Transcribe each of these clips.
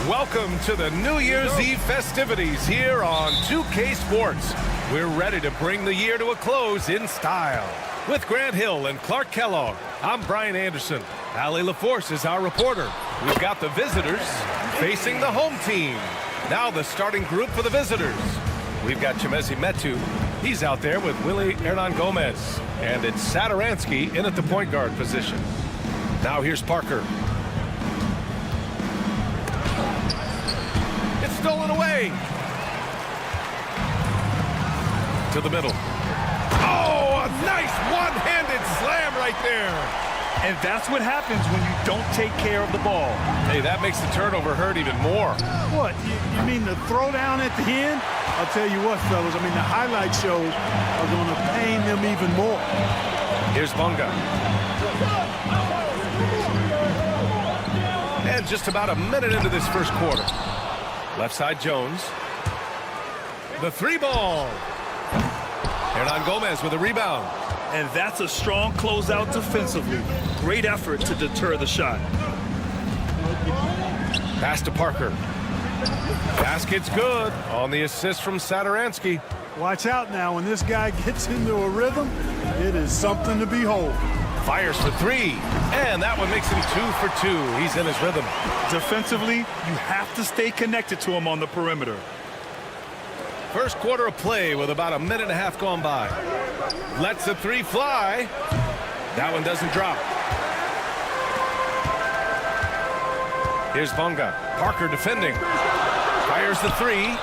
Welcome to the New Year's Eve festivities here on 2K Sports. We're ready to bring the year to a close in style. With Grant Hill and Clark Kellogg, I'm Brian Anderson. Allie LaForce is our reporter. We've got the visitors facing the home team. Now the starting group for the visitors. We've got Chemezi Metu. He's out there with Willie Hernan Gomez. And it's Saturansky in at the point guard position. Now here's Parker. It's stolen away. To the middle. Oh, a nice one-handed slam right there. And that's what happens when you don't take care of the ball. Hey, that makes the turnover hurt even more. What, you mean the throwdown at the end? I'll tell you what, fellas, I mean, the highlight shows are going to pain them even more. Here's Bunga. And just about a minute into this first quarter. Left side Jones. The three ball. Hernan Gomez with a rebound. And that's a strong closeout defensively. Great effort to deter the shot. Pass to Parker. Basket's good on the assist from Saturansky. Watch out now. When this guy gets into a rhythm, it is something to behold. Fires for three. And that one makes him 2 for 2. He's in his rhythm. Defensively, you have to stay connected to him on the perimeter. First quarter of play with about a minute and a half gone by. Lets the three fly. That one doesn't drop. Here's Bunga. Parker defending. Fires the three.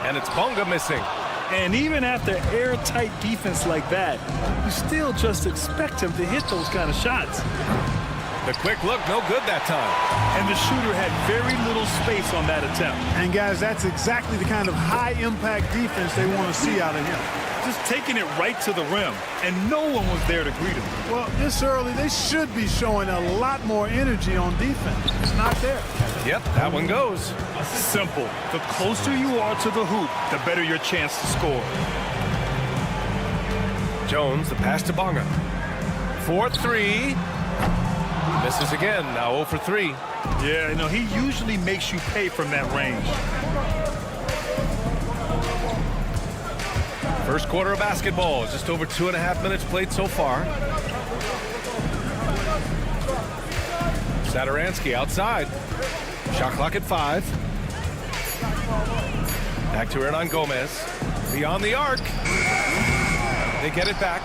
And it's Bunga missing. And even after airtight defense like that, you still just expect him to hit those kind of shots. The quick look, no good that time. And the shooter had very little space on that attempt. And guys, that's exactly the kind of high-impact defense they want to see out of him. Just taking it right to the rim, and no one was there to greet him. Well, this early, they should be showing a lot more energy on defense. It's not there. Yep, that one goes. Simple. The closer you are to the hoop, the better your chance to score. Jones, the pass to Bunga. 4-3. Misses again, now 0 for 3. Yeah, you know, he usually makes you pay from that range. First quarter of basketball, just over 2.5 minutes played so far. Saturansky outside. Shot clock at 5. Back to Hernan Gomez. Beyond the arc. They get it back.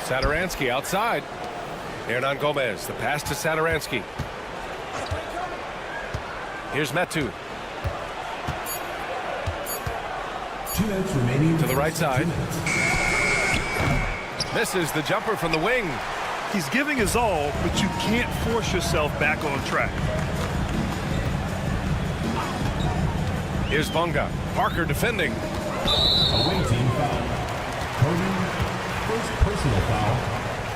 Saturansky outside. Hernan Gomez, the pass to Saturansky. Here's Metu. 2 minutes remaining. To the right side. Misses the jumper from the wing. He's giving his all, but you can't force yourself back on track. Here's Bunga. Parker defending. Away team foul. Cody, first personal foul.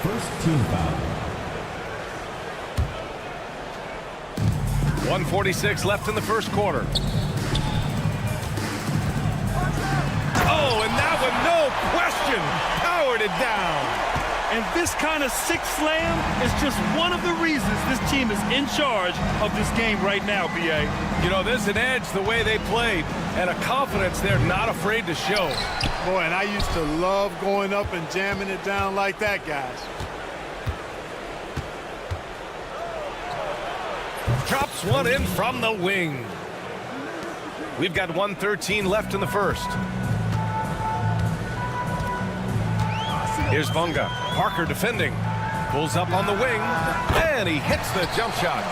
First team foul. 1:46 left in the first quarter. Oh, and that one, no question, powered it down. And this kind of six slam is just one of the reasons this team is in charge of this game right now, B.A. You know, there's an edge the way they played and a confidence they're not afraid to show. Boy, and I used to love going up and jamming it down like that, guys. Drops one in from the wing. We've got 1:13 left in the first. Here's Bunga. Parker defending. Pulls up on the wing. And he hits the jump shot.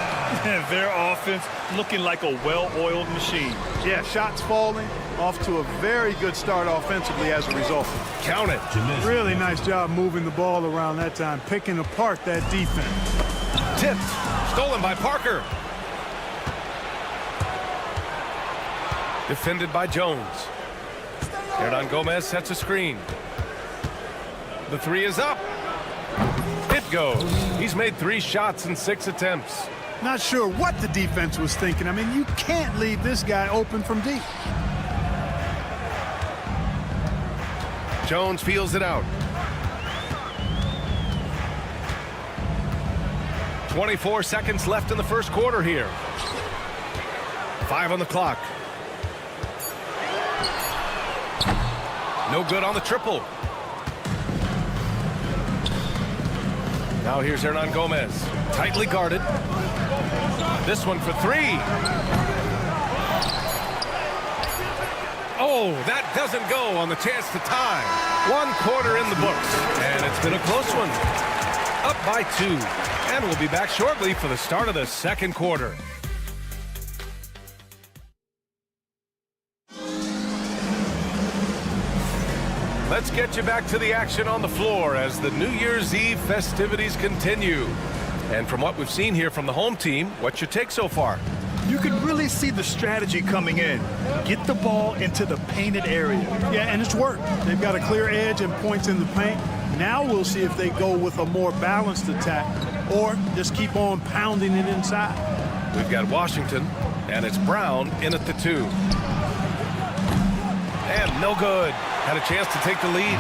Their offense looking like a well-oiled machine. Yeah, shots falling. Off to a very good start offensively as a result. Count it. Really nice job moving the ball around that time, picking apart that defense. Tipped. Stolen by Parker. Defended by Jones. Hernan Gomez sets a screen. The three is up. It goes. He's made 3 shots in 6 attempts. Not sure what the defense was thinking. I mean, you can't leave this guy open from deep. Jones feels it out. 24 seconds left in the first quarter here. 5 on the clock. No good on the triple. Now here's Hernan Gomez. Tightly guarded. This one for 3. Oh, that doesn't go on the chance to tie. 1 quarter in the books, and it's been a close one. Up by 2, and we'll be back shortly for the start of the second quarter. Let's get you back to the action on the floor as the New Year's Eve festivities continue. And from what we've seen here from the home team, what's your take so far? You can really see the strategy coming in. Get the ball into the painted area. Yeah, and it's worked. They've got a clear edge and points in the paint. Now we'll see if they go with a more balanced attack or just keep on pounding it inside. We've got Washington, and it's Brown in at the 2. And no good. Had a chance to take the lead.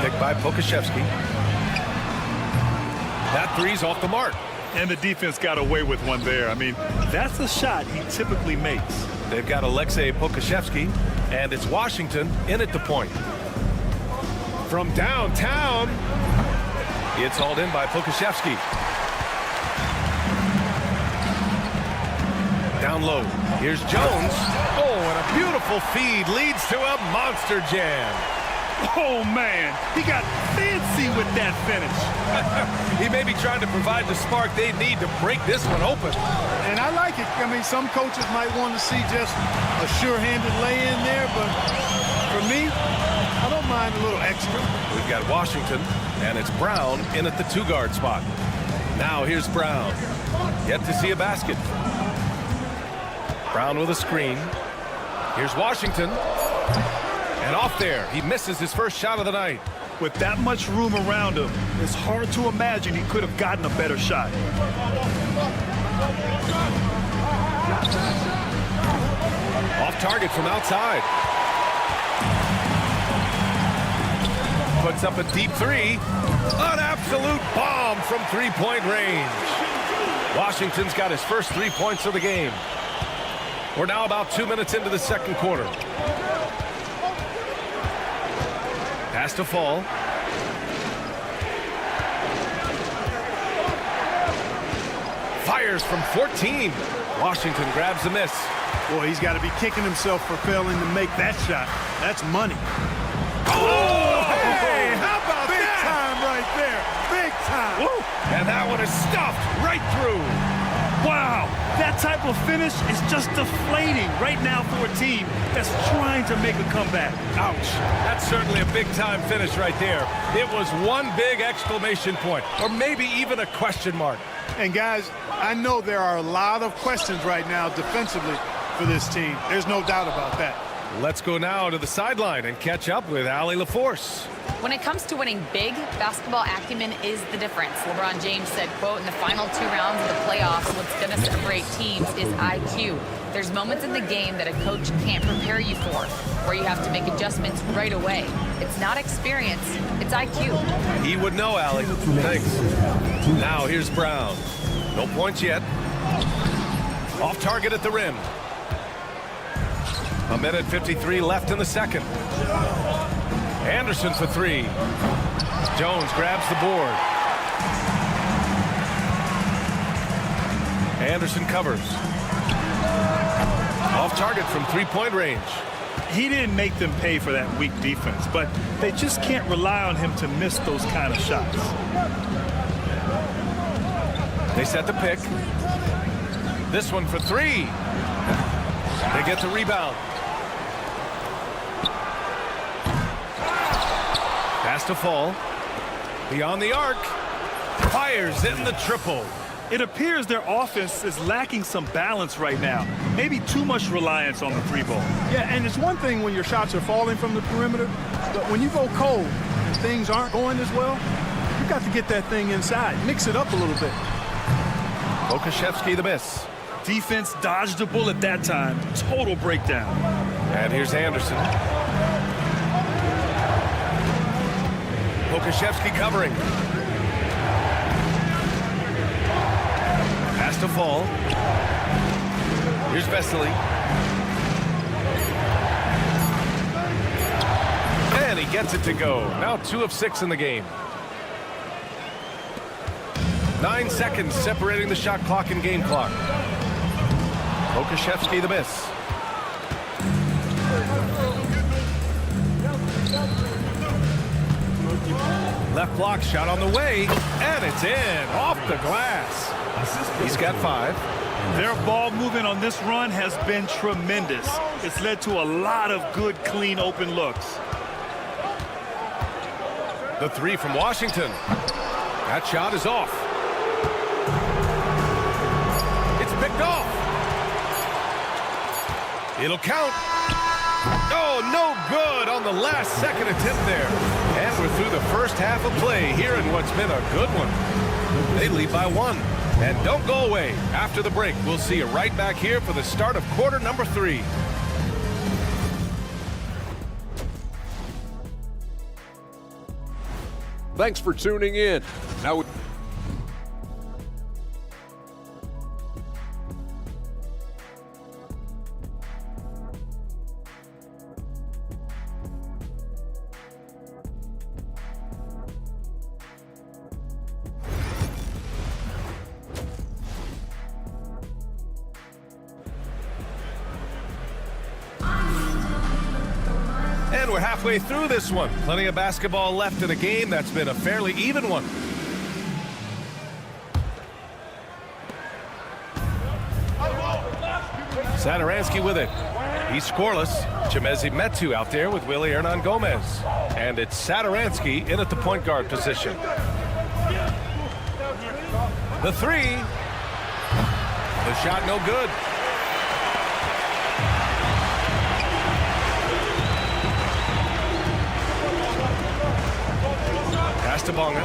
Picked by Pokashevsky. That 3's off the mark. And the defense got away with one there. I mean, that's a shot he typically makes. They've got Alexei Pokashevsky, and it's Washington in at the point. From downtown, it's hauled in by Pokashevsky. Down low, here's Jones. Oh, and a beautiful feed leads to a monster jam. Oh, man, he got fancy with that finish. He may be trying to provide the spark they need to break this one open. And I like it. I mean, some coaches might want to see just a sure-handed lay-in there, but for me, I don't mind a little extra. We've got Washington, and it's Brown in at the 2-guard spot. Now here's Brown. Yet to see a basket. Brown with a screen. Here's Washington. And off there, he misses his first shot of the night. With that much room around him, it's hard to imagine he could have gotten a better shot. Off target from outside. Puts up a deep 3. An absolute bomb from 3-point range. Washington's got his first 3 points of the game. We're now about 2 minutes into the second quarter. Pass to Fall. Fires from 14. Washington grabs the miss. Boy, he's got to be kicking himself for failing to make that shot. That's money. Oh, hey, how about big that? Time right there. Big time. Woo. And that one is stuffed right through. Wow, that type of finish is just deflating right now for a team that's trying to make a comeback. Ouch. That's certainly a big-time finish right there. It was one big exclamation point, or maybe even a question mark. And, guys, I know there are a lot of questions right now defensively for this team. There's no doubt about that. Let's go now to the sideline and catch up with Allie LaForce. When it comes to winning big, basketball acumen is the difference. LeBron James said, quote, in the final 2 rounds of the playoffs, what's going to separate teams is IQ. There's moments in the game that a coach can't prepare you for, where you have to make adjustments right away. It's not experience, it's IQ. He would know, Allie. Thanks. Now here's Brown. No points yet. Off target at the rim. 1:53 left in the second. Anderson for 3. Jones grabs the board. Anderson covers. Off target from 3-point range. He didn't make them pay for that weak defense, but they just can't rely on him to miss those kind of shots. They set the pick. This one for 3. They get the rebound. Pass to Fall. Beyond the arc. Fires in the triple. It appears their offense is lacking some balance right now. Maybe too much reliance on the 3 ball. Yeah, and it's one thing when your shots are falling from the perimeter. But when you go cold and things aren't going as well, you got to get that thing inside. Mix it up a little bit. Okashevsky the miss. Defense dodged a bullet that time. Total breakdown. And here's Anderson. Okashevsky covering. Pass to Fall. Here's Vesely. And he gets it to go. Now 2 of 6 in the game. 9 seconds separating the shot clock and game clock. Okashevsky the miss. Left block shot on the way, and it's in off the glass. He's got 5. Their ball movement on this run has been tremendous. It's led to a lot of good, clean, open looks. The 3 from Washington. That shot is off. It's picked off. It'll count. Oh, no good on the last second attempt there. And we're through the first half of play here in what's been a good one. They lead by 1. And don't go away. After the break, we'll see you right back here for the start of quarter number 3. Thanks for tuning in. Now, And we're halfway through this one. Plenty of basketball left in a game that's been a fairly even one. Satoransky with it. He's scoreless. Chimezie Metu out there with Willie Hernan-Gomez. And it's Satoransky in at the point guard position. The 3. The shot no good. Pass to Bonga.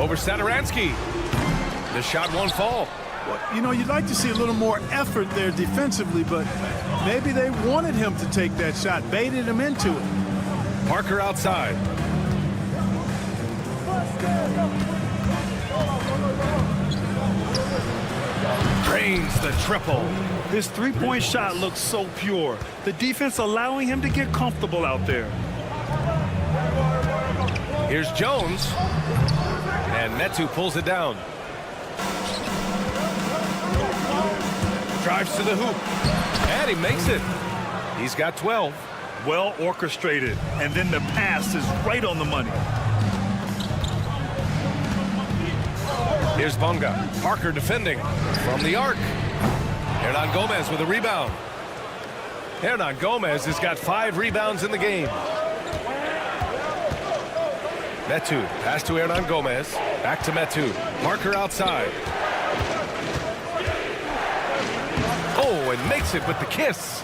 Over Satoransky. The shot won't fall. Well, you know, you'd like to see a little more effort there defensively, but maybe they wanted him to take that shot, baited him into it. Parker outside. Drains the triple. This three-point shot looks so pure. The defense allowing him to get comfortable out there. Here's Jones. And Metu pulls it down. Drives to the hoop. And he makes it. He's got 12. Well orchestrated. And then the pass is right on the money. Here's Bonga. Parker defending from the arc. Hernan-Gomez with a rebound. Hernan-Gomez has got 5 rebounds in the game. Metu, pass to Hernan-Gomez. Back to Metu. Parker outside. Oh, and makes it with the kiss.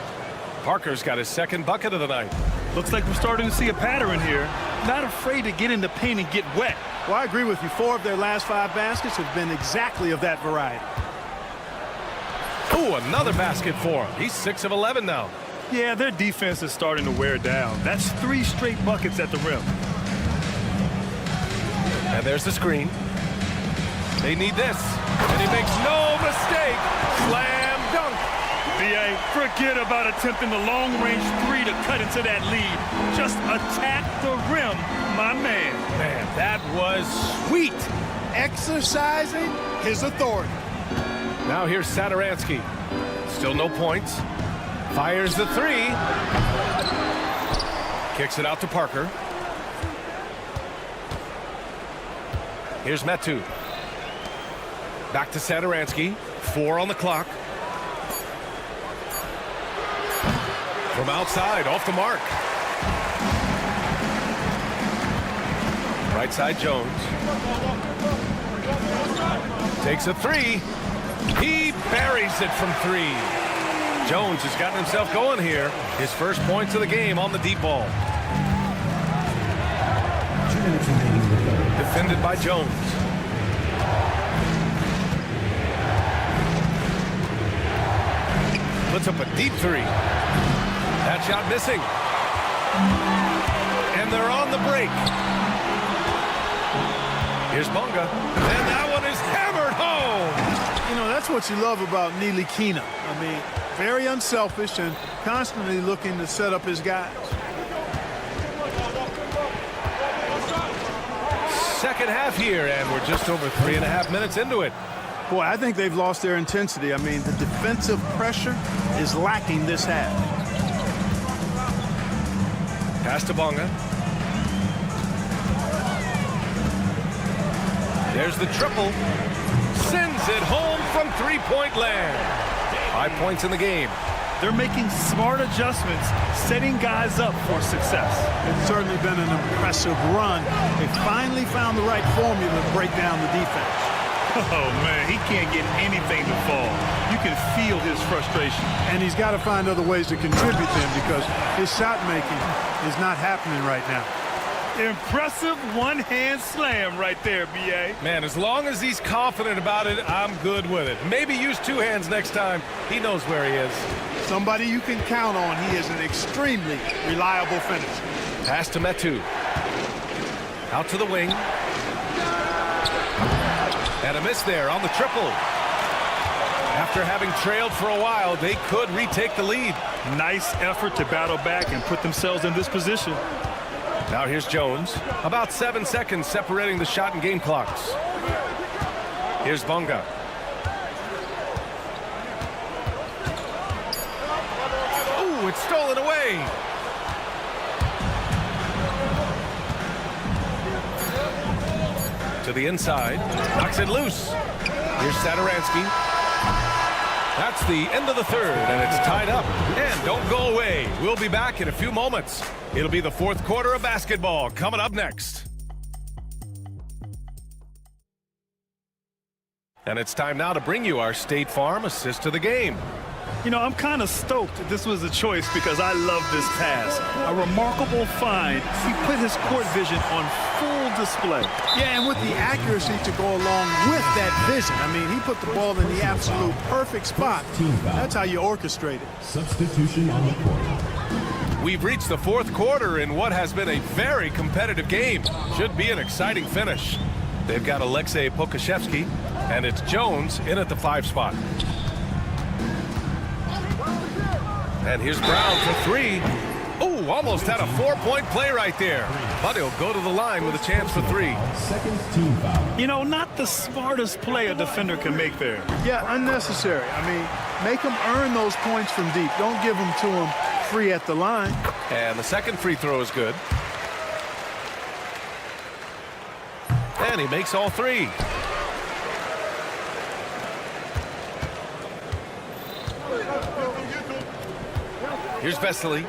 Parker's got his second bucket of the night. Looks like we're starting to see a pattern here. Not afraid to get in the paint and get wet. Well, I agree with you. 4 of their last 5 baskets have been exactly of that variety. Oh, another basket for him. He's 6 of 11 now. Yeah, their defense is starting to wear down. That's 3 straight buckets at the rim. And there's the screen. They need this. And he makes no mistake. Slam dunk. BA, forget about attempting the long-range 3 to cut into that lead. Just attack the rim, my man. Man, that was sweet. Exercising his authority. Now here's Satoransky. Still no points. Fires the 3. Kicks it out to Parker. Here's Metu. Back to Satoransky. 4 on the clock. From outside, off the mark. Right side, Jones. Takes a 3. He buries it from 3. Jones has gotten himself going here. His first points of the game on the deep ball. 2 minutes remaining in the third. Defended by Jones. Puts up a deep three. That shot missing. And they're on the break. Here's Bunga. And that one is hammered home. You know, that's what you love about Neely Keenum. I mean, very unselfish and constantly looking to set up his guys. Second half here, and we're just over 3.5 minutes into it. Boy, I think they've lost their intensity. I mean, the defensive pressure is lacking this half. Pass to Bunga. There's the triple. Sends it home from three-point land. 5 points in the game. They're making smart adjustments, setting guys up for success. It's certainly been an impressive run. They finally found the right formula to break down the defense. Oh, man, he can't get anything to fall. You can feel his frustration. And he's got to find other ways to contribute them because his shot making is not happening right now. Impressive one-hand slam right there, B.A. Man, as long as he's confident about it, I'm good with it. Maybe use two hands next time. He knows where he is. Somebody you can count on. He is an extremely reliable finisher. Pass to Metu. Out to the wing. And a miss there on the triple. After having trailed for a while, they could retake the lead. Nice effort to battle back and put themselves in this position. Now here's Jones. About 7 seconds separating the shot and game clocks. Here's Bunga. Ooh, it's stolen away. To the inside. Knocks it loose. Here's Satoransky. That's the end of the third, and it's tied up. And don't go away. We'll be back in a few moments. It'll be the fourth quarter of basketball coming up next. And it's time now to bring you our State Farm assist of the game. You know, I'm kind of stoked that this was a choice because I love this pass. A remarkable find. He put his court vision on full display. Yeah, and with the accuracy to go along with that vision. I mean, he put the ball in the absolute perfect spot. That's how you orchestrate it. Substitution on the court. We've reached the fourth quarter in what has been a very competitive game. Should be an exciting finish. They've got Alexei Pokashevsky, and it's Jones in at the 5 spot. And here's Brown for 3. Ooh, almost had a 4-point play right there. But he'll go to the line with a chance for 3. Second team foul. You know, not the smartest play a defender can make there. Yeah, unnecessary. I mean, make them earn those points from deep. Don't give them to them free at the line. And the second free throw is good. And he makes all 3. Here's Vesely.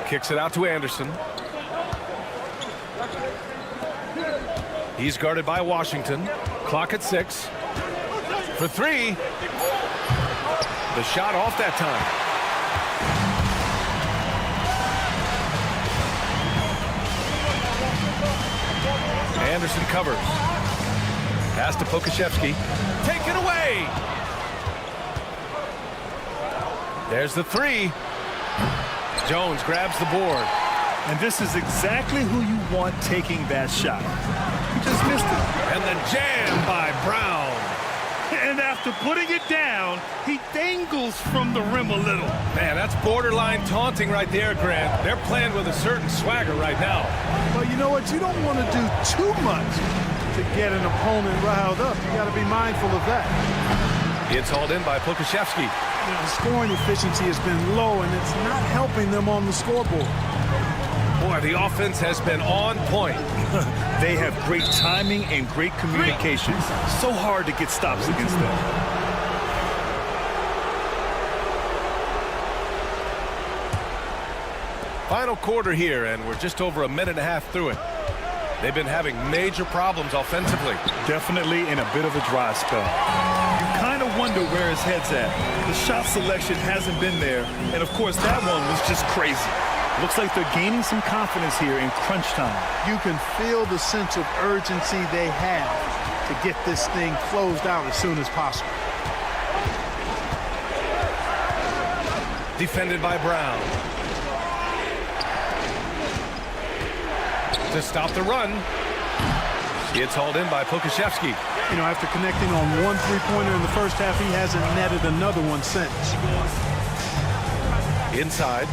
Kicks it out to Anderson. He's guarded by Washington. Clock at 6. For 3. The shot off that time. Anderson covers. Pass to Pokashevsky. Take it away. There's the 3. Jones grabs the board. And this is exactly who you want taking that shot. He just missed it. And the jam by Brown. And after putting it down, he dangles from the rim a little. Man, that's borderline taunting right there, Grant. They're playing with a certain swagger right now. Well, you know what? You don't want to do too much to get an opponent riled up. You got to be mindful of that. It's hauled in by Pokashevsky. You know, the scoring efficiency has been low, and it's not helping them on the scoreboard. Boy, the offense has been on point. They have great timing and great communication. So hard to get stops against them. Final quarter here, and we're just over a minute and a half through it. They've been having major problems offensively. Definitely in a bit of a dry spell. You kind of wonder where his head's at. The shot selection hasn't been there, and of course that one was just crazy. Looks like they're gaining some confidence here in crunch time. You can feel the sense of urgency they have to get this thing closed out as soon as possible. Defended by Brown. To stop the run. It's hauled in by Pokashevsky. You know, after connecting on one three-pointer in the first half, he hasn't netted another one since. Inside.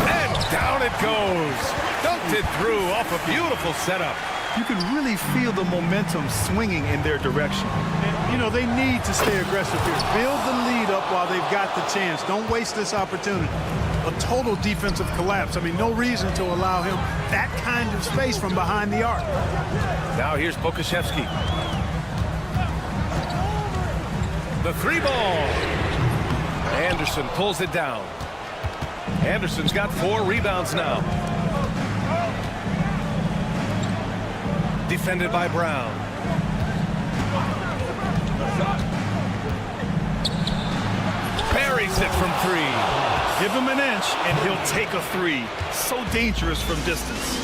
And down it goes. Dunked it through off a beautiful setup. You can really feel the momentum swinging in their direction. And, you know, they need to stay aggressive here. Build the lead up while they've got the chance. Don't waste this opportunity. A total defensive collapse. I mean, no reason to allow him that kind of space from behind the arc. Now here's Pokashevsky. The three ball. Anderson pulls it down. Anderson's got 4 rebounds now. Defended by Brown. Buries it from 3. Give him an inch, and he'll take a 3. So dangerous from distance.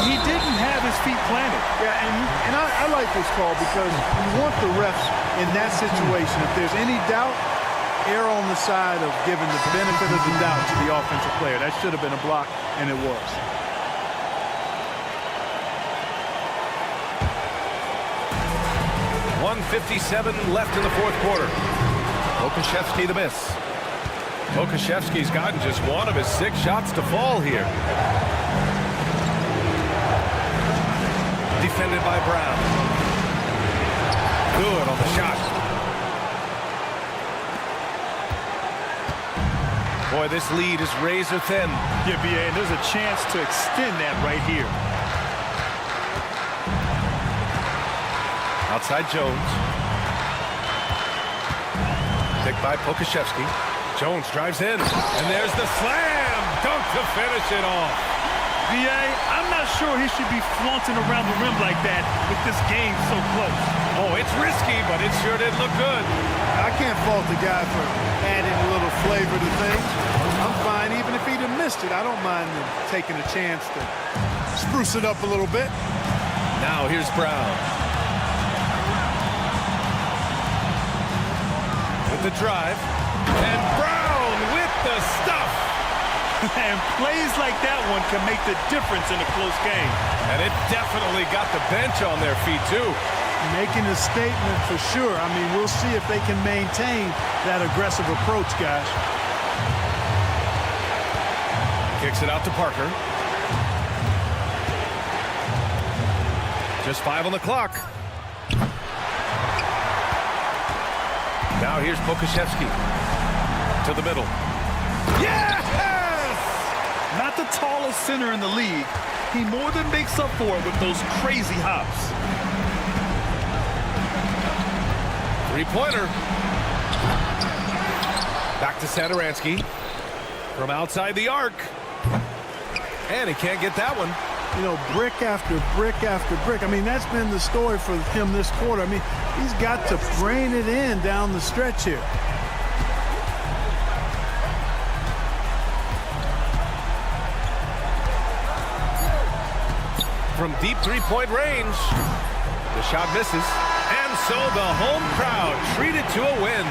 He didn't have his feet planted. Yeah, and I like this call because you want the refs in that situation. If there's any doubt, err on the side of giving the benefit of the doubt to the offensive player. That should have been a block, and it was. .157 left in the fourth quarter. Pokashevsky the miss. Pokashevsky's gotten just 1 of his 6 shots to fall here. Defended by Brown. Good on the shot. Boy, this lead is razor thin. Yeah, BA, and there's a chance to extend that right here. Outside Jones. Picked by Pokashevsky. Jones drives in, and there's the slam dunk to finish it off. BA, I'm not sure he should be flaunting around the rim like that with this game so close. Oh, it's risky, but it sure did look good. I can't fault the guy for adding a little flavor to things. I'm fine, even if he'd have missed it. I don't mind him taking a chance to spruce it up a little bit. Now here's Brown. With the drive. And Brown with the stuff. And plays like that one can make the difference in a close game. And it definitely got the bench on their feet, too. Making a statement for sure. I mean, we'll see if they can maintain that aggressive approach, guys. Kicks it out to Parker. Just 5 on the clock. Now here's Pokashevsky. To the middle. Yes! Not the tallest center in the league. He more than makes up for it with those crazy hops. 3-pointer. Back to Satoransky. From outside the arc. And he can't get that one. You know, brick after brick after brick. I mean, that's been the story for him this quarter. I mean, he's got to brain it in down the stretch here. From deep 3-point range. The shot misses. And so the home crowd treated to a win.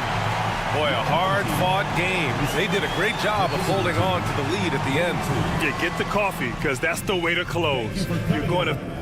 Boy, a hard-fought game. They did a great job of holding on to the lead at the end. Yeah, get the coffee, because that's the way to close. You're going to...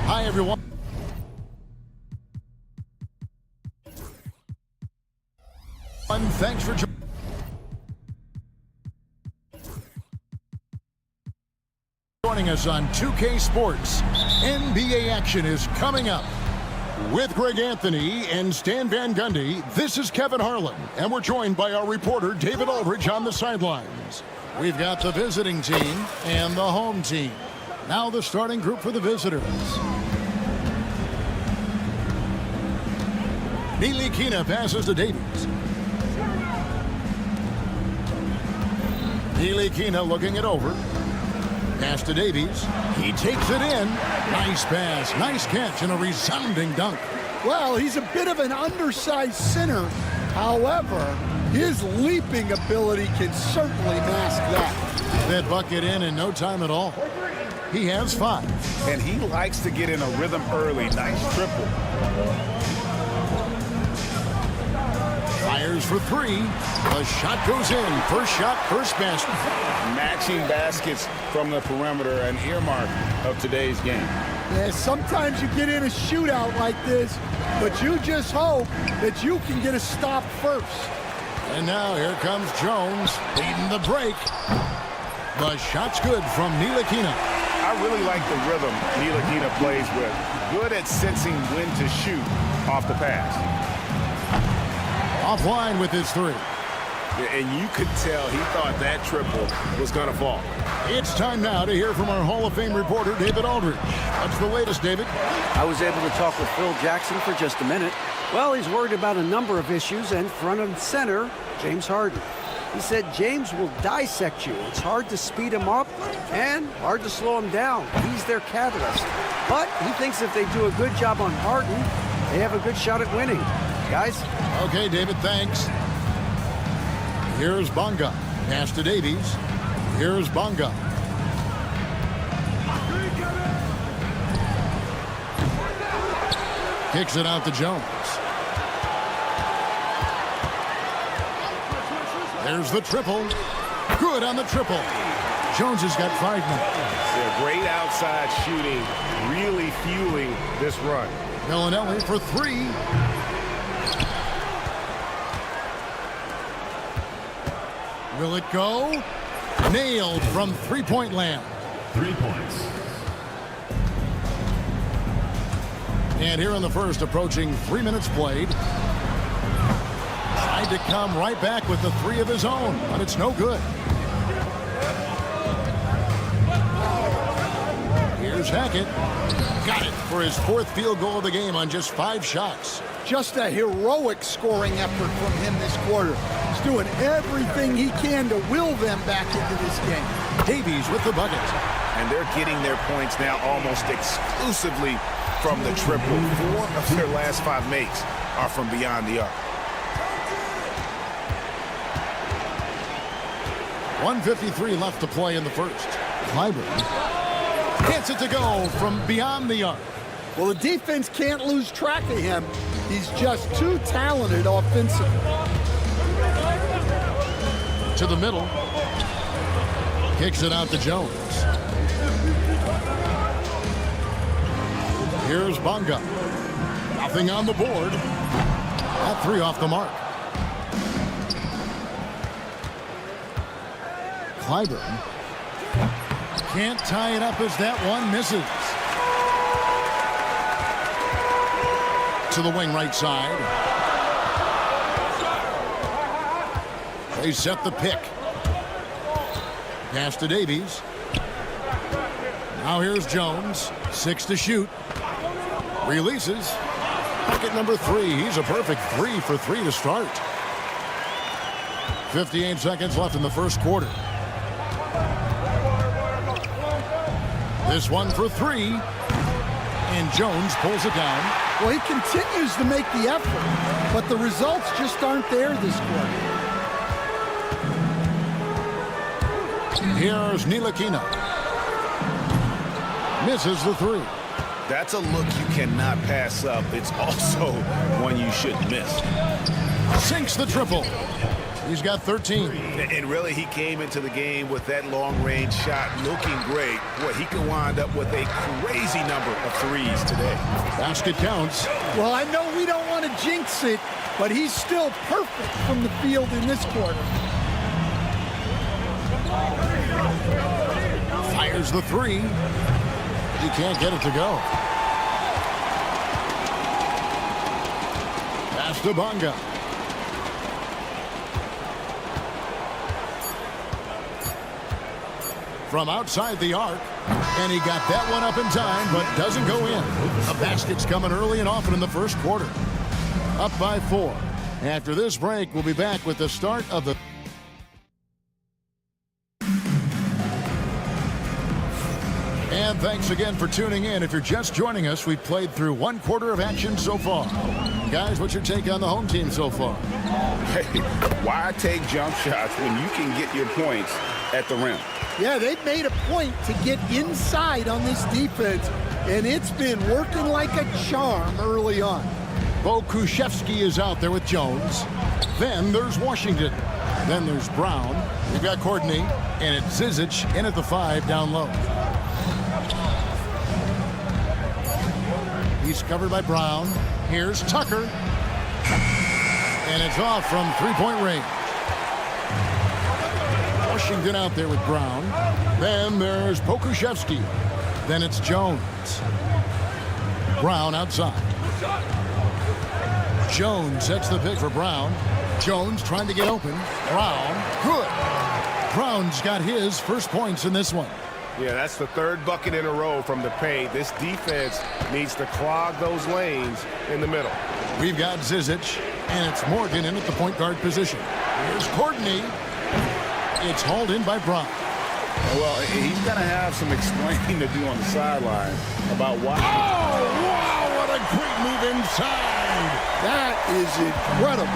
Hi, everyone. Thanks for joining us on 2K Sports. NBA action is coming up. With Greg Anthony and Stan Van Gundy, this is Kevin Harlan, and we're joined by our reporter David Aldridge on the sidelines. We've got the visiting team and the home team. Now the starting group for the visitors. Ntilikina passes to Davies. Ntilikina looking it over. Pass to Davies. He takes it in. Nice pass, nice catch, and a resounding dunk. Well, he's a bit of an undersized center. However, his leaping ability can certainly mask that. That bucket in no time at all. He has 5. And he likes to get in a rhythm early. Nice triple. Fires for 3. The shot goes in. First shot, first basket. Matching baskets from the perimeter, an earmark of today's game. Yeah, sometimes you get in a shootout like this, but you just hope that you can get a stop first. And now here comes Jones leading the break. The shot's good from Ntilikina. I really like the rhythm Ntilikina plays with. Good at sensing when to shoot off the pass. Offline with his three. And you could tell he thought that triple was going to fall. It's time now to hear from our Hall of Fame reporter, David Aldridge. What's the latest, David? I was able to talk with Phil Jackson for just a minute. Well, he's worried about a number of issues, and front and center, James Harden. He said James will dissect you. It's hard to speed him up and hard to slow him down. He's their catalyst. But he thinks if they do a good job on Harden, they have a good shot at winning. Guys? Okay, David, thanks. Here's Bonga. Pass to Davies. Here's Bonga. Kicks it out to Jones. There's the triple. Good on the triple. Jones has got 5 now. Yeah, great outside shooting, really fueling this run. Villanelli for 3. Will it go? Nailed from three-point land. 3 points. And here in the first, approaching 3 minutes played. Tried to come right back with the 3 of his own, but it's no good. Here's Hackett. Got it for his 4th field goal of the game on just 5 shots. Just a heroic scoring effort from him this quarter. He's doing everything he can to will them back into this game. Davies with the bucket. And they're getting their points now almost exclusively from the triple. 4 of their last 5 makes are from beyond the arc. 1:53 left to play in the first. Clyburn gets it to go from beyond the arc. Well, the defense can't lose track of him. He's just too talented offensively. To the middle. Kicks it out to Jones. Here's Bonga. Nothing on the board. That 3 off the mark. Clyburn can't tie it up as that one misses. To the wing right side. They set the pick. Pass to Davies. Now here's Jones. 6 to shoot. Releases. Bucket number 3. He's a perfect 3 for 3 to start. 58 seconds left in the first quarter. This one for 3. And Jones pulls it down. Well, he continues to make the effort, but the results just aren't there this quarter. Here's Ntilikina. Misses the 3. That's a look you cannot pass up. It's also one you shouldn't miss. Sinks the triple. He's got 13. And really, he came into the game with that long-range shot looking great. Boy, he can wind up with a crazy number of 3s today. Basket counts. Well, I know we don't want to jinx it, but he's still perfect from the field in this quarter. Fires the 3. He can't get it to go. Pass to Bonga. From outside the arc, and he got that one up in time, but doesn't go in. The basket's coming early and often in the first quarter. Up by 4. After this break, we'll be back with the start of the... And thanks again for tuning in. If you're just joining us, we've played through 1 quarter of action so far. Guys, what's your take on the home team so far? Hey, why take jump shots when you can get your points at the rim? Yeah, they've made a point to get inside on this defense, and it's been working like a charm early on. Bo Kushevsky is out there with Jones. Then there's Washington. Then there's Brown. We've got Courtney, and it's Zizic in at the 5 down low. He's covered by Brown. Here's Tucker. And it's off from 3-point range. Washington out there with Brown. Then there's Pokuševski. Then it's Jones. Brown outside. Jones sets the pick for Brown. Jones trying to get open. Brown, good. Brown's got his first points in this one. Yeah, that's the third bucket in a row from the paint. This defense needs to clog those lanes in the middle. We've got Zizic, and it's Morgan in at the point guard position. Here's Courtney. It's hauled in by Brown. Well, he's going to have some explaining to do on the sideline about why. Oh, wow, what a great move inside. That is incredible.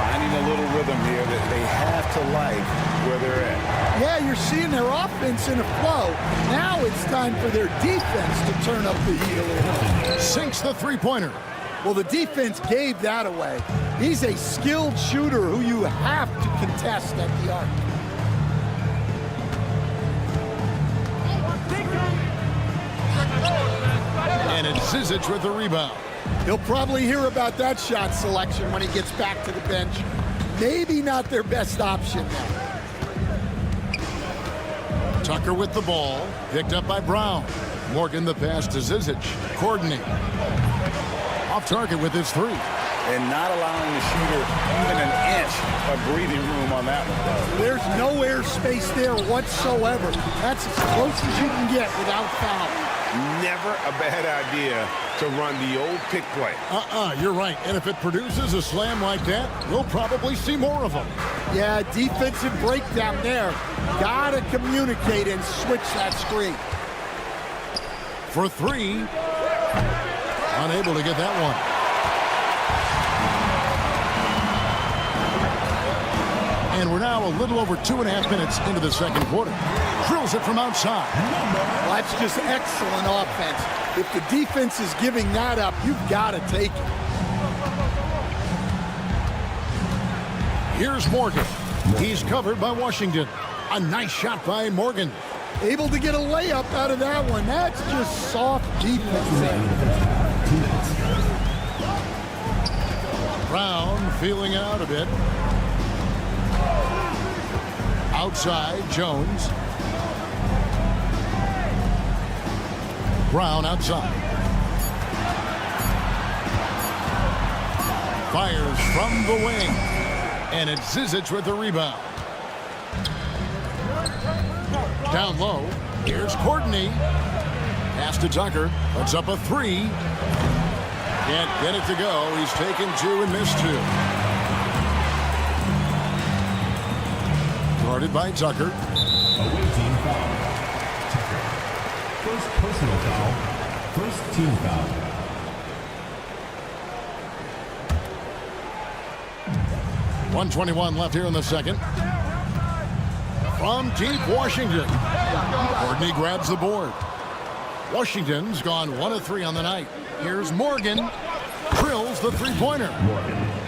Finding a little rhythm here that they have to like where they're at. Yeah, you're seeing their offense in a flow. Now it's time for their defense to turn up the heat a little bit. Sinks the three-pointer. Well, the defense gave that away. He's a skilled shooter who you have to contest at the arc. And it's Zizic with the rebound. He'll probably hear about that shot selection when he gets back to the bench. Maybe not their best option now. Tucker with the ball. Picked up by Brown. Morgan the pass to Zizic. Courtney. Off target with his three. And not allowing the shooter even an inch of breathing room on that one. There's no air space there whatsoever. That's as close as you can get without foul. Never a bad idea to run the old pick play. You're right. And if it produces a slam like that, we'll probably see more of them. Yeah, defensive breakdown there. Gotta communicate and switch that screen. For three. Unable to get that one. And we're now a little over 2.5 minutes into the second quarter. Drills it from outside. Well, that's just excellent offense. If the defense is giving that up, you've got to take it. Here's Morgan. He's covered by Washington. A nice shot by Morgan. Able to get a layup out of that one. That's just soft defense. Brown feeling out a bit. Outside, Jones. Brown outside. Fires from the wing. And it's Zizic with the rebound. Down low. Here's Courtney. Pass to Tucker. Puts up a three. Can't get it to go. He's taken two and missed two. Guarded by Tucker. Away team foul. Tucker. First personal foul. First team foul. .121 left here in the second. From deep Washington. Courtney grabs the board. Washington's gone 1 of 3 on the night. Here's Morgan. Drills the three-pointer.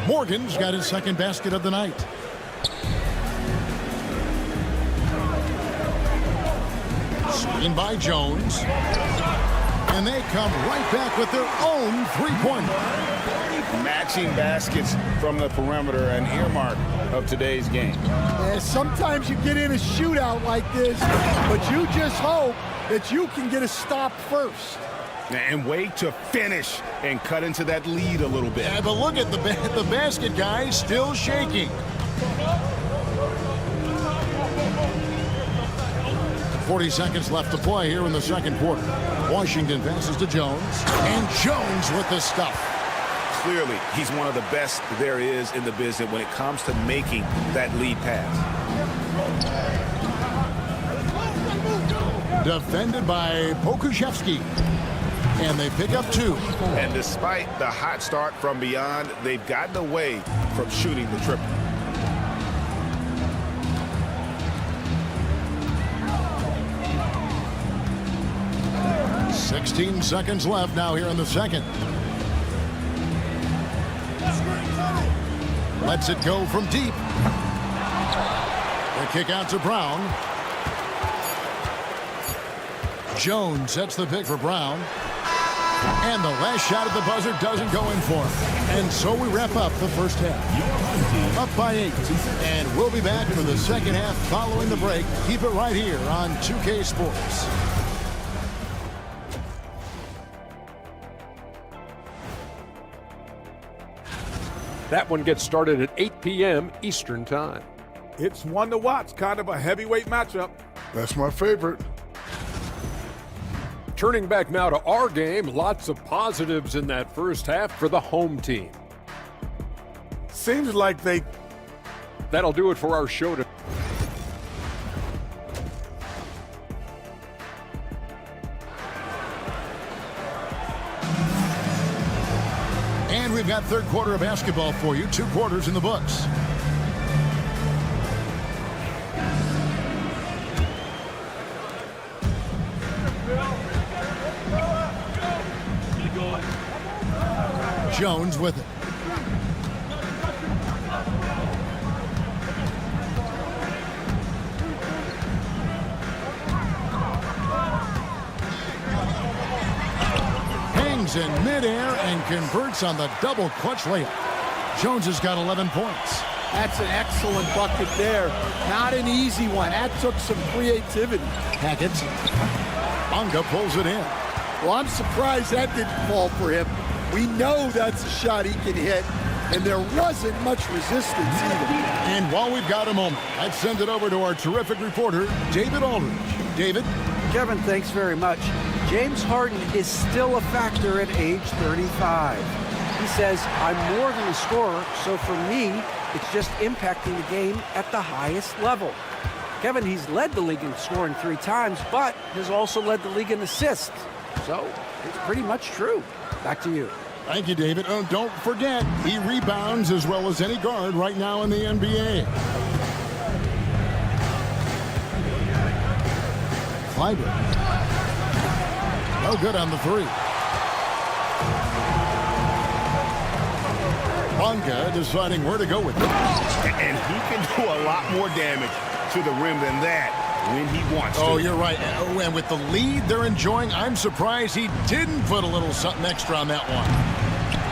Morgan's got his second basket of the night. Screen by Jones. And they come right back with their own three-pointer. Matching baskets from the perimeter, an earmark of today's game. Yeah, sometimes you get in a shootout like this, but you just hope that you can get a stop first. And wait to finish and cut into that lead a little bit. Yeah, but look at the basket, guys, still shaking. 40 seconds left to play here in the second quarter. Washington passes to Jones, and Jones with the stuff. Clearly, he's one of the best there is in the business when it comes to making that lead pass. Defended by Pokuševski. And they pick up two. And despite the hot start from beyond, they've gotten away from shooting the triple. .16 seconds left now here in the second. Lets it go from deep. The kick out to Brown. Jones sets the pick for Brown. And the last shot at the buzzer doesn't go in for him. And so we wrap up the first half. Up by 8. And we'll be back for the second half following the break. Keep it right here on 2K Sports. That one gets started at 8 p.m. Eastern Time. It's one to watch, kind of a heavyweight matchup. That's my favorite. Turning back now to our game, lots of positives in that first half for the home team. Seems like That'll do it for our show today. And we've got third quarter of basketball for you. 2 quarters in the books. Jones with it. Hangs in midair and converts on the double clutch layup. Jones has got 11 points. That's an excellent bucket there. Not an easy one. That took some creativity. Hackett. Bonga pulls it in. Well, I'm surprised that didn't fall for him. We know that's a shot he can hit, and there wasn't much resistance either. And while we've got a moment, I'd send it over to our terrific reporter, David Aldridge. David? Kevin, thanks very much. James Harden is still a factor at age 35. He says, I'm more than a scorer, so for me, it's just impacting the game at the highest level. Kevin, he's led the league in scoring 3 times, but has also led the league in assists. So it's pretty much true. Back to you. Thank you, David. Oh, don't forget, he rebounds as well as any guard right now in the NBA. Clyburn. No good on the 3. Bonga deciding where to go with it. And he can do a lot more damage to the rim than that when he wants to. Oh, you're right. Oh, and with the lead they're enjoying, I'm surprised he didn't put a little something extra on that one.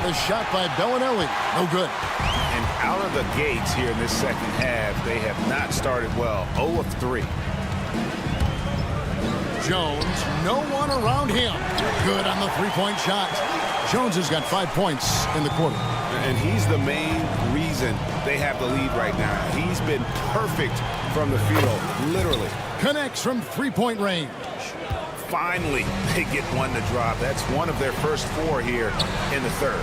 The shot by Bellinelli. No good. And out of the gates here in this second half, they have not started well. 0 of 3. Jones, no one around him. Good on the 3-point shot. Jones has got 5 points in the quarter. And he's the main reason they have the lead right now. He's been perfect from the field, literally. Connects from 3-point range. Finally, they get one to drop. That's one of their first 4 here in the third.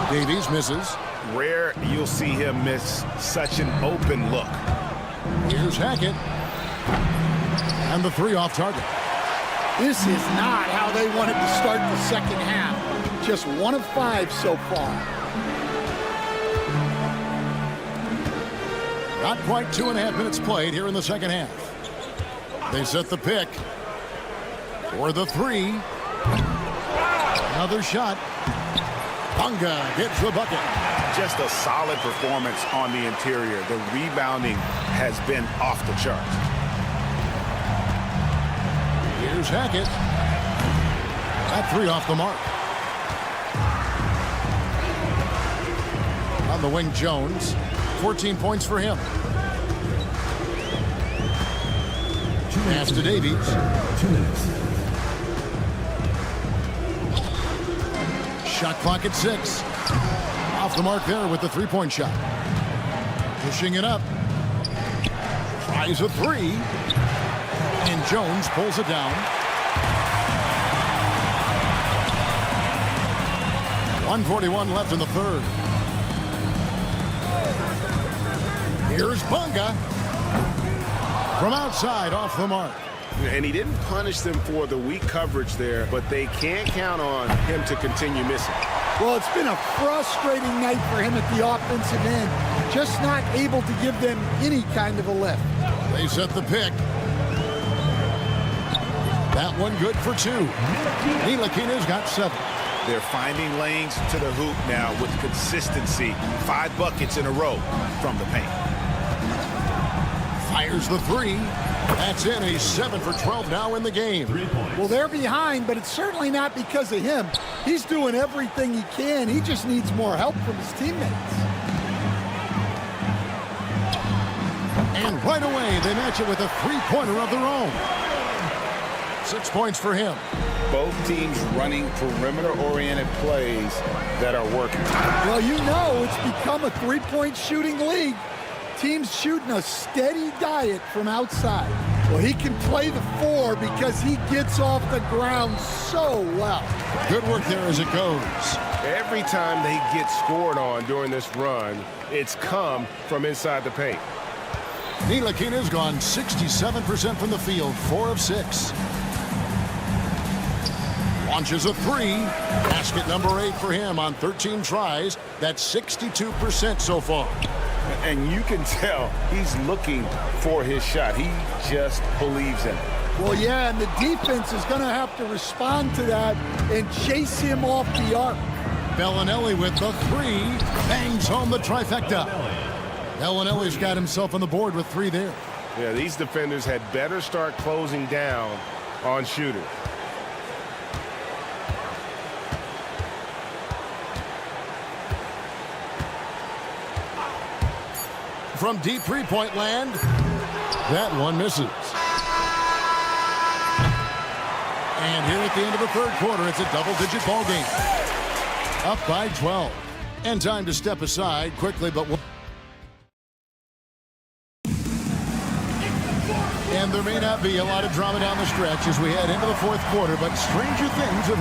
Davies misses. Rare you'll see him miss such an open look. Here's Hackett. And the 3 off target. This is not how they wanted to start the second half. Just 1 of 5 so far. Not quite 2.5 minutes played here in the second half. They set the pick. For the 3. Another shot. Bonga gets the bucket. Just a solid performance on the interior. The rebounding has been off the charts. Here's Hackett. That 3 off the mark. On the wing, Jones. 14 points for him. Pass to Davies. 2 minutes. Shot clock at 6. Off the mark there with the 3-point shot. Pushing it up. Tries a 3. And Jones pulls it down. 1:41 left in the third. Here's Bonga. From outside, off the mark. And he didn't punish them for the weak coverage there, but they can't count on him to continue missing. Well, it's been a frustrating night for him at the offensive end. Just not able to give them any kind of a lift. They set the pick. That one good for 2. Ntilikina's got 7. They're finding lanes to the hoop now with consistency. 5 buckets in a row from the paint. Fires the three. That's in. He's 7 for 12 now in the game. Well, they're behind, but it's certainly not because of him. He's doing everything he can. He just needs more help from his teammates. And right away, they match it with a three-pointer of their own. 6 points for him. Both teams running perimeter-oriented plays that are working. Well, you know it's become a three-point shooting league. Teams shooting a steady diet from outside. Well, he can play the four because he gets off the ground so well. Good work there as it goes. Every time they get scored on during this run, it's come from inside the paint. Ntilikina's gone 67% from the field, 4 of 6. Launches a three. Basket number 8 for him on 13 tries. That's 62% so far. And you can tell he's looking for his shot. He just believes in it. Well, yeah, and the defense is going to have to respond to that and chase him off the arc. Bellinelli with the three. Bangs home the trifecta. Bellinelli's got himself on the board with 3 there. Yeah, these defenders had better start closing down on shooters. From deep three-point land, that one misses. And here at the end of the third quarter, it's a double-digit ball game. Up by 12. And time to step aside quickly, but... And there may not be a lot of drama down the stretch as we head into the fourth quarter, but stranger things have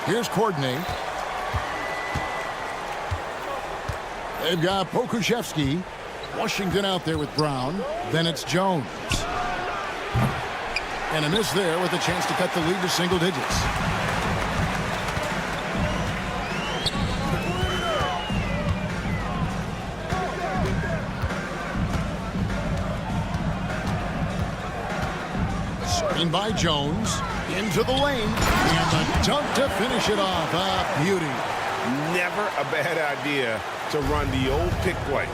happened. Here's Courtney. They've got Pokuševski. Washington out there with Brown. Then it's Jones. And a miss there with a chance to cut the lead to single digits. Screen by Jones. Into the lane. And the dunk to finish it off. A beauty. Never a bad idea to run the old pick play.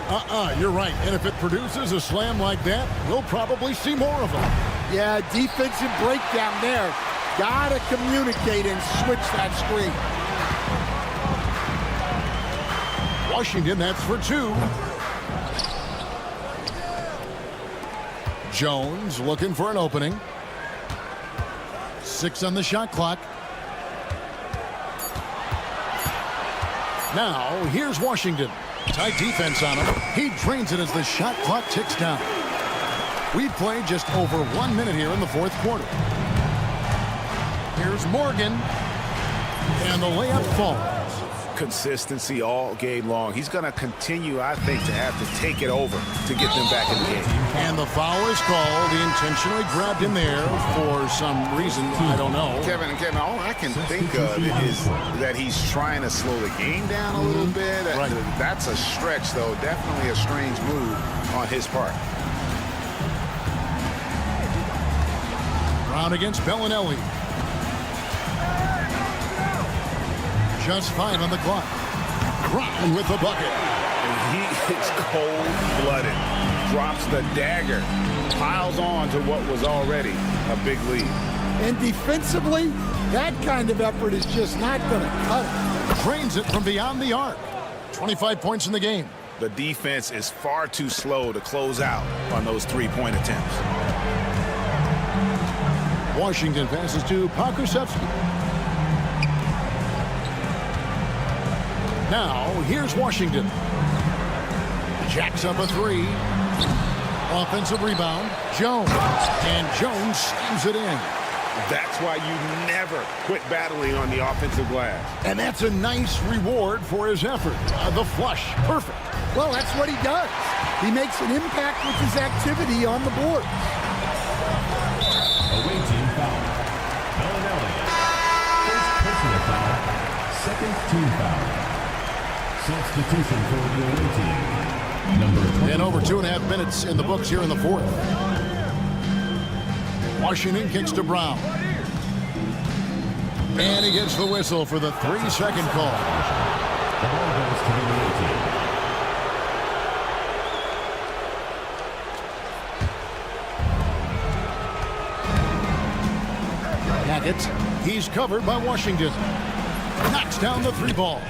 You're right. And if it produces a slam like that, we'll probably see more of them. Yeah, defensive breakdown there. Gotta communicate and switch that screen. Washington, that's for 2. Jones looking for an opening. 6 on the shot clock. Now, here's Washington. Tight defense on him. He drains it as the shot clock ticks down. We played just over 1 minute here in the fourth quarter. Here's Morgan. And the layup falls. Consistency all game long. He's going to continue, I think, to have to take it over to get them back in the game. And the foul is called. He intentionally grabbed him there for some reason. I don't know. Kevin, all I can think of is that he's trying to slow the game down a little bit. Right. That's a stretch, though. Definitely a strange move on his part. Brown against Bellinelli. Just 5 on the clock. Brown with the bucket. And he is cold-blooded. Drops the dagger. Piles on to what was already a big lead. And defensively, that kind of effort is just not going to cut it. Drains it from beyond the arc. 25 points in the game. The defense is far too slow to close out on those three-point attempts. Washington passes to Pokuševski. Now, here's Washington. Jacks up a 3. Offensive rebound. Jones. And Jones slams it in. That's why you never quit battling on the offensive glass. And that's a nice reward for his effort. The flush. Perfect. Well, that's what he does. He makes an impact with his activity on the board. Away team foul. Bellinelli. First personal foul. Second team foul. Substitution for the away team. Number 20. And over 2.5 minutes in the books here in the fourth. Washington kicks to Brown. And he gets the whistle for the 3-second call. The ball goes to the away team. it. He's covered by Washington. Knocks down the three ball.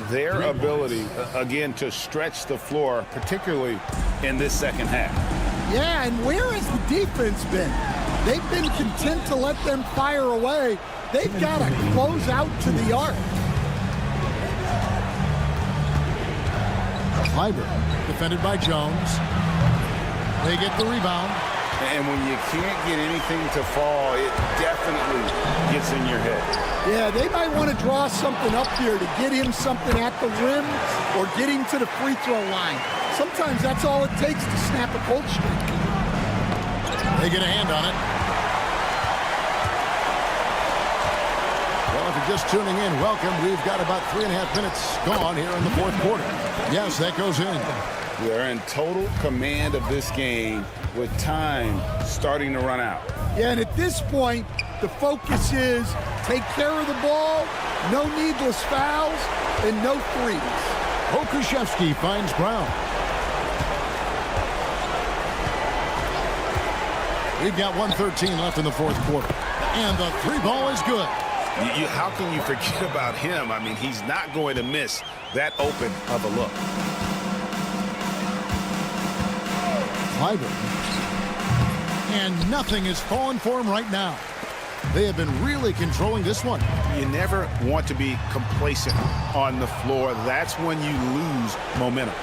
Their ability, again, to stretch the floor, particularly in this second half. Yeah, and where has the defense been? They've been content to let them fire away. They've got to close out to the arc. Hyber, defended by Jones. They get the rebound. And when you can't get anything to fall, it definitely gets in your head. Yeah, they might want to draw something up here to get him something at the rim or get him to the free throw line. Sometimes that's all it takes to snap a cold streak. They get a hand on it. Well, if you're just tuning in, welcome. We've got about 3.5 minutes gone here in the fourth quarter. Yes, that goes in. They're in total command of this game with time starting to run out. Yeah, and at this point, the focus is take care of the ball, no needless fouls, and no threes. Pokuševski finds Brown. We've got 1:13 left in the fourth quarter. And the three ball is good. How can you forget about him? I mean, he's not going to miss that open of a look. Hyber. And nothing is falling for him right now. They have been really controlling this one. You never want to be complacent on the floor. That's when you lose momentum.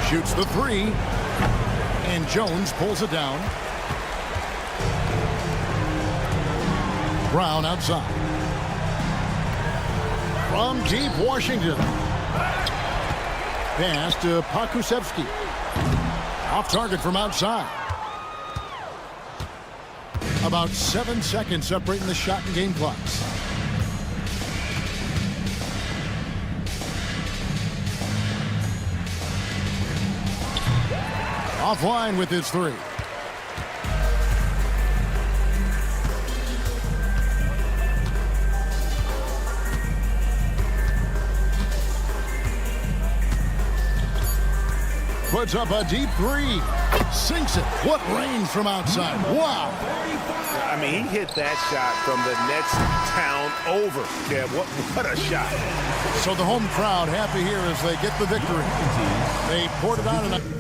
Shoots the three. And Jones pulls it down. Brown outside. From deep Washington. Pass to Pokuševski. Off target from outside. About 7 seconds separating the shot and game clocks. Offline with his three. Puts up a deep three. Sinks it. What range from outside. Wow. I mean, he hit that shot from the next town over. Yeah, what a shot. So the home crowd happy here as they get the victory. They poured it on and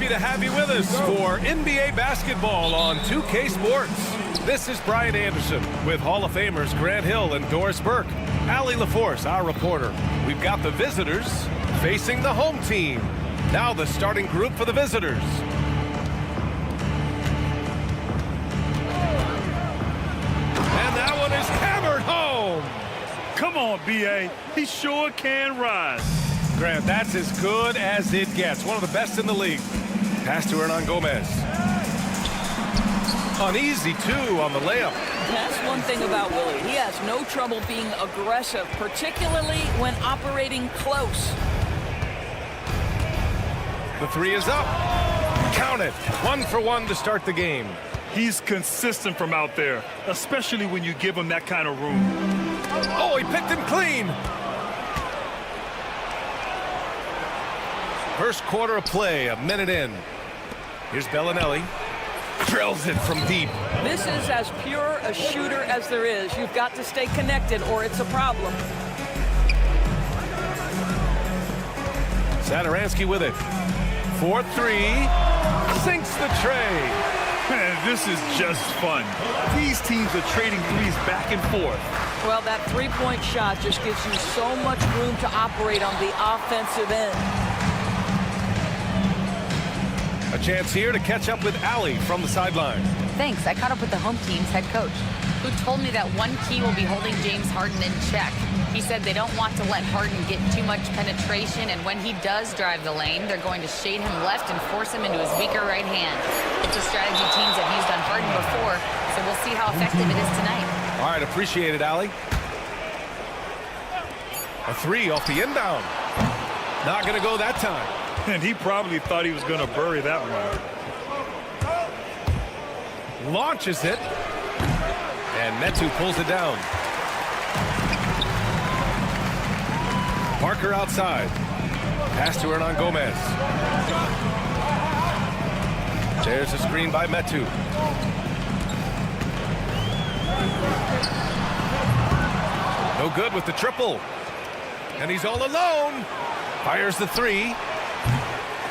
Happy to have you with us for NBA basketball on 2K Sports. This is Brian Anderson with Hall of Famers Grant Hill and Doris Burke. Allie LaForce, our reporter. We've got the visitors facing the home team. Now the starting group for the visitors. And that one is hammered home. Come on, B.A. He sure can rise. Grant, that's as good as it gets. One of the best in the league. Pass to Hernan Gomez. Uneasy, too, on the layup. That's one thing about Willie. He has no trouble being aggressive, particularly when operating close. The three is up. Count it. 1 for 1 to start the game. He's consistent from out there, especially when you give him that kind of room. Oh, he picked him clean. First quarter of play, a minute in. Here's Bellinelli. Drills it from deep. This is as pure a shooter as there is. You've got to stay connected or it's a problem. Satoransky with it. 4-3. Sinks the tray. Man, this is just fun. These teams are trading threes back and forth. Well, that three-point shot just gives you so much room to operate on the offensive end. A chance here to catch up with Allie from the sideline. Thanks. I caught up with the home team's head coach, who told me that one key will be holding James Harden in check. He said they don't want to let Harden get too much penetration, and when he does drive the lane, they're going to shade him left and force him into his weaker right hand. It's a strategy teams have used on Harden before, so we'll see how effective it is tonight. All right, appreciate it, Allie. A three off the inbound. Not going to go that time. And he probably thought he was going to bury that one. Launches it. And Metu pulls it down. Parker outside. Pass to Hernan Gomez. There's a screen by Metu. No good with the triple. And he's all alone. Fires the three.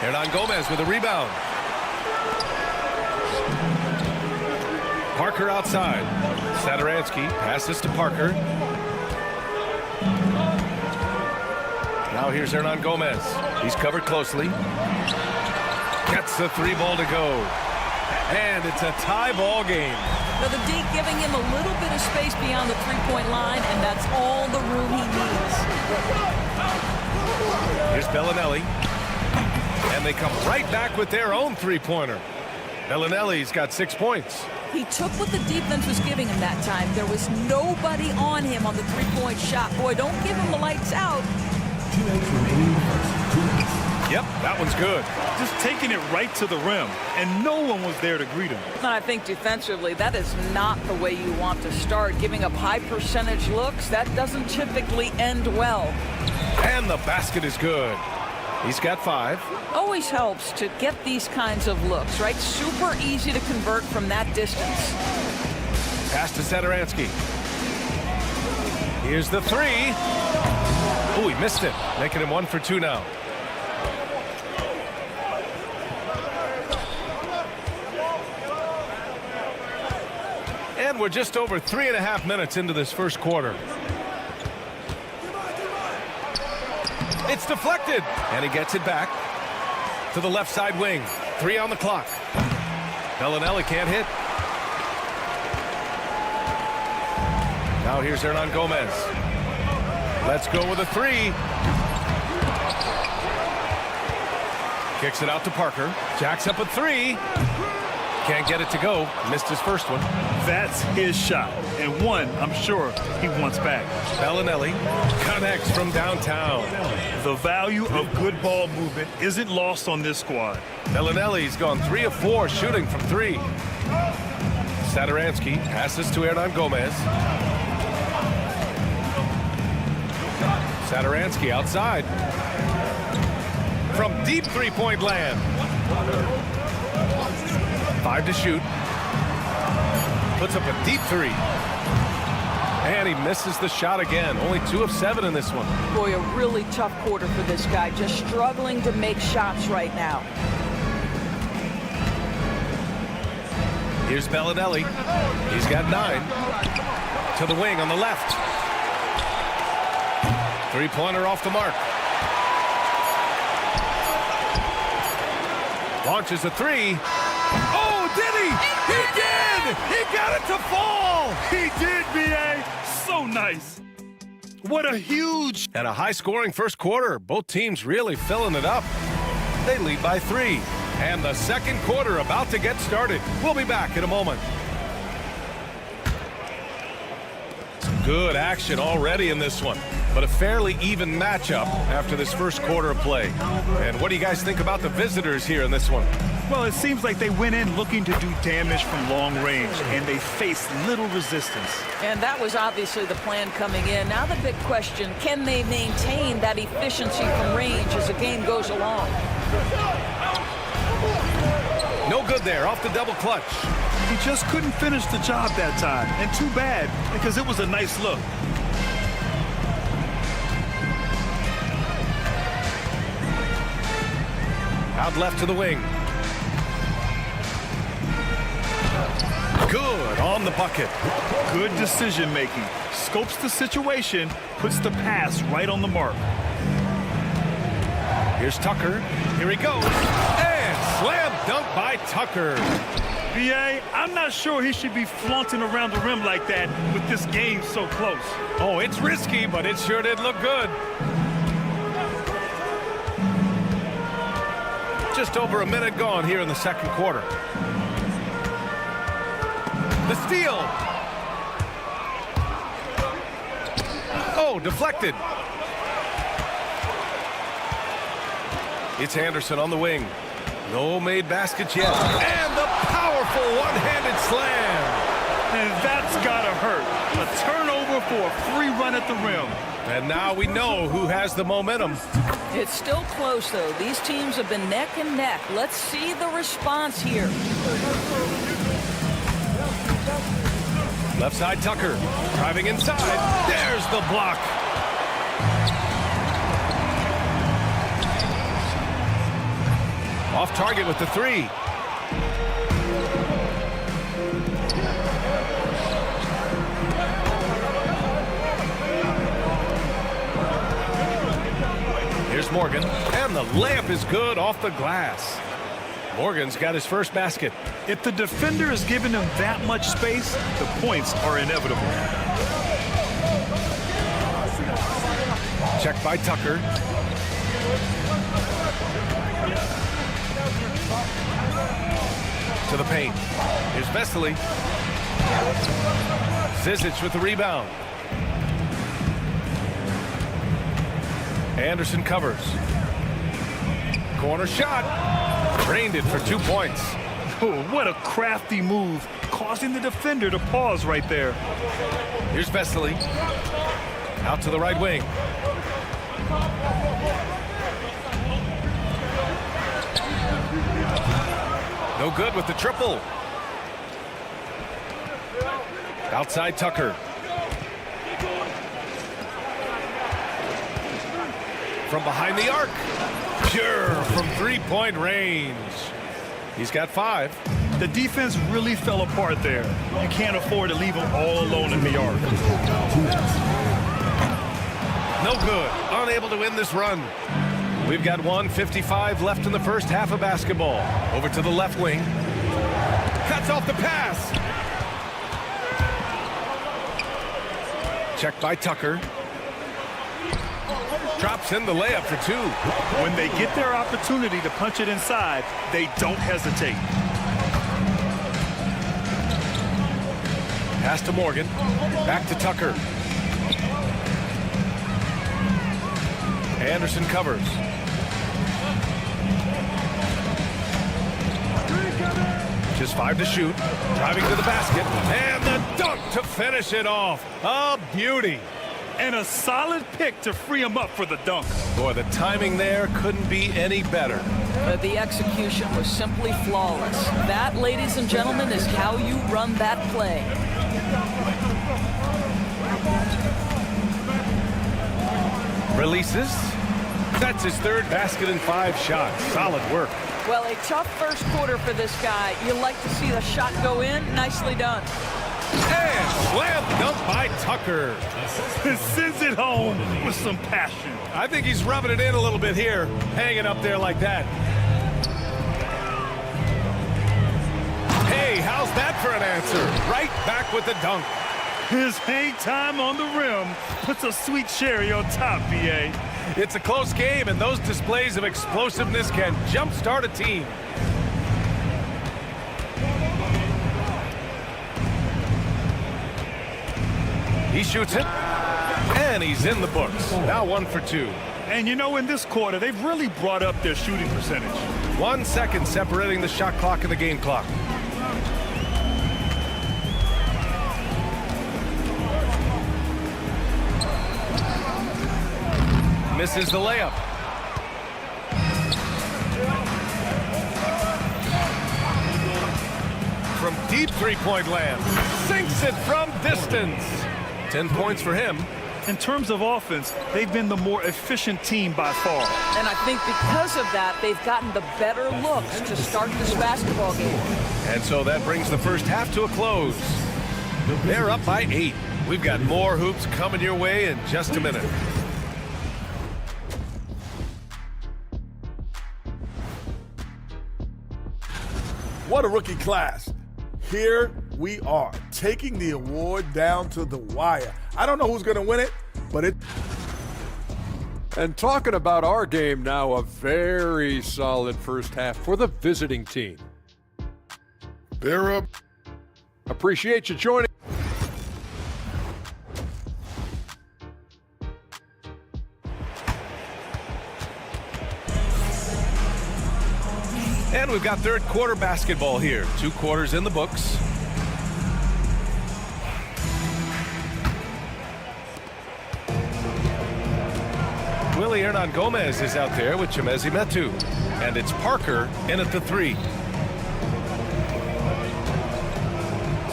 Hernan Gomez with a rebound. Parker outside. Satoransky passes to Parker. Now here's Hernan Gomez. He's covered closely. Gets the 3 ball to go. And it's a tie ball game. Now the D giving him a little bit of space beyond the three-point line, and that's all the room he needs. Here's Bellinelli. And they come right back with their own three-pointer. Bellinelli's got 6 points. He took what the defense was giving him that time. There was nobody on him on the three-point shot. Boy, don't give him the lights out. 2 minutes remaining. 2 minutes. Yep, that one's good. Just taking it right to the rim, and no one was there to greet him. And I think defensively, that is not the way you want to start. Giving up high percentage looks, that doesn't typically end well. And the basket is good. He's got 5. Always helps to get these kinds of looks, right? Super easy to convert from that distance. Pass to Satoransky. Here's the 3. Oh, he missed it. Making him 1 for 2 now. And we're just over 3.5 minutes into this first quarter. It's deflected, and he gets it back to the left side wing. 3 on the clock. Bellinelli can't hit. Now here's Hernan Gomez. Let's go with a 3. Kicks it out to Parker. Jacks up a 3. Can't get it to go. Missed his first one. That's his shot, and one I'm sure he wants back. Bellinelli connects from downtown. The value of good ball movement isn't lost on this squad. Bellinelli's gone 3 of 4 shooting from 3. Satoransky passes to Hernan Gomez. Satoransky outside. From deep three-point land. 5 to shoot. Puts up a deep 3. And he misses the shot again. Only 2 of 7 in this one. Boy, a really tough quarter for this guy. Just struggling to make shots right now. Here's Bellinelli. He's got 9. To the wing on the left. Three-pointer off the mark. Launches a 3. Oh, did he? He did! He got it to fall! He did, B.A. So nice. What a huge... And a high-scoring first quarter. Both teams really filling it up. They lead by 3. And the second quarter about to get started. We'll be back in a moment. Some good action already in this one, but a fairly even matchup after this first quarter of play. And what do you guys think about the visitors here in this one? Well, it seems like they went in looking to do damage from long range, and they faced little resistance. And that was obviously the plan coming in. Now the big question, can they maintain that efficiency from range as the game goes along? No good there, off the double clutch. He just couldn't finish the job that time, and too bad, because it was a nice look. Out left to the wing. Good on the bucket. Good decision making. Scopes the situation, puts the pass right on the mark. Here's Tucker. Here he goes. And slam dunk by Tucker. B.A., I'm not sure he should be flaunting around the rim like that with this game so close. Oh, it's risky, but it sure did look good. Just over a minute gone here in the second quarter. The steal. Oh, deflected. It's Anderson on the wing. No made baskets yet. And the powerful one-handed slam. And that's gotta hurt. A turnover for a free run at the rim. And now we know who has the momentum. It's still close, though. These teams have been neck and neck. Let's see the response here. Left side, Tucker. Driving inside. There's the block. Off target with the 3. Here's Morgan. And the layup is good off the glass. Morgan's got his first basket. If the defender is giving him that much space, the points are inevitable. Checked by Tucker. To the paint. Here's Vesely. Zizic with the rebound. Anderson covers. Corner shot. Drained it for 2 points. Oh, what a crafty move, causing the defender to pause right there. Here's Vesely. Out to the right wing. No good with the triple. Outside Tucker. From behind the arc. Pure from three-point range. He's got 5. The defense really fell apart there. You can't afford to leave him all alone in the arc. No good. Unable to win this run. We've got 1:55 left in the first half of basketball. Over to the left wing. Cuts off the pass. Checked by Tucker. Drops in the layup for 2. When they get their opportunity to punch it inside, they don't hesitate. Pass to Morgan. Back to Tucker. Anderson covers. Just 5 to shoot. Driving to the basket. And the dunk to finish it off. A beauty. And a solid pick to free him up for the dunk. Boy, the timing there couldn't be any better. The execution was simply flawless. That, ladies and gentlemen, is how you run that play. Releases. That's his 3rd basket in 5 shots. Solid work. Well, a tough first quarter for this guy. You like to see the shot go in. Nicely done. And slam dunk by Tucker. Sends it home with some passion. I think he's rubbing it in a little bit here, hanging up there like that. Hey, how's that for an answer? Right back with the dunk. His hang time on the rim puts a sweet cherry on top, BA. It's a close game, and those displays of explosiveness can jumpstart a team. He shoots it, and he's in the books. Now 1 for 2. And you know, in this quarter, they've really brought up their shooting percentage. 1 second separating the shot clock and the game clock. Misses the layup. From deep three-point land. Sinks it from distance. 10 points for him. In terms of offense, they've been the more efficient team by far. And I think because of that, they've gotten the better looks to start this basketball game. And so that brings the first half to a close. They're up by 8. We've got more hoops coming your way in just a minute. What a rookie class. Here we are, taking the award down to the wire. I don't know who's going to win it, but it... And talking about our game now, a very solid first half for the visiting team. They're up. Appreciate you joining. And we've got third quarter basketball here. 2 quarters in the books. Willie Hernan-Gomez is out there with Chemezi Metu. And it's Parker in at the 3.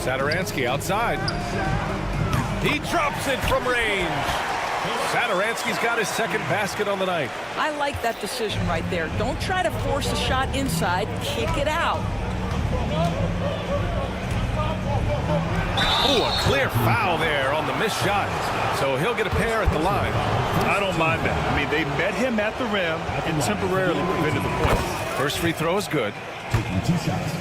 Satoransky outside. He drops it from range. Satoransky's got his 2nd basket on the night. I like that decision right there. Don't try to force a shot inside. Kick it out. Oh, a clear foul there on the missed shot. So he'll get a pair at the line. I don't mind that. I mean, they met him at the rim and temporarily prevented the point. First free throw is good. taking 2 shots.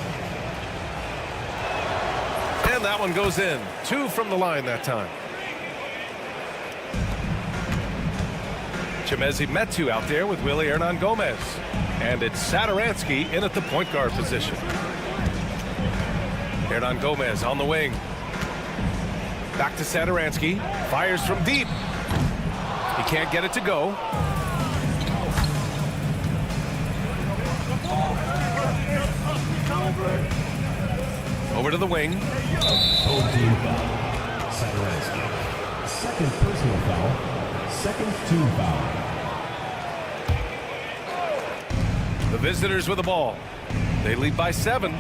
And that one goes in. 2 from the line that time. Chimezie Metu out there with Willie Hernan Gomez. And it's Satoransky in at the point guard position. Hernan Gomez on the wing. Back to Satoransky. Fires from deep. He can't get it to go. Over to the wing. Old team foul. Satoransky. Second personal foul. Second team foul. The visitors with the ball. They lead by 7.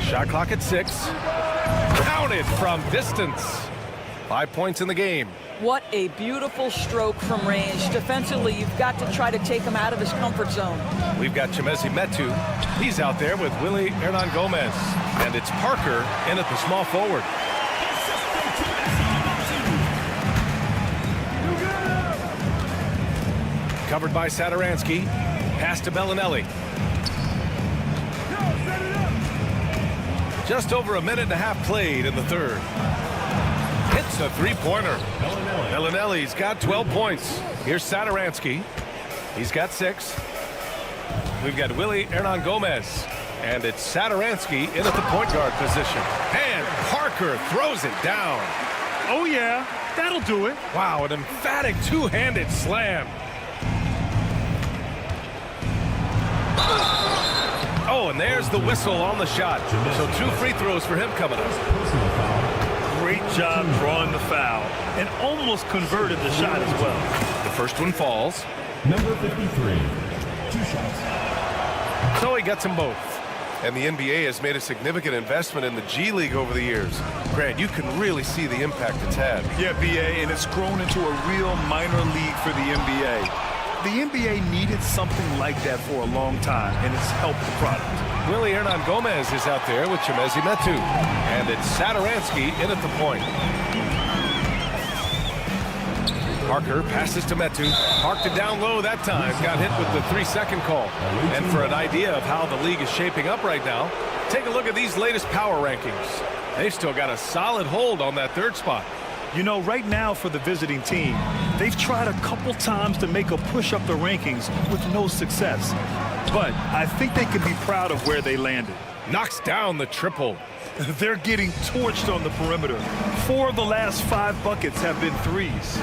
Shot clock at 6. Counted from distance. 5 points in the game. What a beautiful stroke from range. Defensively, you've got to try to take him out of his comfort zone. We've got Chimezie Metu. He's out there with Willie Hernan Gomez. And it's Parker in at the small forward. Covered by Satoransky. Pass to Bellinelli. Just over a minute and a half played in the third. Hits a three-pointer. Bellinelli's got 12 points. Here's Satoransky. He's got 6. We've got Willie Hernan Gomez. And it's Satoransky in at the point guard position. And Parker throws it down. Oh, yeah. That'll do it. Wow, an emphatic two-handed slam. Oh, and there's the whistle on the shot. So 2 free throws for him coming up. Great job drawing the foul and almost converted the shot as well. The first one falls. Number 53. 2 shots. So he gets them both. And the NBA has made a significant investment in the G League over the years. Grant, you can really see the impact it's had. Yeah, BA, and it's grown into a real minor league for the NBA. The NBA needed something like that for a long time, and it's helped the product. Willie Hernan Gomez is out there with Chimezie Metu. And it's Satoransky in at the point. Parker passes to Metu. Parked it down low that time. Got hit with the 3-second call. And for an idea of how the league is shaping up right now, take a look at these latest power rankings. They've still got a solid hold on that third spot. You know, right now for the visiting team, they've tried a couple times to make a push up the rankings with no success. But I think they can be proud of where they landed. Knocks down the triple. They're getting torched on the perimeter. 4 of the last 5 buckets have been threes.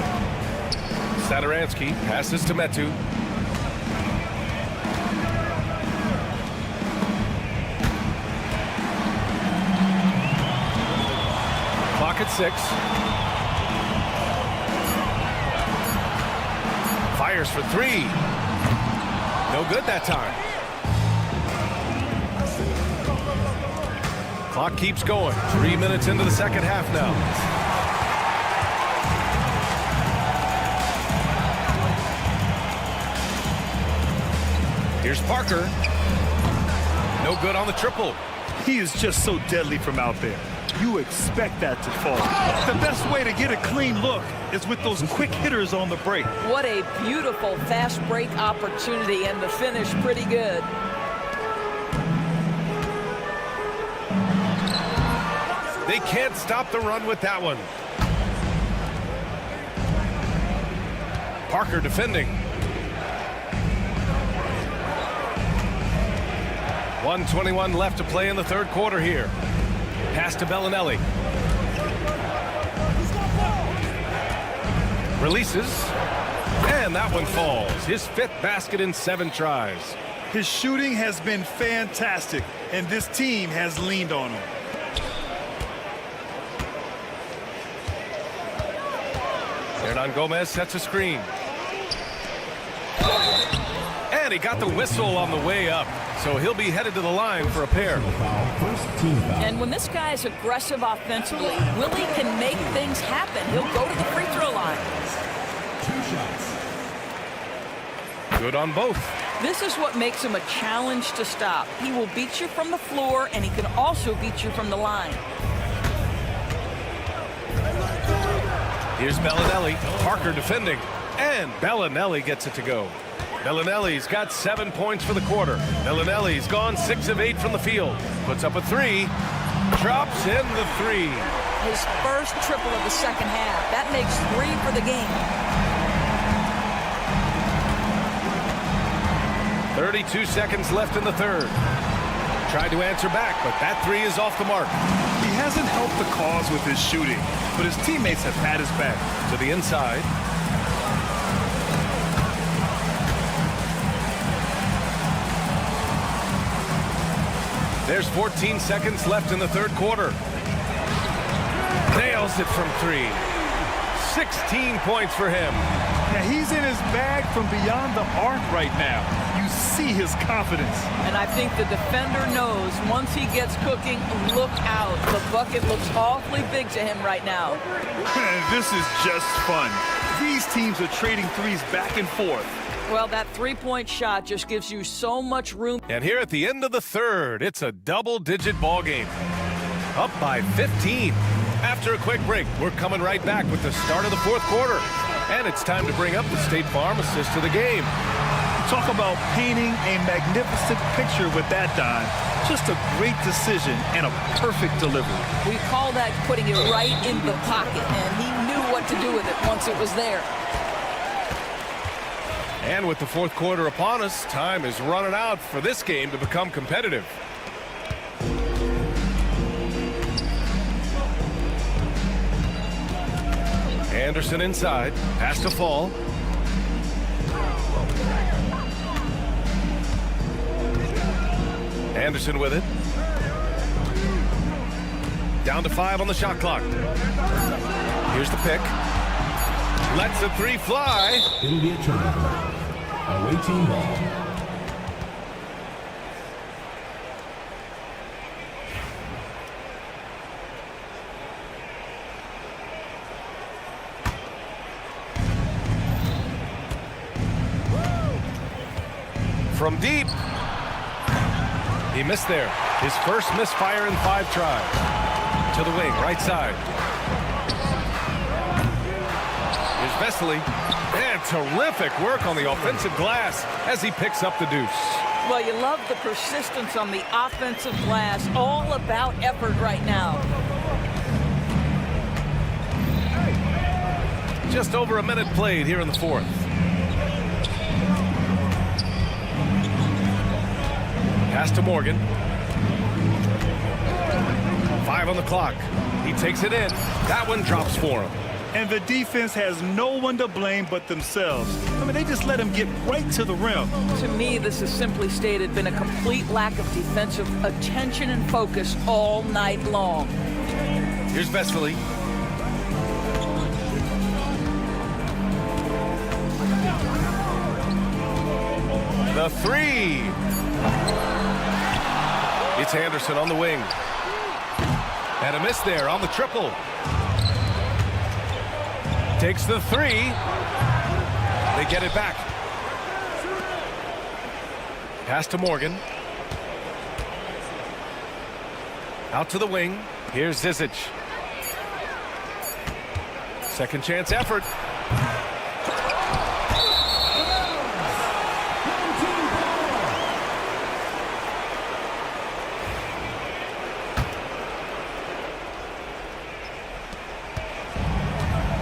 Satoransky passes to Metu. Clock at 6. Fires for 3. No good that time. Clock keeps going. 3 minutes into the second half now. Here's Parker. No good on the triple. He is just so deadly from out there. You expect that to fall. The best way to get a clean look is with those quick hitters on the break. What a beautiful fast break opportunity, and the finish pretty good. They can't stop the run with that one. Parker defending. 1:21 left to play in the third quarter here. Pass to Bellinelli. Releases. And that one falls. His 5th basket in 7 tries. His shooting has been fantastic, and this team has leaned on him. Hernan Gomez sets a screen. And he got the whistle on the way up. So he'll be headed to the line for a pair. And when this guy is aggressive offensively, Willie can make things happen. He'll go to the free throw line. 2 shots. Good on both. This is what makes him a challenge to stop. He will beat you from the floor, and he can also beat you from the line. Here's Bellinelli. Parker defending. And Bellinelli gets it to go. Bellinelli's got 7 points for the quarter. Bellinelli's gone 6 of 8 from the field. Puts up a 3. Drops in the 3. His first triple of the second half. That makes 3 for the game. 32 seconds left in the third. Tried to answer back, but that 3 is off the mark. He hasn't helped the cause with his shooting, but his teammates have had his back. To the inside. There's 14 seconds left in the third quarter. Nails it from 3. 16 points for him. Now he's in his bag from beyond the arc right now. You see his confidence. And I think the defender knows once he gets cooking, look out. The bucket looks awfully big to him right now. This is just fun. These teams are trading threes back and forth. Well, that three-point shot just gives you so much room. And here at the end of the third, it's a double-digit ball game. Up by 15. After a quick break, we're coming right back with the start of the fourth quarter. And it's time to bring up the State Farm assist of the game. Talk about painting a magnificent picture with that dime. Just a great decision and a perfect delivery. We call that putting it right in the pocket, and he knew what to do with it once it was there. And with the fourth quarter upon us, time is running out for this game to become competitive. Anderson inside, pass to Fall. Anderson with it. Down to 5 on the shot clock. Here's the pick. Lets the 3 fly. It'll be a turnover. Away team ball. From deep. He missed there. His first misfire in 5 tries. To the wing, right side. Here's Vesely. And terrific work on the offensive glass as he picks up the deuce. Well, you love the persistence on the offensive glass. All about effort right now. Just over a minute played here in the fourth. Pass to Morgan. 5 on the clock. He takes it in. That one drops for him. And the defense has no one to blame but themselves. I mean, they just let him get right to the rim. To me, this is simply stated been a complete lack of defensive attention and focus all night long. Here's Vesely. The 3. It's Anderson on the wing. And a miss there on the triple. Takes the 3. They get it back. Pass to Morgan. Out to the wing. Here's Zizic. Second chance effort.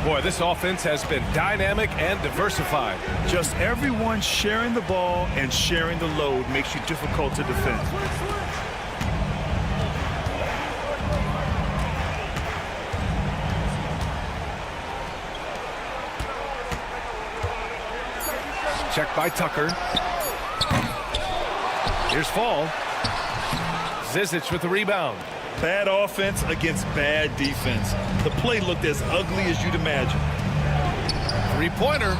Boy, this offense has been dynamic and diversified. Just everyone sharing the ball and sharing the load makes you difficult to defend. Check by Tucker. Here's Fall. Zizic with the rebound. Bad offense against bad defense. The play looked as ugly as you'd imagine. 3-pointer.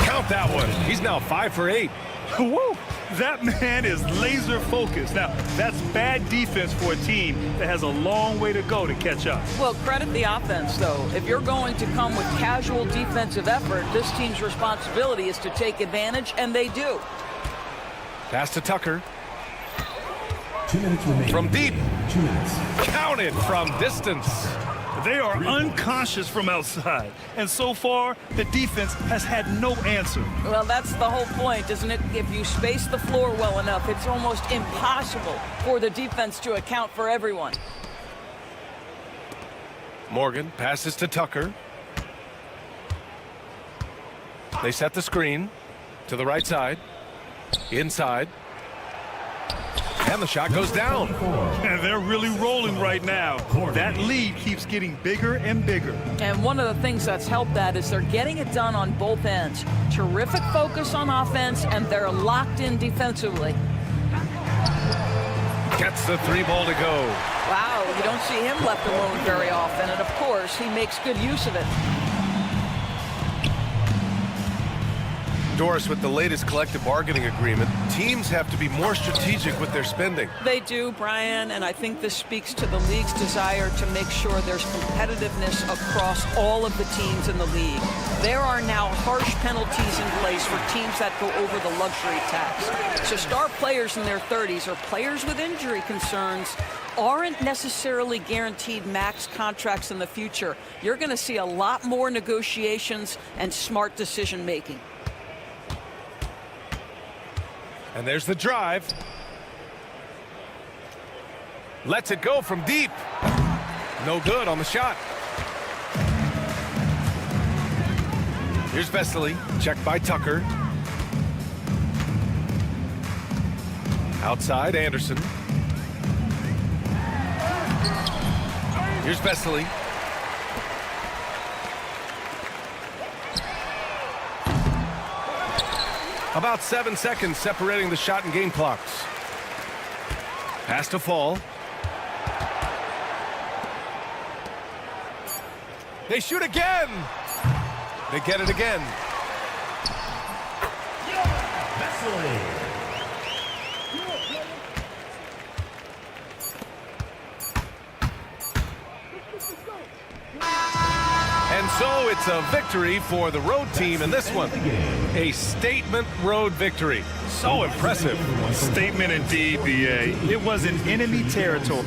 Count that one. He's now 5 for 8. Woo! That man is laser focused. Now, that's bad defense for a team that has a long way to go to catch up. Well, credit the offense, though. If you're going to come with casual defensive effort, this team's responsibility is to take advantage, and they do. Pass to Tucker. 2 minutes remaining. From deep. 2 minutes. Counted from distance. They are unconscious from outside. And so far, the defense has had no answer. Well, that's the whole point, isn't it? If you space the floor well enough, it's almost impossible for the defense to account for everyone. Morgan passes to Tucker. They set the screen to the right side. Inside. And the shot goes down. And they're really rolling right now. That lead keeps getting bigger and bigger. And one of the things that's helped that is they're getting it done on both ends. Terrific focus on offense, and they're locked in defensively. Gets the three ball to go. Wow, you don't see him left alone very often, and of course, he makes good use of it. Doris, with the latest collective bargaining agreement, teams have to be more strategic with their spending. They do, Brian, and I think this speaks to the league's desire to make sure there's competitiveness across all of the teams in the league. There are now harsh penalties in place for teams that go over the luxury tax. So star players in their 30s or players with injury concerns aren't necessarily guaranteed max contracts in the future. You're going to see a lot more negotiations and smart decision making. And there's the drive. Lets it go from deep. No good on the shot. Here's Vesely, checked by Tucker. Outside, Anderson. Here's Vesely. About 7 seconds separating the shot and game clocks. Pass to Fall. They shoot again. They get it again. And so it's a victory for the road team in this one. A statement road victory. So impressive. Statement indeed, BA. It was in enemy territory.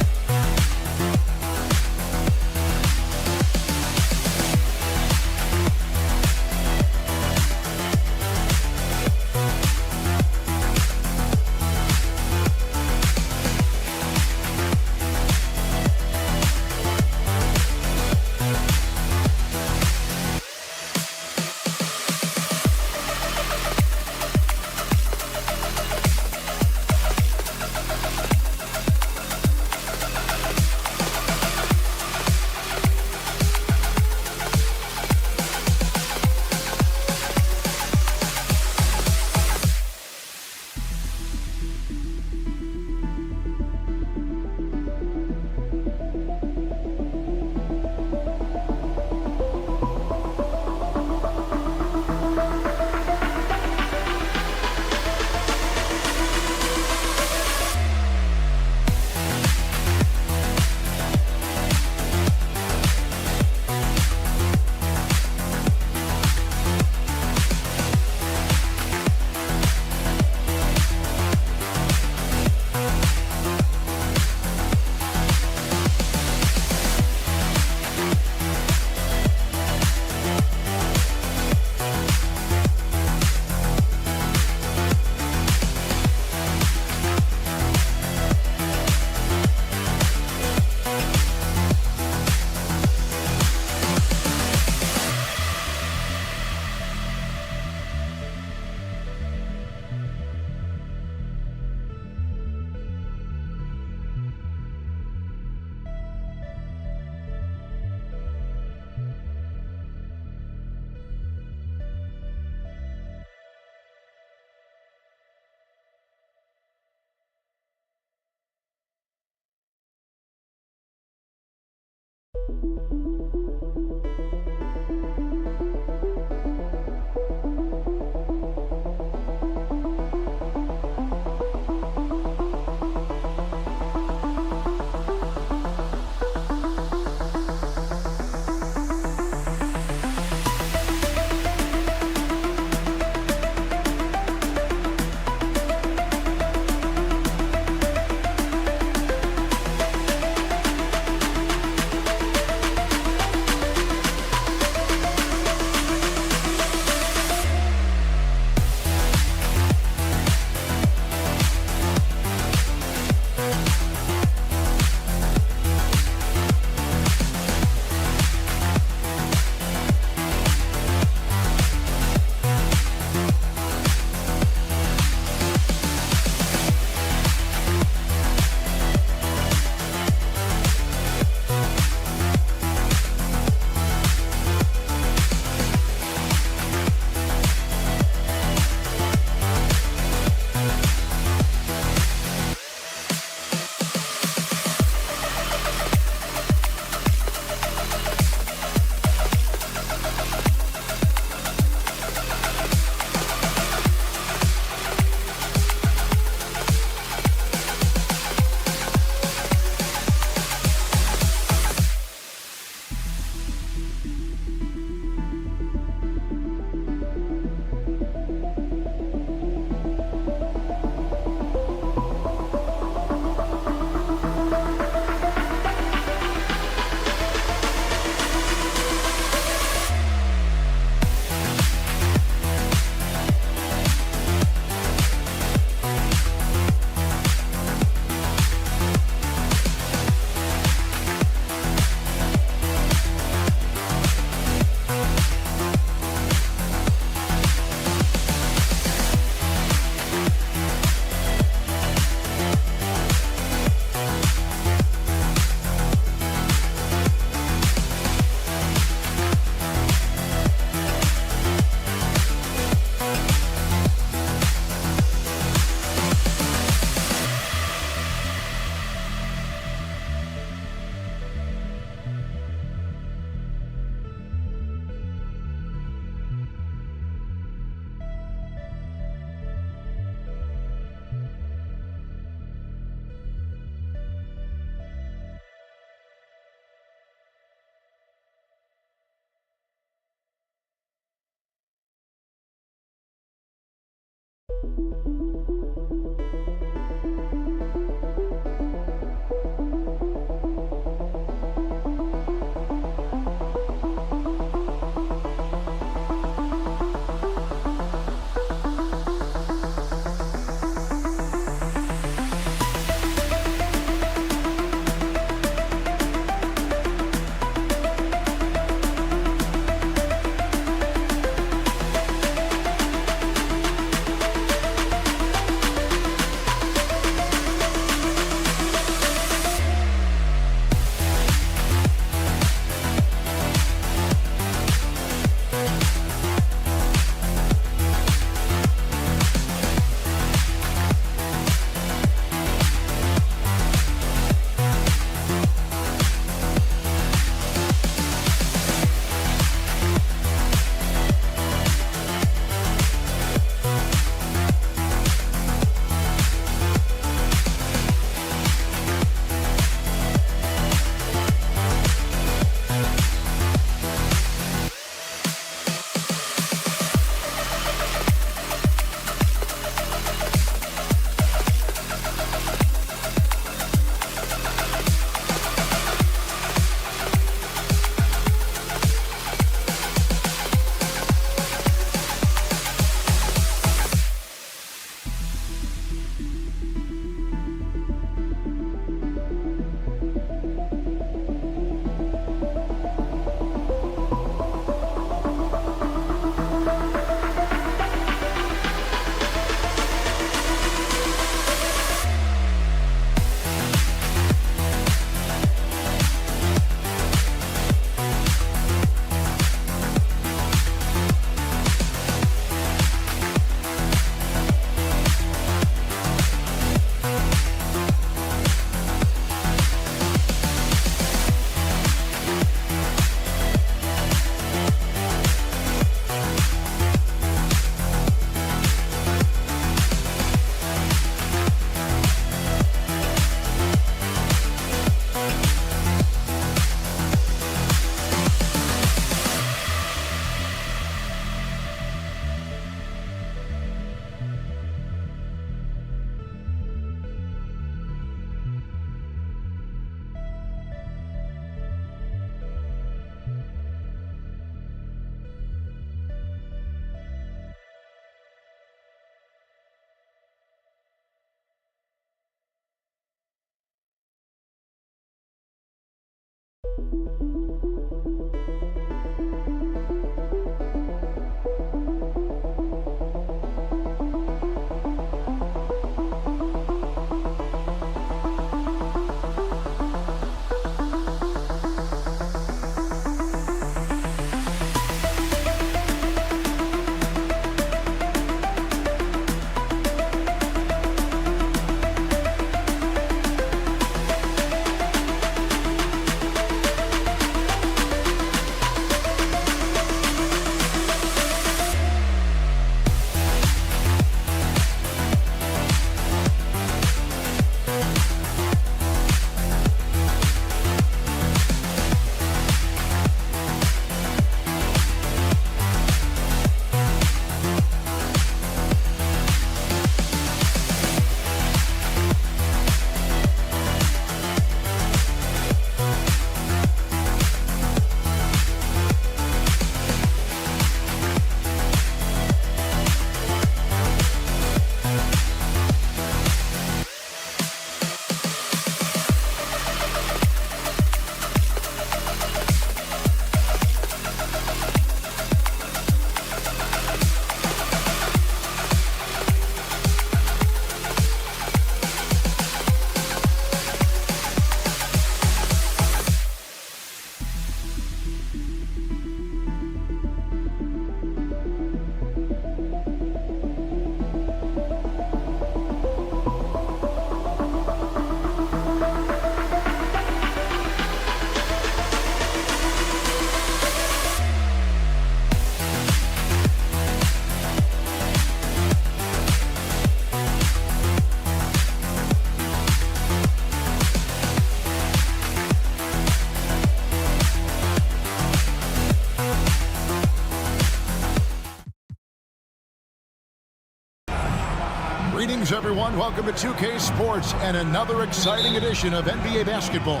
Greetings, everyone. Welcome to 2K Sports and another exciting edition of NBA basketball.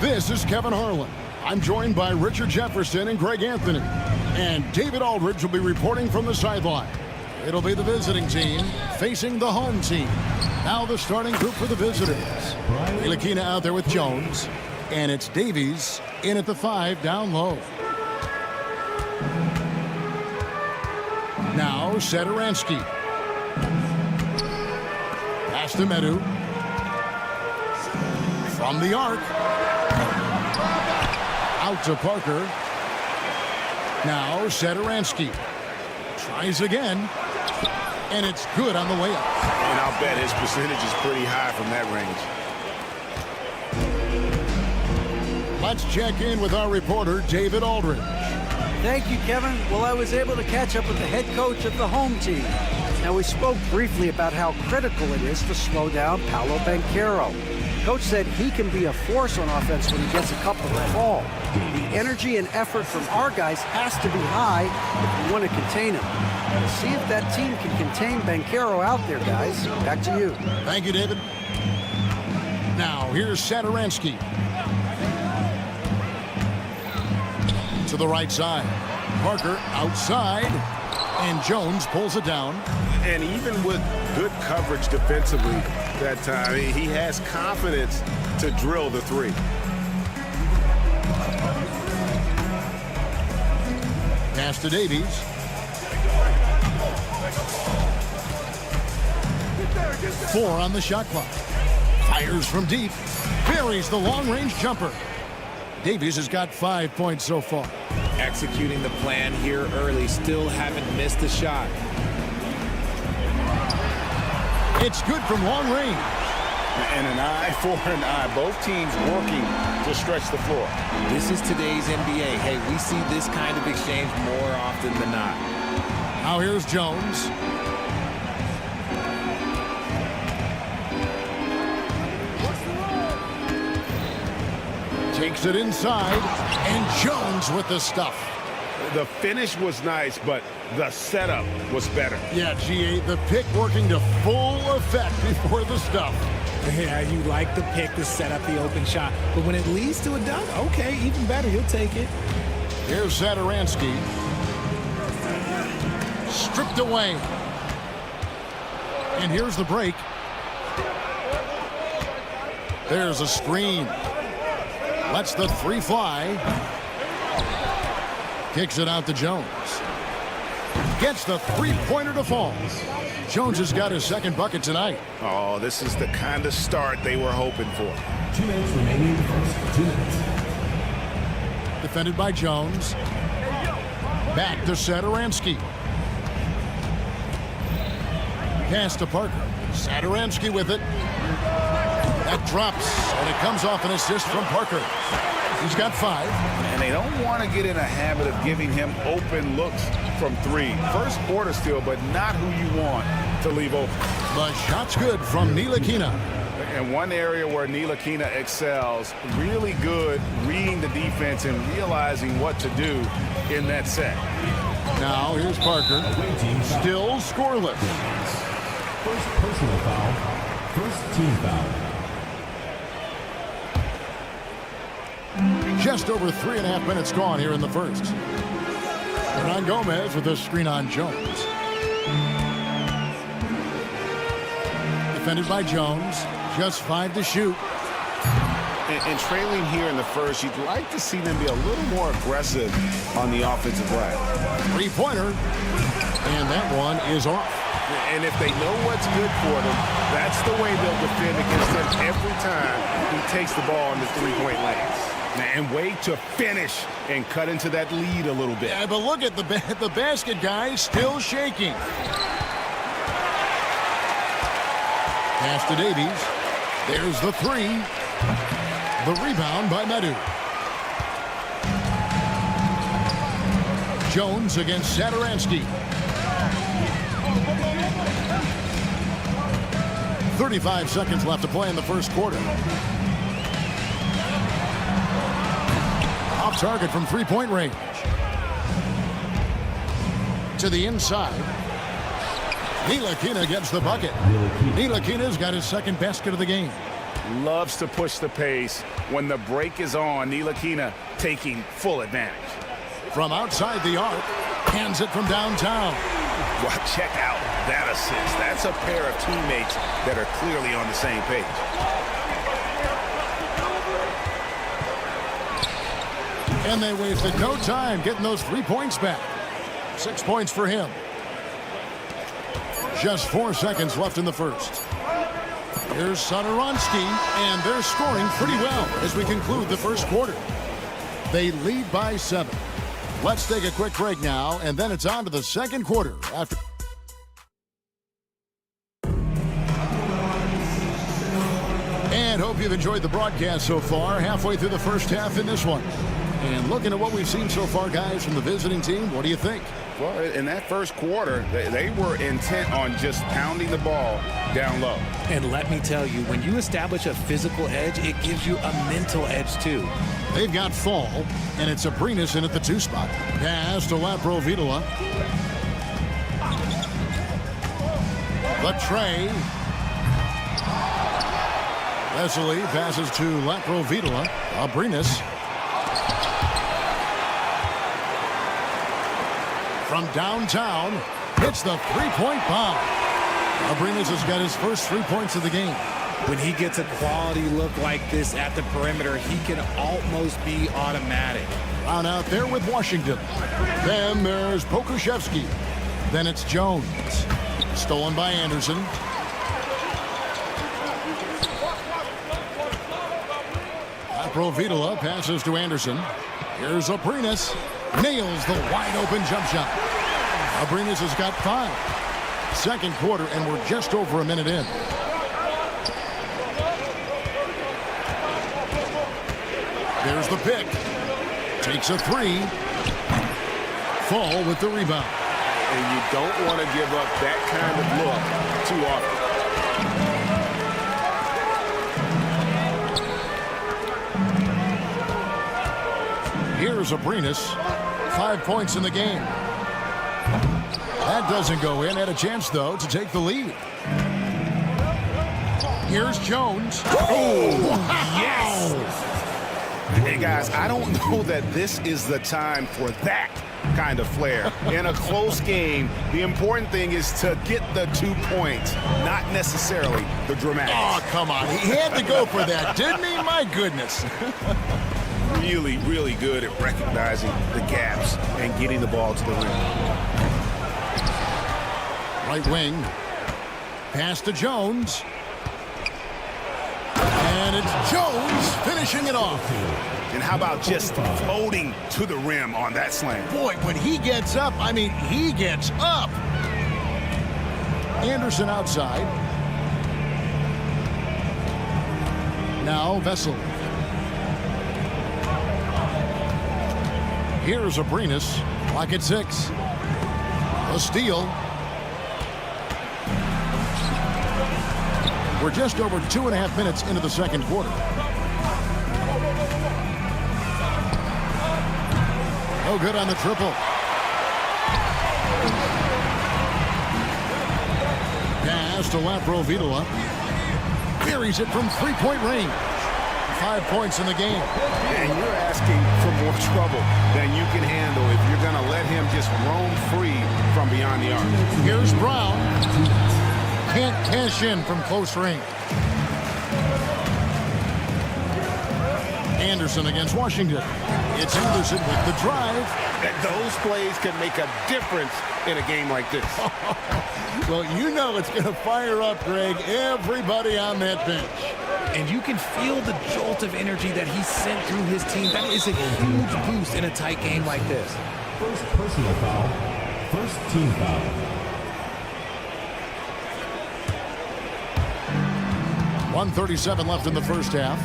This is Kevin Harlan. I'm joined by Richard Jefferson and Greg Anthony. And David Aldridge will be reporting from the sideline. It'll be the visiting team facing the home team. Now the starting group for the visitors. Ntilikina out there with Jones. And it's Davies in at the 5 down low. Now Satoransky. Pass to Medu. From the arc. Out to Parker. Now Satoransky. Tries again. And it's good on the way up. And I'll bet his percentage is pretty high from that range. Let's check in with our reporter, David Aldridge. Thank you, Kevin. Well, I was able to catch up with the head coach of the home team. Now, we spoke briefly about how critical it is to slow down Paolo Banchero. Coach said he can be a force on offense when he gets a couple to fall. The energy and effort from our guys has to be high if we want to contain him. We'll see if that team can contain Banchero out there, guys. Back to you. Thank you, David. Now, here's Satoransky. To the right side. Parker outside. And Jones pulls it down. And even with good coverage defensively that time, he has confidence to drill the three. Pass to Davies. Four on the shot clock. Fires from deep. Buries the long-range jumper. Davies has got 5 points so far. Executing the plan here early. Still haven't missed a shot. It's good from long range. And an eye for an eye. Both teams working to stretch the floor. This is today's NBA. Hey, we see this kind of exchange more often than not. Now here's Jones. Takes it inside, and Jones with the stuff. The finish was nice, but the setup was better. Yeah, GA, the pick working to full effect before the stuff. Yeah, you like the pick to set up the open shot, but when it leads to a dunk, okay, even better, you'll take it. Here's Satoransky. Stripped away. And here's the break. There's a screen. Lets the three fly. Kicks it out to Jones. Gets the three-pointer to fall. Jones has got his second bucket tonight. Oh, this is the kind of start they were hoping for. 2 minutes remaining. 2 minutes. Defended by Jones. Back to Satoransky. Pass to Parker. Satoransky with it. That drops, and it comes off an assist from Parker. He's got 5. And they don't want to get in a habit of giving him open looks from 3. First quarter still, but not who you want to leave open. The shot's good from Ntilikina. And one area where Ntilikina excels, really good reading the defense and realizing what to do in that set. Now here's Parker. Still scoreless. First personal foul. First team foul. Just over 3.5 minutes gone here in the first. Hernan Gomez with a screen on Jones. Defended by Jones. Just 5 to shoot. And trailing here in the first, you'd like to see them be a little more aggressive on the offensive glass. Three-pointer. And that one is off. And if they know what's good for them, that's the way they'll defend against him every time he takes the ball in the three-point lane. And wait to finish and cut into that lead a little bit. Yeah, but look at the basket guy still shaking. Pass to Davies. There's the 3. The rebound by Medu. Jones against Satoransky. 35 seconds left to play in the first quarter. Off target from three-point range. To the inside. Ntilikina gets the bucket. Ntilikina's got his second basket of the game. Loves to push the pace. When the break is on, Ntilikina taking full advantage. From outside the arc, hands it from downtown. Well, check out that assist. That's a pair of teammates that are clearly on the same page. And they wasted no time getting those 3 points back. 6 points for him. Just 4 seconds left in the first. Here's Satoransky, and they're scoring pretty well as we conclude the first quarter. They lead by 7. Let's take a quick break now, and then it's on to the second quarter after. And hope you've enjoyed the broadcast so far. Halfway through the first half in this one. And looking at what we've seen so far, guys, from the visiting team, what do you think? Well, in that first quarter, they were intent on just pounding the ball down low. And let me tell you, when you establish a physical edge, it gives you a mental edge, too. They've got Fall, and it's Aprinas in at the 2 spot. Pass to Laprovitola. The tray. Vesely passes to Laprovitola. Aprinas. From downtown, hits the 3-point bomb. Aprinas has got his first 3 points of the game. When he gets a quality look like this at the perimeter, he can almost be automatic. Brown out there with Washington. Then there's Pokuševski. Then it's Jones. Stolen by Anderson. Laprovitola passes to Anderson. Here's Aprinas. Nails the wide-open jump shot. Aprinas has got 5. Second quarter, and we're just over a minute in. There's the pick. Takes a 3. Fall with the rebound. And you don't want to give up that kind of look too often. Here's Aprinas. 5 points in the game. That doesn't go in. Had a chance, though, to take the lead. Here's Jones. Oh, wow. Yes! Hey, guys, I don't know that this is the time for that kind of flair. In a close game, the important thing is to get the 2 points, not necessarily the dramatics. Oh, come on. He had to go for that, didn't he? My goodness. Really, really good at recognizing the gaps and getting the ball to the rim. Right wing. Pass to Jones. And it's Jones finishing it off. And how about just floating to the rim on that slam? Boy, when he gets up, I mean, he gets up. Anderson outside. Now Vesely. Here's Aprinas. Clock at 6. A steal. We're just over 2.5 minutes into the second quarter. No good on the triple. Pass to Laprovitola. Buries it from 3-point range. 5 points in the game. And you're asking for more trouble than you can handle if you're going to let him just roam free from beyond the arc. Here's Brown. Can't cash in from close range. Anderson against Washington. It's Anderson with the drive. Those plays can make a difference in a game like this. Well, you know it's going to fire up, Greg, everybody on that bench. And you can feel the jolt of energy that he sent through his team. That is a huge boost in a tight game like this. First personal foul. First team foul. .137 left in the first half.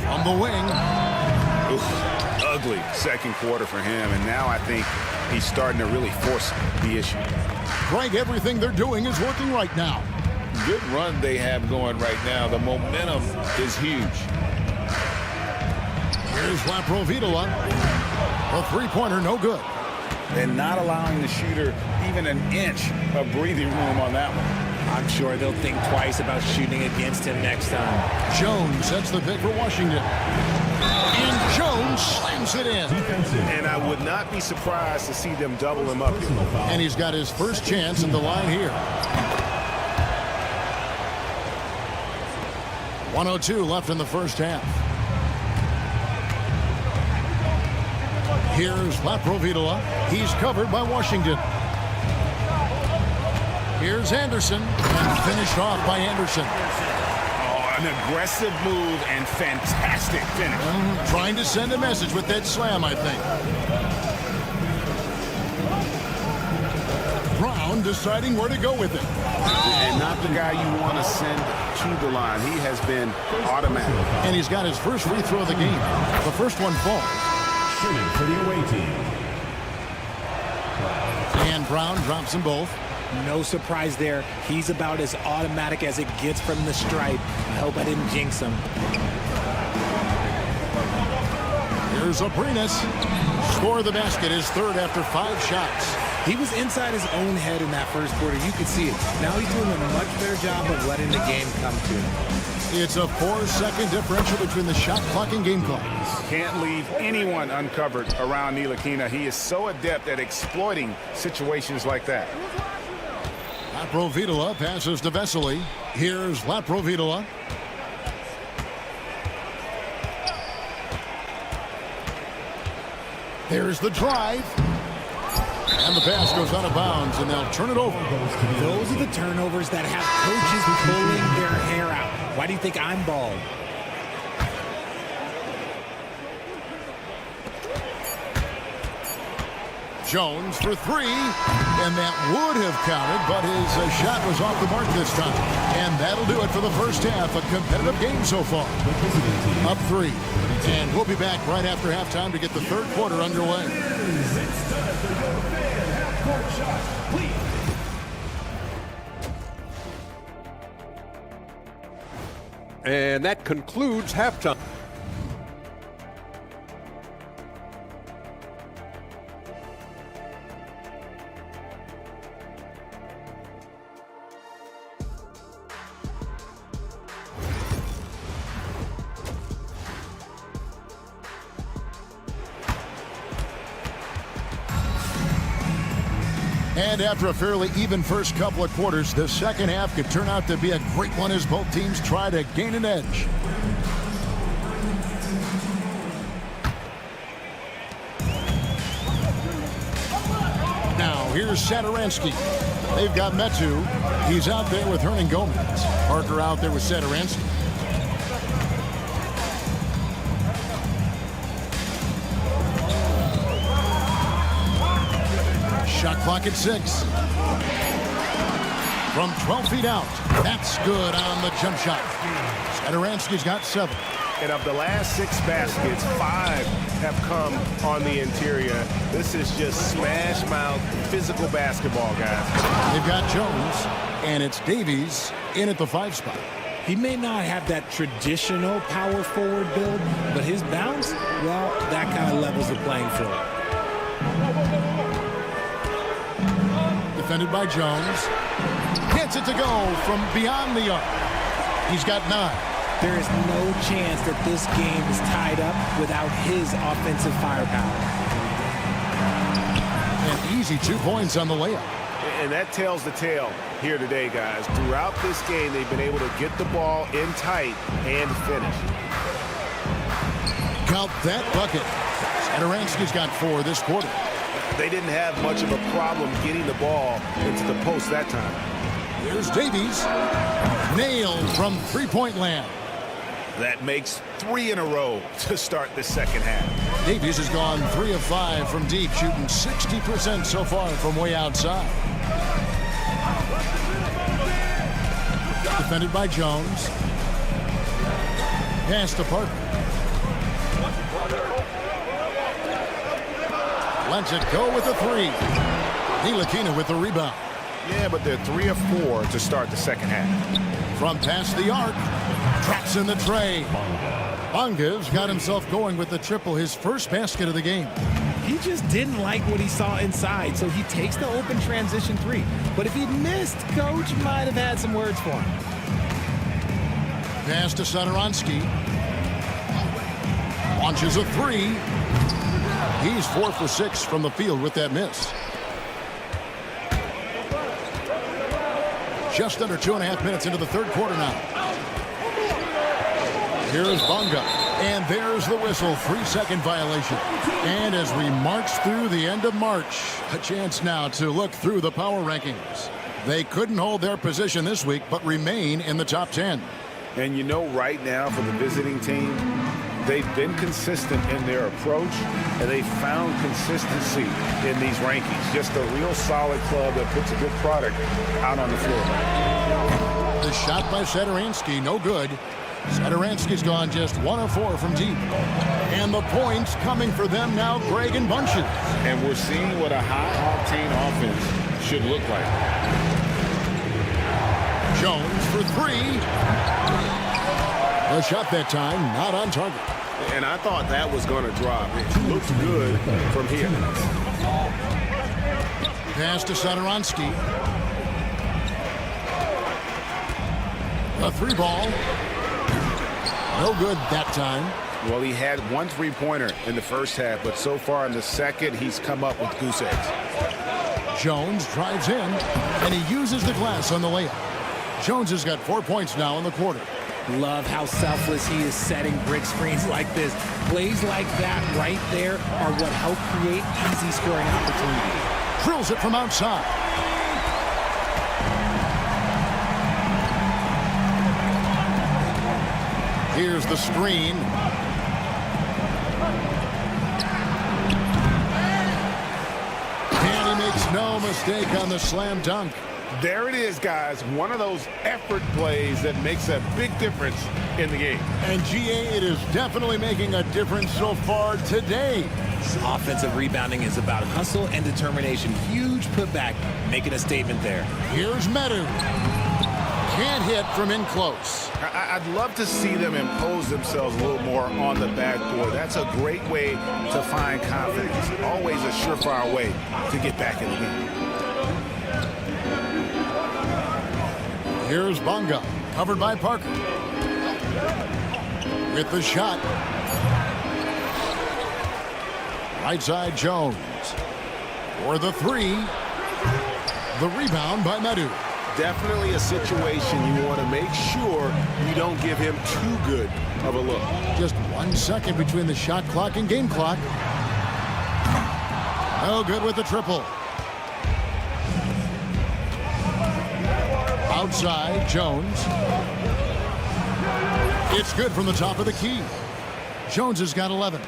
On the wing. Oof, ugly second quarter for him, and now I think he's starting to really force the issue. Greg, everything they're doing is working right now. Good run they have going right now. The momentum is huge. Here's Laprovitola. A three-pointer, no good. and not allowing the shooter even an inch of breathing room on that one. I'm sure they'll think twice about shooting against him next time. Jones sets the pick for Washington. And Jones slams it in. And I would not be surprised to see them double him up here. And he's got his first chance at the line here. 1:02 left in the first half. Here's Laprovitola. He's covered by Washington. Here's Anderson, and finished off by Anderson. Oh, an aggressive move and fantastic finish. Trying to send a message with that slam, I think. Brown deciding where to go with it. And not the guy you want to send to the line. He has been automatic. And he's got his first free throw of the game. The first one falls. Shooting for the away team. And Brown drops them both. No surprise there. He's about as automatic as it gets from the stripe. I hope I didn't jinx him. Here's Abrinas. Score the basket, his third after 5 shots. He was inside his own head in that first quarter. You could see it. Now he's doing a much better job of letting the game come to him. It's a 4-second differential between the shot clock and game clock. Can't leave anyone uncovered around Ntilikina. He is so adept at exploiting situations like that. Laprovitola passes to Vesely. Here's Laprovitola. There's the drive. And the pass goes out of bounds, and they'll turn it over. Those are the turnovers that have coaches pulling their hair out. Why do you think I'm bald? Jones for 3, and that would have counted, but his shot was off the mark this time. And that'll do it for the first half. A competitive game so far. Up 3. And we'll be back right after halftime to get the third quarter underway. And that concludes halftime. And after a fairly even first couple of quarters, the second half could turn out to be a great one as both teams try to gain an edge. Now, here's Satoransky. They've got Metu. He's out there with Hernan Gomez. Parker out there with Satoransky. Shot clock at 6. From 12 feet out. That's good on the jump shot. Satoransky's got 7. And of the last 6 baskets, 5 have come on the interior. This is just smash mouth physical basketball, guys. They've got Jones, and it's Davies in at the 5 spot. He may not have that traditional power forward build, but his bounce, well, that kind of levels the playing field. Defended by Jones. Gets it to go from beyond the arc. He's got 9. There is no chance that this game is tied up without his offensive firepower. An easy 2 points on the layup. And that tells the tale here today, guys. Throughout this game, they've been able to get the ball in tight and finish. Count that bucket. Satoransky's got 4 this quarter. They didn't have much of a problem getting the ball into the post that time. Here's Davies. Nailed from three-point land. That makes 3 in a row to start the second half. Davies has gone 3 of 5 from deep, shooting 60% so far from way outside. Defended by Jones. Pass to Parker. Lets it go with a 3. Ntilikina with the rebound. Yeah, but they're 3 of 4 to start the second half. From past the arc. Traps in the tray. Bonga's got himself going with the triple, his first basket of the game. He just didn't like what he saw inside, so he takes the open transition three. But if he'd missed, Coach might have had some words for him. Pass to Satoransky. Launches a three. He's 4 for 6 from the field with that miss. Just under 2.5 minutes into the third quarter now. Here's Bonga. And there's the whistle. 3-second violation. And as we march through the end of March, a chance now to look through the power rankings. They couldn't hold their position this week, but remain in the top 10. And you know, right now for the visiting team, they've been consistent in their approach, and they found consistency in these rankings. Just a real solid club that puts a good product out on the floor. The shot by Satoransky, no good. Satoransky's gone just 1 of 4 from deep. And the points coming for them now, Greg and bunches. And we're seeing what a high-octane offense should look like. Jones for 3. The shot that time, not on target. And I thought that was going to drop. It looks good from here. Pass to Satoransky. A 3 ball. No good that time. Well, he had 1 3-pointer in the first half, but so far in the second, he's come up with goose eggs. Jones drives in, and he uses the glass on the layup. Jones has got 4 points now in the quarter. Love how selfless he is setting brick screens like this. Plays like that right there are what help create easy scoring opportunities. Drills it from outside. Here's the screen. And he makes no mistake on the slam dunk. There it is, guys. One of those effort plays that makes a big difference in the game. And GA, it is definitely making a difference so far today. Offensive rebounding is about hustle and determination. Huge putback, making a statement there. Here's Medu. Can't hit from in close. I'd love to see them impose themselves a little more on the backboard. That's a great way to find confidence. Always a surefire way to get back in the game. Here's Bonga, covered by Parker. With the shot. Right side Jones. For the 3. The rebound by Medu. Definitely a situation you want to make sure you don't give him too good of a look. Just 1 second between the shot clock and game clock. No good with the triple. Outside, Jones. It's good from the top of the key. Jones has got 11.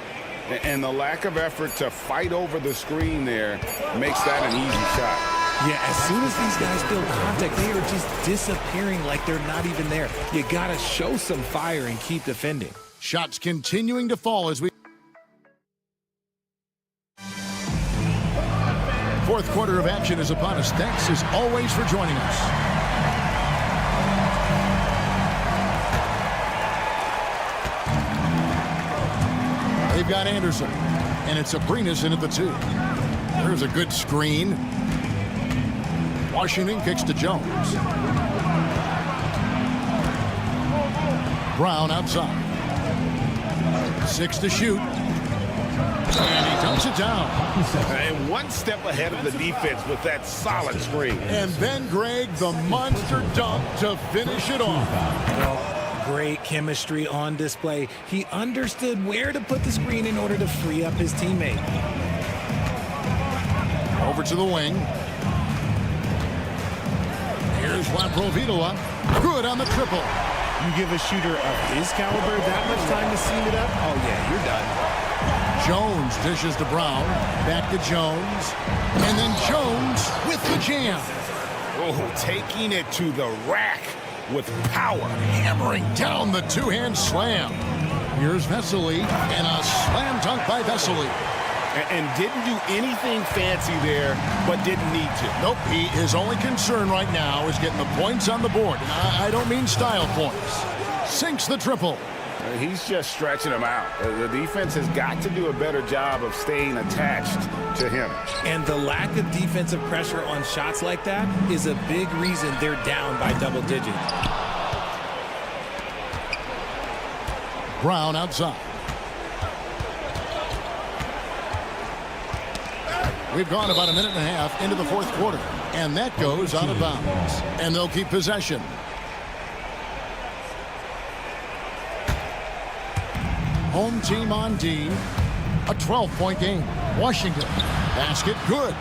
And the lack of effort to fight over the screen there makes that an easy shot. Yeah, as soon as these guys feel contact, they are just disappearing like they're not even there. You got to show some fire and keep defending. Shots continuing to fall as we... Fourth quarter of action is upon us. Thanks as always for joining us. They've got Anderson, and it's Abrinas in at the 2. There's a good screen. Washington kicks to Jones. Brown outside. 6 to shoot. And he dumps it down. And 1 step ahead of the defense with that solid screen. And then, Greg, the monster dunk to finish it off. Great chemistry on display. He understood where to put the screen in order to free up his teammate. Over to the wing. Here's Laprovitola. Good on the triple. You give a shooter of his caliber that much time to seam it up? Oh, yeah, you're done. Jones dishes to Brown. Back to Jones. And then Jones with the jam. Oh, taking it to the rack with power. Hammering down the 2-hand slam. Here's Vesely. And a slam dunk by Vesely. And didn't do anything fancy there, but didn't need to. Nope, his only concern right now is getting the points on the board. And I don't mean style points. Sinks the triple. He's just stretching them out. The defense has got to do a better job of staying attached to him. And the lack of defensive pressure on shots like that is a big reason they're down by double digits. Brown outside. We've gone about a minute and a half into the fourth quarter, and that goes out of bounds. And they'll keep possession. Home team on D. A 12-point game. Washington. Basket good.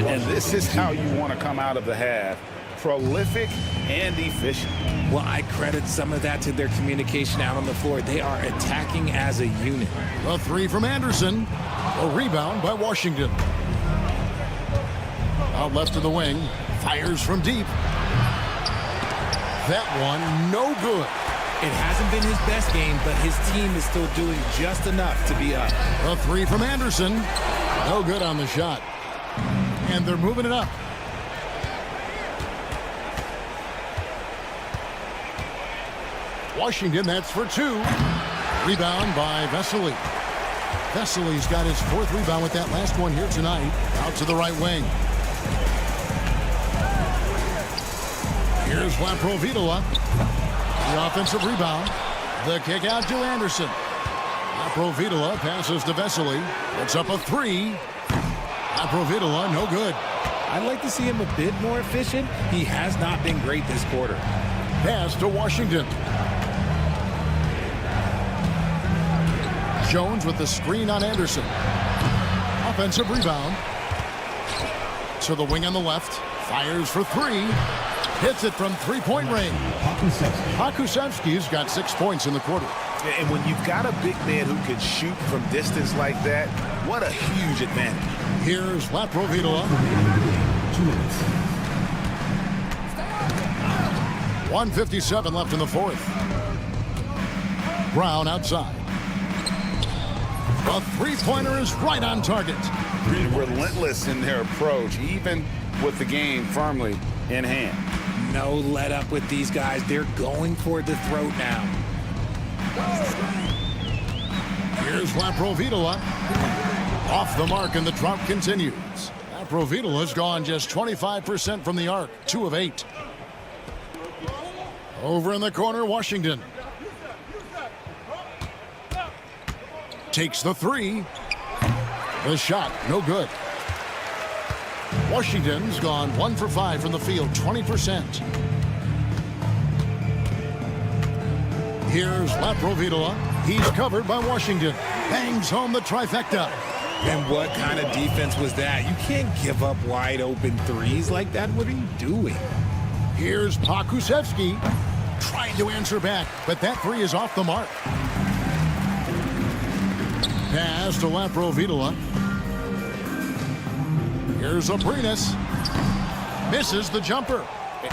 And this is how you want to come out of the half. Prolific and efficient. Well, I credit some of that to their communication out on the floor. They are attacking as a unit. A three from Anderson. A rebound by Washington. Out left to the wing. Fires from deep. That one no good. It hasn't been his best game, but his team is still doing just enough to be up. A three from Anderson. No good on the shot. And they're moving it up. Washington, that's for two. Rebound by Vesely. Vesely's got his fourth rebound with that last one here tonight. Out to the right wing. Here's Laprovitola. The offensive rebound. The kick out to Anderson. Laprovitola passes to Vesely. It's up a three. Laprovitola, no good. I'd like to see him a bit more efficient. He has not been great this quarter. Pass to Washington. Jones with the screen on Anderson. Offensive rebound. To the wing on the left. Fires for three. Hits it from three-point range. Pakusevski's got 6 points in the quarter. And when you've got a big man who can shoot from distance like that, what a huge advantage. Here's Laprovitola. 1:57 left in the fourth. Brown outside. The three-pointer is right on target. Relentless in their approach, even with the game firmly in hand. No let up with these guys. They're going for the throat now. Here's Laprovitola. Off the mark, and the drought continues. Laprovitola's gone just 25% from the arc. 2 of 8. Over in the corner, Washington. Takes the three. The shot, no good. Washington's gone 1 for 5 from the field, 20%. Here's Laprovitola. He's covered by Washington. Bangs home the trifecta. And what kind of defense was that? You can't give up wide open threes like that. What are you doing? Here's Pakusevski. Trying to answer back, but that three is off the mark. Pass to Laprovitola. Here's Abrinas. Misses the jumper.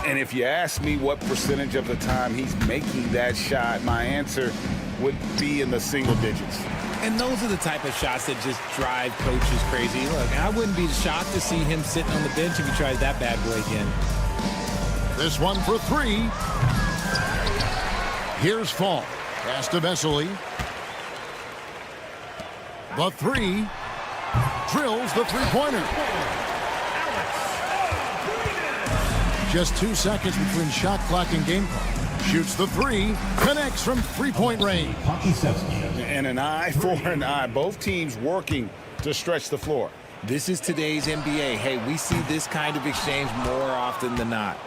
And if you ask me what percentage of the time he's making that shot, my answer would be in the single digits. And those are the type of shots that just drive coaches crazy. Look, I wouldn't be shocked to see him sitting on the bench if he tries that bad boy again. This one for three. Here's Fall. Pass to Vesely. The three. Drills the three-pointer. Just 2 seconds between shot clock and game clock. Shoots the three. Connects from three-point range. And an eye for an eye. Both teams working to stretch the floor. This is today's NBA. Hey, we see this kind of exchange more often than not.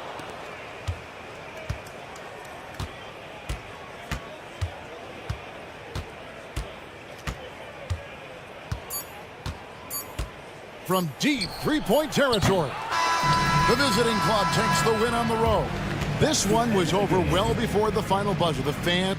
From deep three-point territory, the visiting club takes the win on the road. This one was over well before the final buzzer. The fan...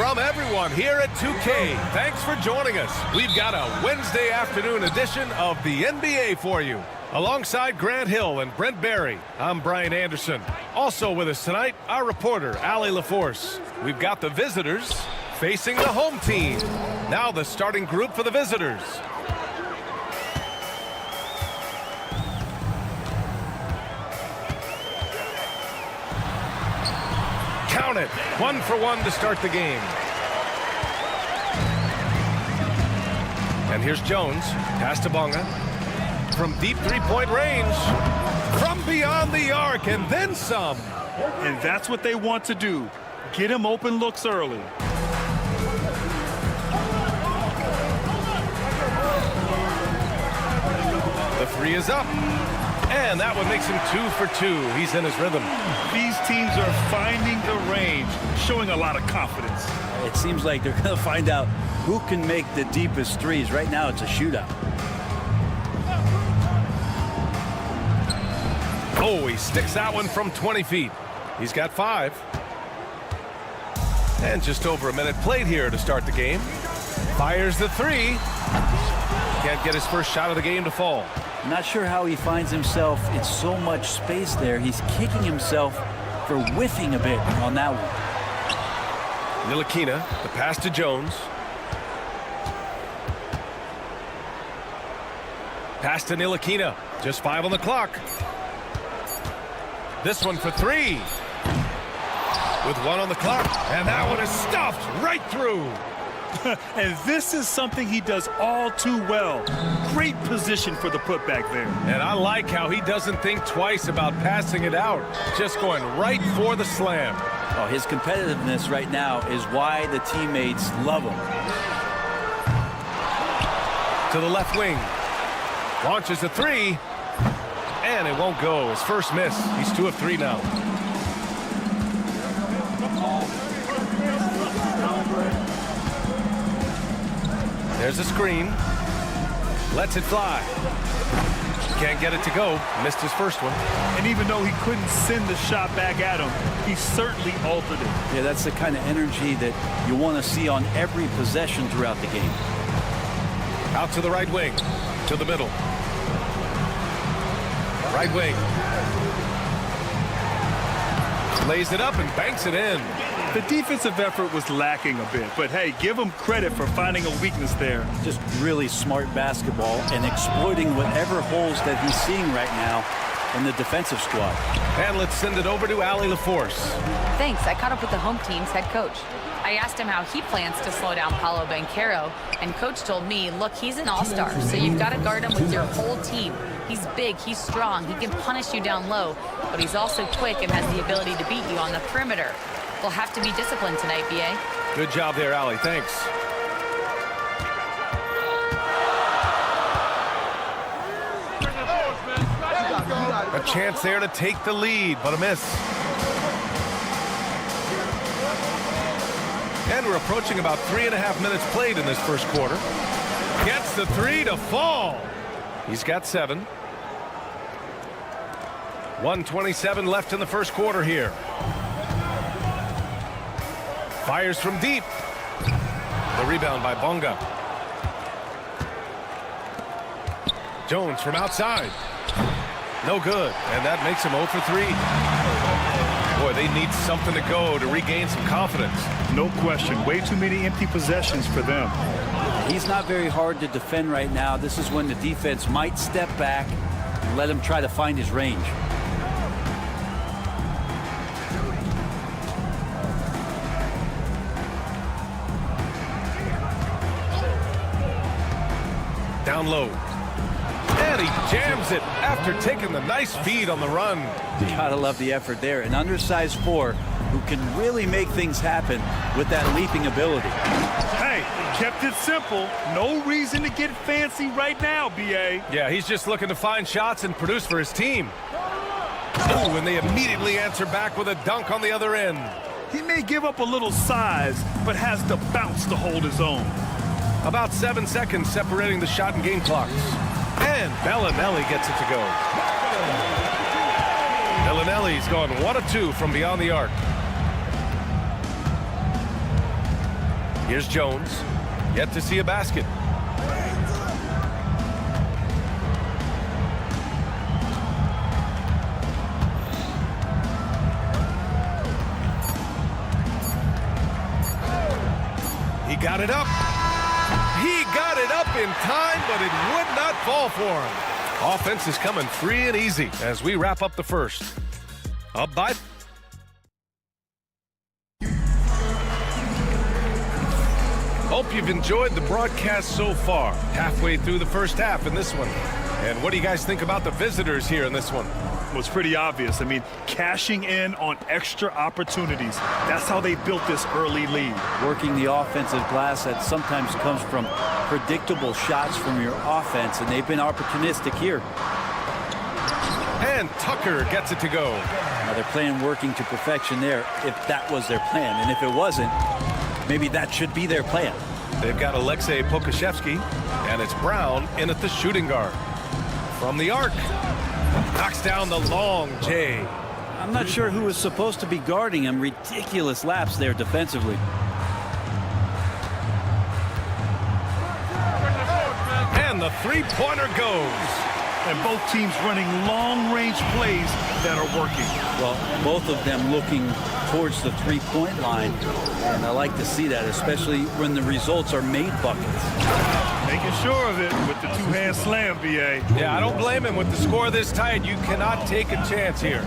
From everyone here at 2K, thanks for joining us. We've got a Wednesday afternoon edition of the NBA for you. Alongside Grant Hill and Brent Barry, I'm Brian Anderson. Also with us tonight, our reporter, Allie LaForce. We've got the visitors facing the home team. Now the starting group for the visitors. Count it. 1 for 1 to start the game. And here's Jones. Pass to Bonga. From deep three-point range. From beyond the arc and then some. And that's what they want to do. Get him open looks early. The three is up. And that one makes him 2 for 2. He's in his rhythm. These teams are finding the range, showing a lot of confidence. It seems like they're going to find out who can make the deepest threes. Right now, it's a shootout. Oh, he sticks that one from 20 feet. He's got 5. And just over a minute played here to start the game. Fires the 3. Can't get his first shot of the game to fall. I'm not sure how he finds himself in so much space there. He's kicking himself for whiffing a bit on that one. Ntilikina, the pass to Jones. Pass to Ntilikina. Just 5 on the clock. This one for 3. With 1 on the clock. And that one is stuffed right through. And this is something he does all too well. Great position for the putback there. And I like how he doesn't think twice about passing it out. Just going right for the slam. Oh, his competitiveness right now is why the teammates love him. To the left wing. Launches a 3. And it won't go. His first miss. He's 2 of 3 now. There's a screen. Lets it fly. Can't get it to go. Missed his first one. And even though he couldn't send the shot back at him, he certainly altered it. Yeah, that's the kind of energy that you want to see on every possession throughout the game. Out to the right wing. To the middle. Right wing. Lays it up and banks it in. The defensive effort was lacking a bit, but hey, give him credit for finding a weakness there. Just really smart basketball and exploiting whatever holes that he's seeing right now in the defensive squad. And let's send it over to Allie LaForce. Thanks. I caught up with the home team's head coach. I asked him how he plans to slow down Paolo Banchero, and coach told me, look, he's an all-star, so you've got to guard him with your whole team. He's big, he's strong, he can punish you down low, but he's also quick and has the ability to beat you on the perimeter. We'll have to be disciplined tonight, B.A. Good job there, Allie. Thanks. A chance there to take the lead, but a miss. And we're approaching about 3.5 minutes played in this first quarter. Gets the 3 to fall. He's got 7. 1:27 left in the first quarter here. Fires from deep. The rebound by Bonga. Jones from outside. No good. And that makes him 0 for 3. Boy, they need something to go to regain some confidence. No question. Way too many empty possessions for them. He's not very hard to defend right now. This is when the defense might step back and let him try to find his range. Down low. And he jams it after taking the nice feed on the run. Gotta love the effort there. An undersized 4 who can really make things happen with that leaping ability. Hey, kept it simple. No reason to get fancy right now, B.A. Yeah, he's just looking to find shots and produce for his team. Ooh, and they immediately answer back with a dunk on the other end. He may give up a little size, but has the bounce to hold his own. About 7 seconds separating the shot and game clocks. And Bellinelli gets it to go. Bellinelli's gone 1 of 2 from beyond the arc. Here's Jones. Yet to see a basket. He got it up. He got it up in time, but it would not fall for him. Offense is coming free and easy as we wrap up the first. Up by. Hope you've enjoyed the broadcast so far. Halfway through the first half in this one. And what do you guys think about the visitors here in this one? Well, it's pretty obvious. I mean, cashing in on extra opportunities. That's how they built this early lead. Working the offensive glass that sometimes comes from predictable shots from your offense, and they've been opportunistic here. And Tucker gets it to go. Now they're playing working to perfection there if that was their plan. And if it wasn't, maybe that should be their plan. They've got Alexei Pokushevsky, and it's Brown in at the shooting guard. From the arc. Knocks down the long J. I'm not sure who was supposed to be guarding him. Ridiculous lapse there defensively. And the three-pointer goes. And both teams running long-range plays that are working. Well, both of them looking towards the three-point line. And I like to see that, especially when the results are made buckets. Making sure of it with the two-hand slam, B.A. Yeah, I don't blame him. With the score this tight, you cannot take a chance here.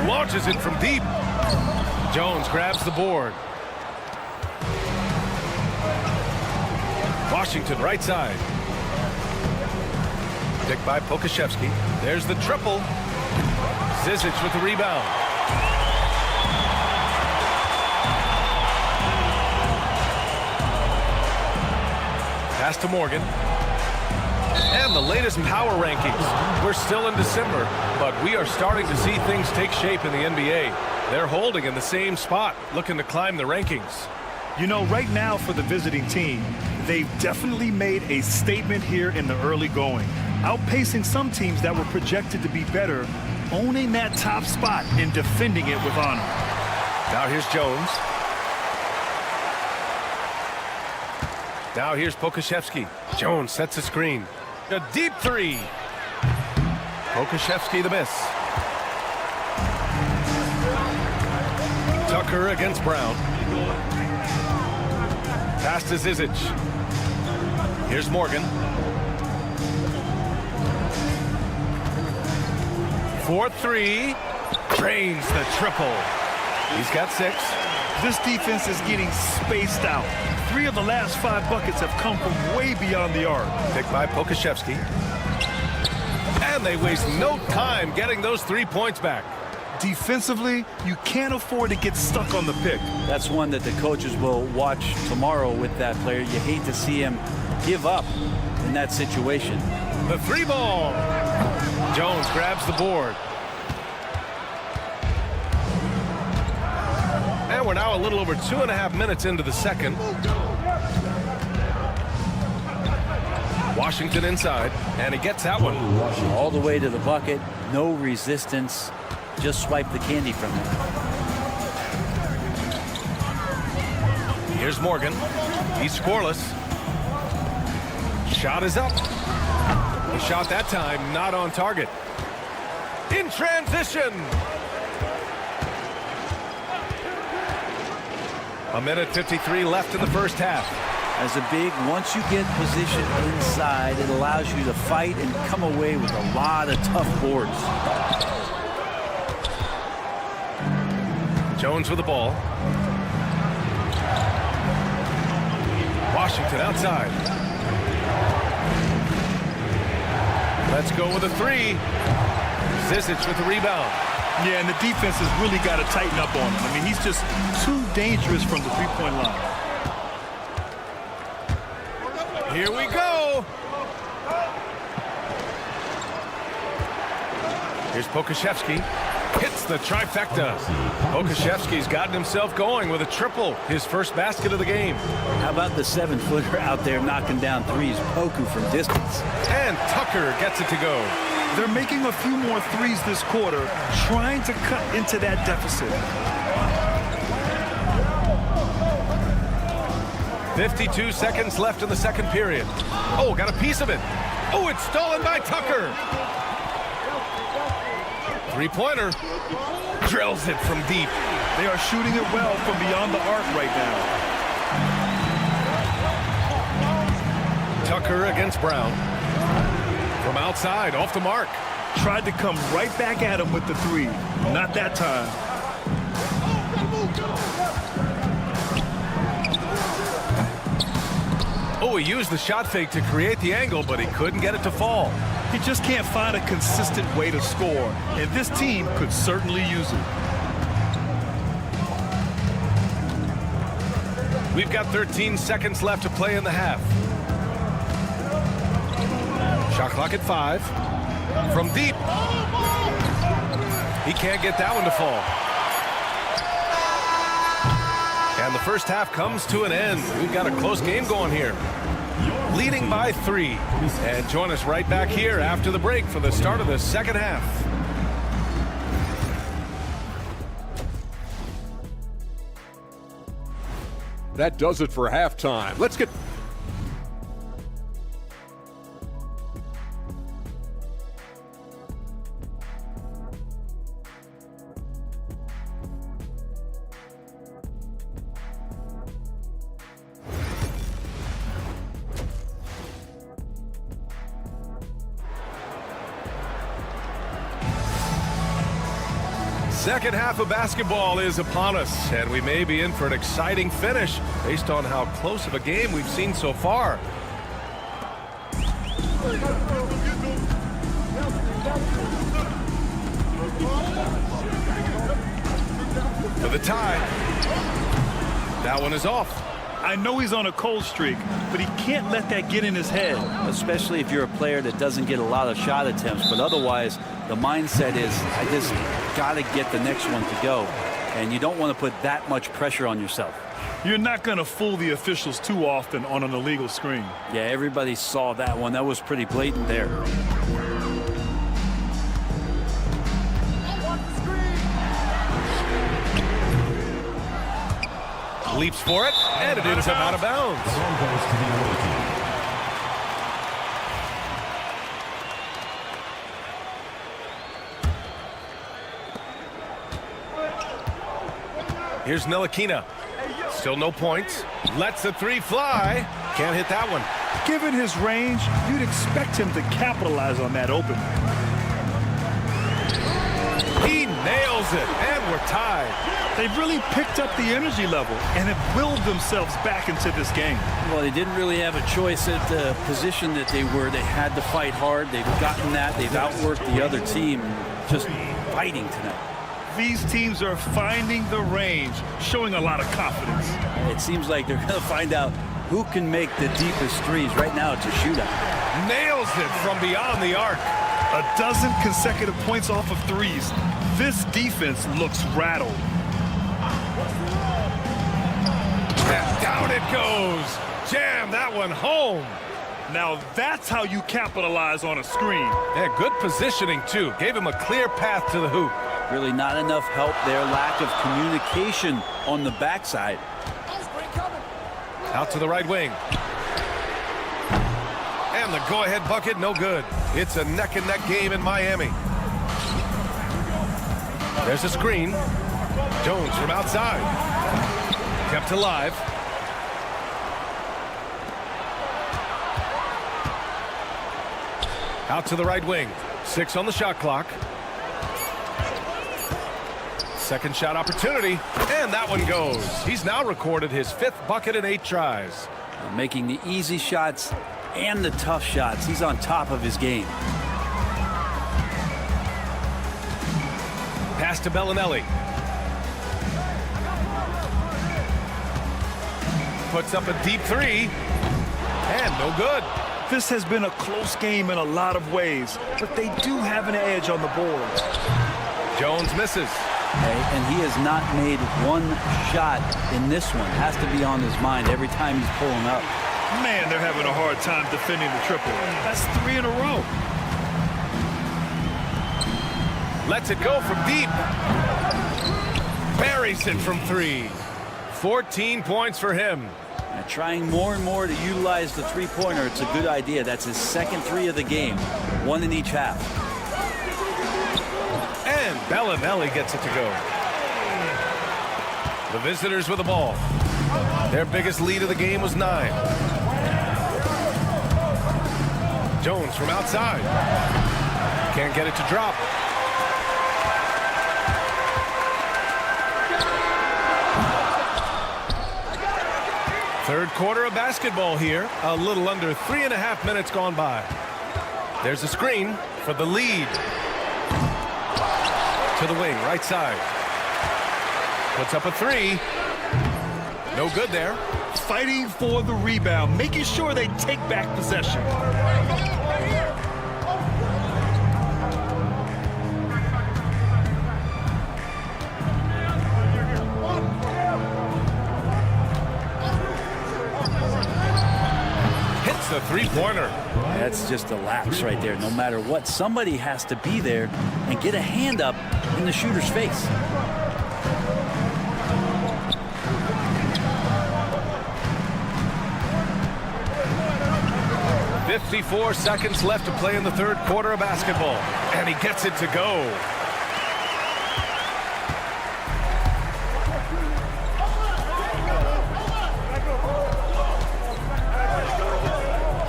Launches it from deep. Jones grabs the board. Washington right side. Picked by Pokushevsky. There's the triple. Zizic with the rebound. Pass to Morgan. And the latest power rankings. We're still in December, but we are starting to see things take shape in the NBA. They're holding in the same spot, looking to climb the rankings. You know, right now for the visiting team, they've definitely made a statement here in the early going, outpacing some teams that were projected to be better, owning that top spot and defending it with honor. Now here's Jones. Now here's Pokuševski. Jones sets a screen. A deep three. Pokuševski the miss. Tucker against Brown. Pass to Zizic. Here's Morgan. 4-3. Drains the triple. He's got 6. This defense is getting spaced out. 3 of the last 5 buckets have come from way beyond the arc. Picked by Pokuševski. And they waste no time getting those 3 points back. Defensively, you can't afford to get stuck on the pick. That's one that the coaches will watch tomorrow with that player. You hate to see him give up in that situation. The 3 ball. Jones grabs the board. And we're now a little over 2.5 minutes into the second. Washington inside, and he gets that one. All the way to the bucket, no resistance. Just swipe the candy from him. Here's Morgan. He's scoreless. Shot is up. The shot that time not on target. In transition. A minute 53 left in the first half. As a big, once you get positioned inside, it allows you to fight and come away with a lot of tough boards. Jones with the ball. Washington outside. Let's go with a 3. Zizic with the rebound. Yeah, and the defense has really got to tighten up on him. I mean, he's just too dangerous from the three-point line. Here we go. Here's Pokuševski. Hits the trifecta. Pokuševski's gotten himself going with a triple, his first basket of the game. How about the 7-footer out there knocking down threes, Poku from distance. And Tucker gets it to go. They're making a few more threes this quarter, trying to cut into that deficit. 52 seconds left in the second period. Oh, got a piece of it. Oh, it's stolen by Tucker. Three-pointer. Drills it from deep. They are shooting it well from beyond the arc right now. Tucker against Brown. From outside, off the mark. Tried to come right back at him with the 3. Not that time. Oh, he used the shot fake to create the angle, but he couldn't get it to fall. He just can't find a consistent way to score, and this team could certainly use it. We've got 13 seconds left to play in the half. Shot clock at 5. From deep. He can't get that one to fall. And the first half comes to an end. We've got a close game going here. Leading by 3. And join us right back here after the break for the start of the second half. That does it for halftime. Let's get... Second half of basketball is upon us, and we may be in for an exciting finish based on how close of a game we've seen so far. For the tie. That one is off. I know he's on a cold streak, but he can't let that get in his head. Especially if you're a player that doesn't get a lot of shot attempts, but otherwise the mindset is, I just got to get the next one to go. And you don't want to put that much pressure on yourself. You're not going to fool the officials too often on an illegal screen. Yeah, everybody saw that one. That was pretty blatant there. Leaps for it, and it ends up out of bounds. The ball goes to the away team. Here's Ntilikina. Still no points. Lets the three fly. Can't hit that one. Given his range, you'd expect him to capitalize on that open. He nails it, and we're tied. They've really picked up the energy level and have willed themselves back into this game. Well, they didn't really have a choice at the position that they were. They had to fight hard. They've gotten that. They've outworked the other team, just fighting tonight. These teams are finding the range, showing a lot of confidence. It seems like they're going to find out who can make the deepest threes. Right now, it's a shootout. Nails it from beyond the arc. A dozen consecutive points off of threes. This defense looks rattled. And down it goes. Jam that one home. Now that's how you capitalize on a screen. Yeah, good positioning, too. Gave him a clear path to the hoop. Really not enough help there. Lack of communication on the backside. Out to the right wing. And the go-ahead bucket, no good. It's a neck-and-neck game in Miami. There's a screen. Jones from outside. Kept alive. Out to the right wing. 6 on the shot clock. Second shot opportunity, and that one goes. He's now recorded his 5th bucket in 8 tries. Making the easy shots and the tough shots. He's on top of his game. Pass to Bellinelli. Puts up a deep 3, and no good. This has been a close game in a lot of ways, but they do have an edge on the boards. Jones misses. And he has not made one shot in this one. Has to be on his mind every time he's pulling up. Man, they're having a hard time defending the triple. That's 3 in a row. Lets it go from deep. Buries it from 3. 14 points for him. And trying more and more to utilize the three-pointer. It's a good idea. That's his second 3 of the game. 1 in each half. And Bellinelli gets it to go. The visitors with the ball. Their biggest lead of the game was 9. Jones from outside. Can't get it to drop. Third quarter of basketball here. A little under 3.5 minutes gone by. There's a screen for the lead. To the wing, right side. Puts up a 3. No good there. Fighting for the rebound, making sure they take back possession. Hits the three-pointer. That's just a lapse right there. No matter what, somebody has to be there and get a hand up in the shooter's face. .54 seconds left to play in the third quarter of basketball. And he gets it to go.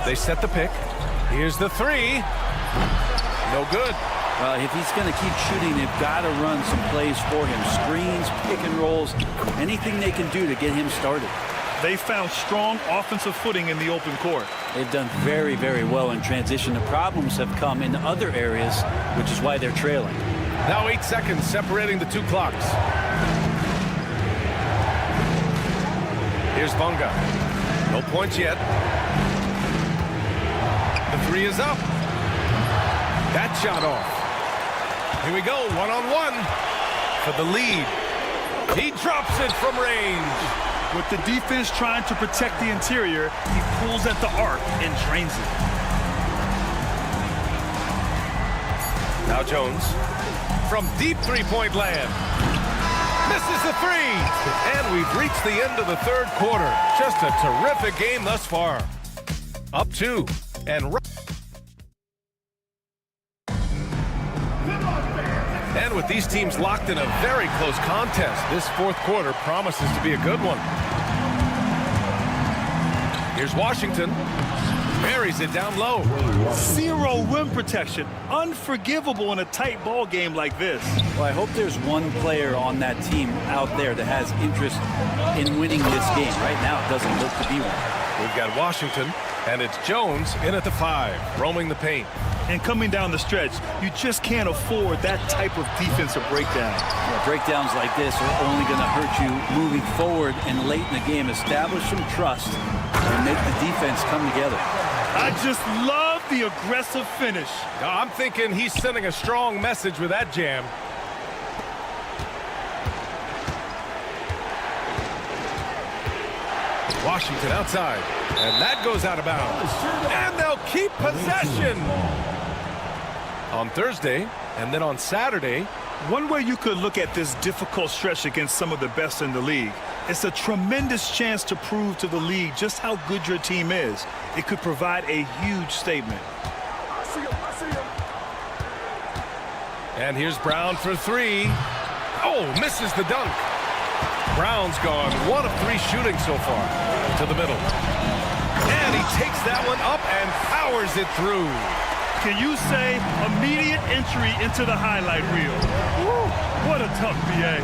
They set the pick. Here's the 3. No good. Well, if he's going to keep shooting, they've got to run some plays for him. Screens, pick and rolls, anything they can do to get him started. They found strong offensive footing in the open court. They've done very, very well in transition. The problems have come in other areas, which is why they're trailing. Now 8 seconds separating the two clocks. Here's Bunga. No points yet. The three is up. That shot off. Here we go, one-on-one for the lead. He drops it from range. With the defense trying to protect the interior, he pulls at the arc and drains it. Now Jones from deep three-point land. Misses the three. And we've reached the end of the third quarter. Just a terrific game thus far. Up 2. And with these teams locked in a very close contest, this fourth quarter promises to be a good one. Here's Washington. Buries it down low. Zero rim protection. Unforgivable in a tight ball game like this. Well, I hope there's one player on that team out there that has interest in winning this game. Right now, it doesn't look to be one. We've got Washington, and it's Jones in at the 5, roaming the paint. And coming down the stretch, you just can't afford that type of defensive breakdown. Yeah, breakdowns like this are only going to hurt you moving forward and late in the game. Establish some trust and make the defense come together. I just love the aggressive finish. I'm thinking he's sending a strong message with that jam. Washington outside, and that goes out of bounds. And they'll keep possession. On Thursday, and then on Saturday. One way you could look at this difficult stretch against some of the best in the league, it's a tremendous chance to prove to the league just how good your team is. It could provide a huge statement. And here's Brown for 3. Oh, misses the dunk. Brown's gone 1 of 3 shooting so far. To the middle. And he takes that one up and powers it through. Can you say immediate entry into the highlight reel? Woo, what a tough BA.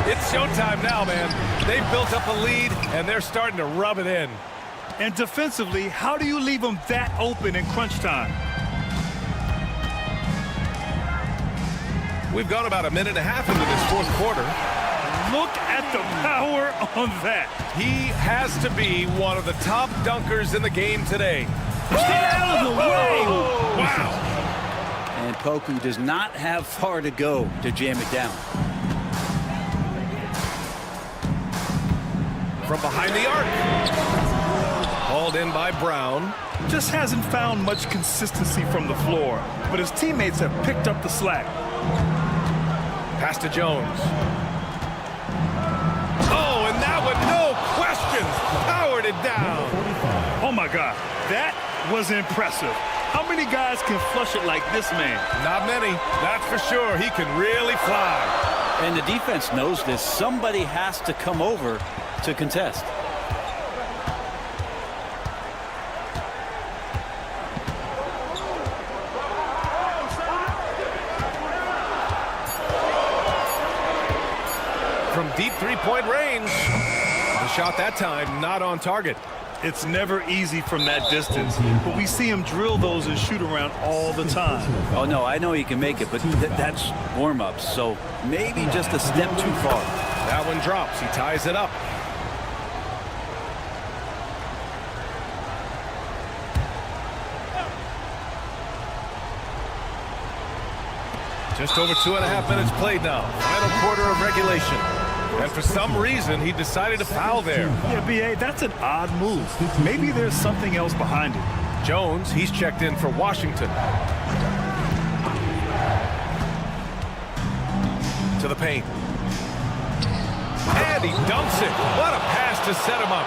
It's showtime now, man. They've built up a lead, and they're starting to rub it in. And defensively, how do you leave them that open in crunch time? We've gone about a minute and a half into this fourth quarter. Look at the power on that. He has to be one of the top dunkers in the game today. Stay out of the way! Wow! And Poku does not have far to go to jam it down. From behind the arc. Hauled in by Brown. Just hasn't found much consistency from the floor, but his teammates have picked up the slack. Pass to Jones. Oh, and that one, no questions, powered it down. Oh my God, that was impressive. How many guys can flush it like this man? Not many, that's for sure. He can really fly. And the defense knows this. Somebody has to come over to contest. From deep three-point range. The shot that time not on target. It's never easy from that distance, but we see him drill those and shoot around all the time. Oh, no, I know he can make it, but that's warm-ups, so maybe just a step too far. That one drops. He ties it up. Just over 2.5 minutes played now. Final quarter of regulation. And for some reason, he decided to foul there. Yeah, B.A., that's an odd move. Maybe there's something else behind it. Jones, he's checked in for Washington. To the paint. And he dunks it. What a pass to set him up.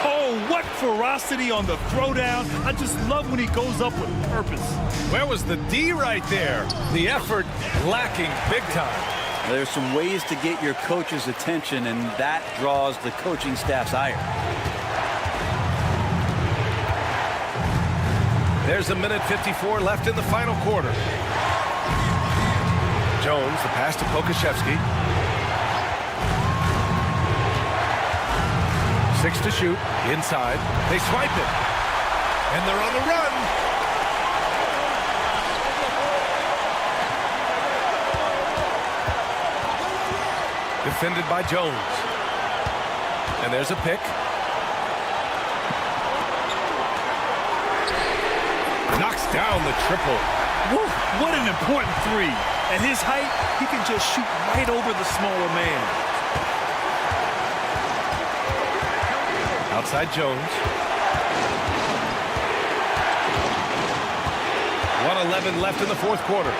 Oh, what ferocity on the throwdown. I just love when he goes up with purpose. Where was the D right there? The effort lacking big time. There's some ways to get your coach's attention, and that draws the coaching staff's ire. There's 1:54 left in the final quarter. Jones, the pass to Pokashevsky. 6 to shoot. Inside. They swipe it. And they're on the run. Defended by Jones. And there's a pick. down the triple. Woo, what an important three. At his height, he can just shoot right over the smaller man. Outside Jones. 1:11 left in the fourth quarter.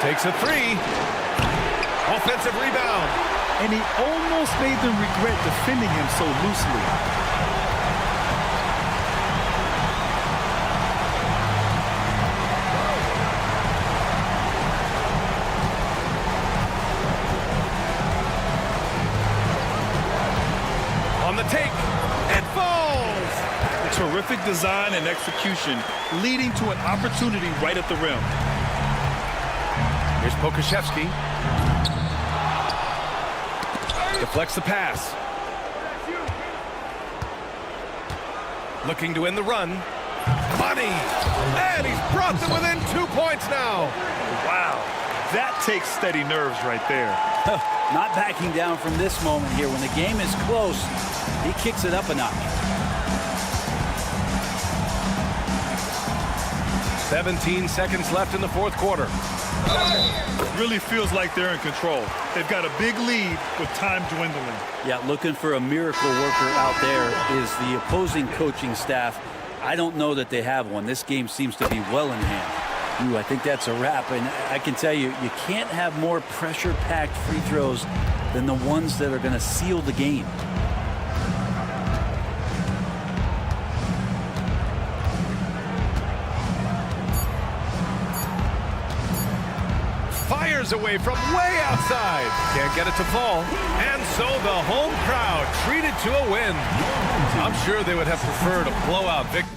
Takes a three. Offensive rebound. And he almost made them regret defending him so loosely. On the take. It falls. Terrific design and execution, leading to an opportunity right at the rim. Here's Pokashevsky. Deflects the pass. Looking to end the run. Money! And he's brought them within 2 points now. Wow, that takes steady nerves right there. Not backing down from this moment here. When the game is close, he kicks it up a notch. 17 seconds left in the fourth quarter. Really feels like they're in control. They've got a big lead with time dwindling. Yeah, looking for a miracle worker out there is the opposing coaching staff. I don't know that they have one. This game seems to be well in hand. Ooh, I think that's a wrap. And I can tell you, you can't have more pressure-packed free throws than the ones that are going to seal the game. Fires away from way outside. Can't get it to fall. And so the home crowd treated to a win. I'm sure they would have preferred a blowout victory.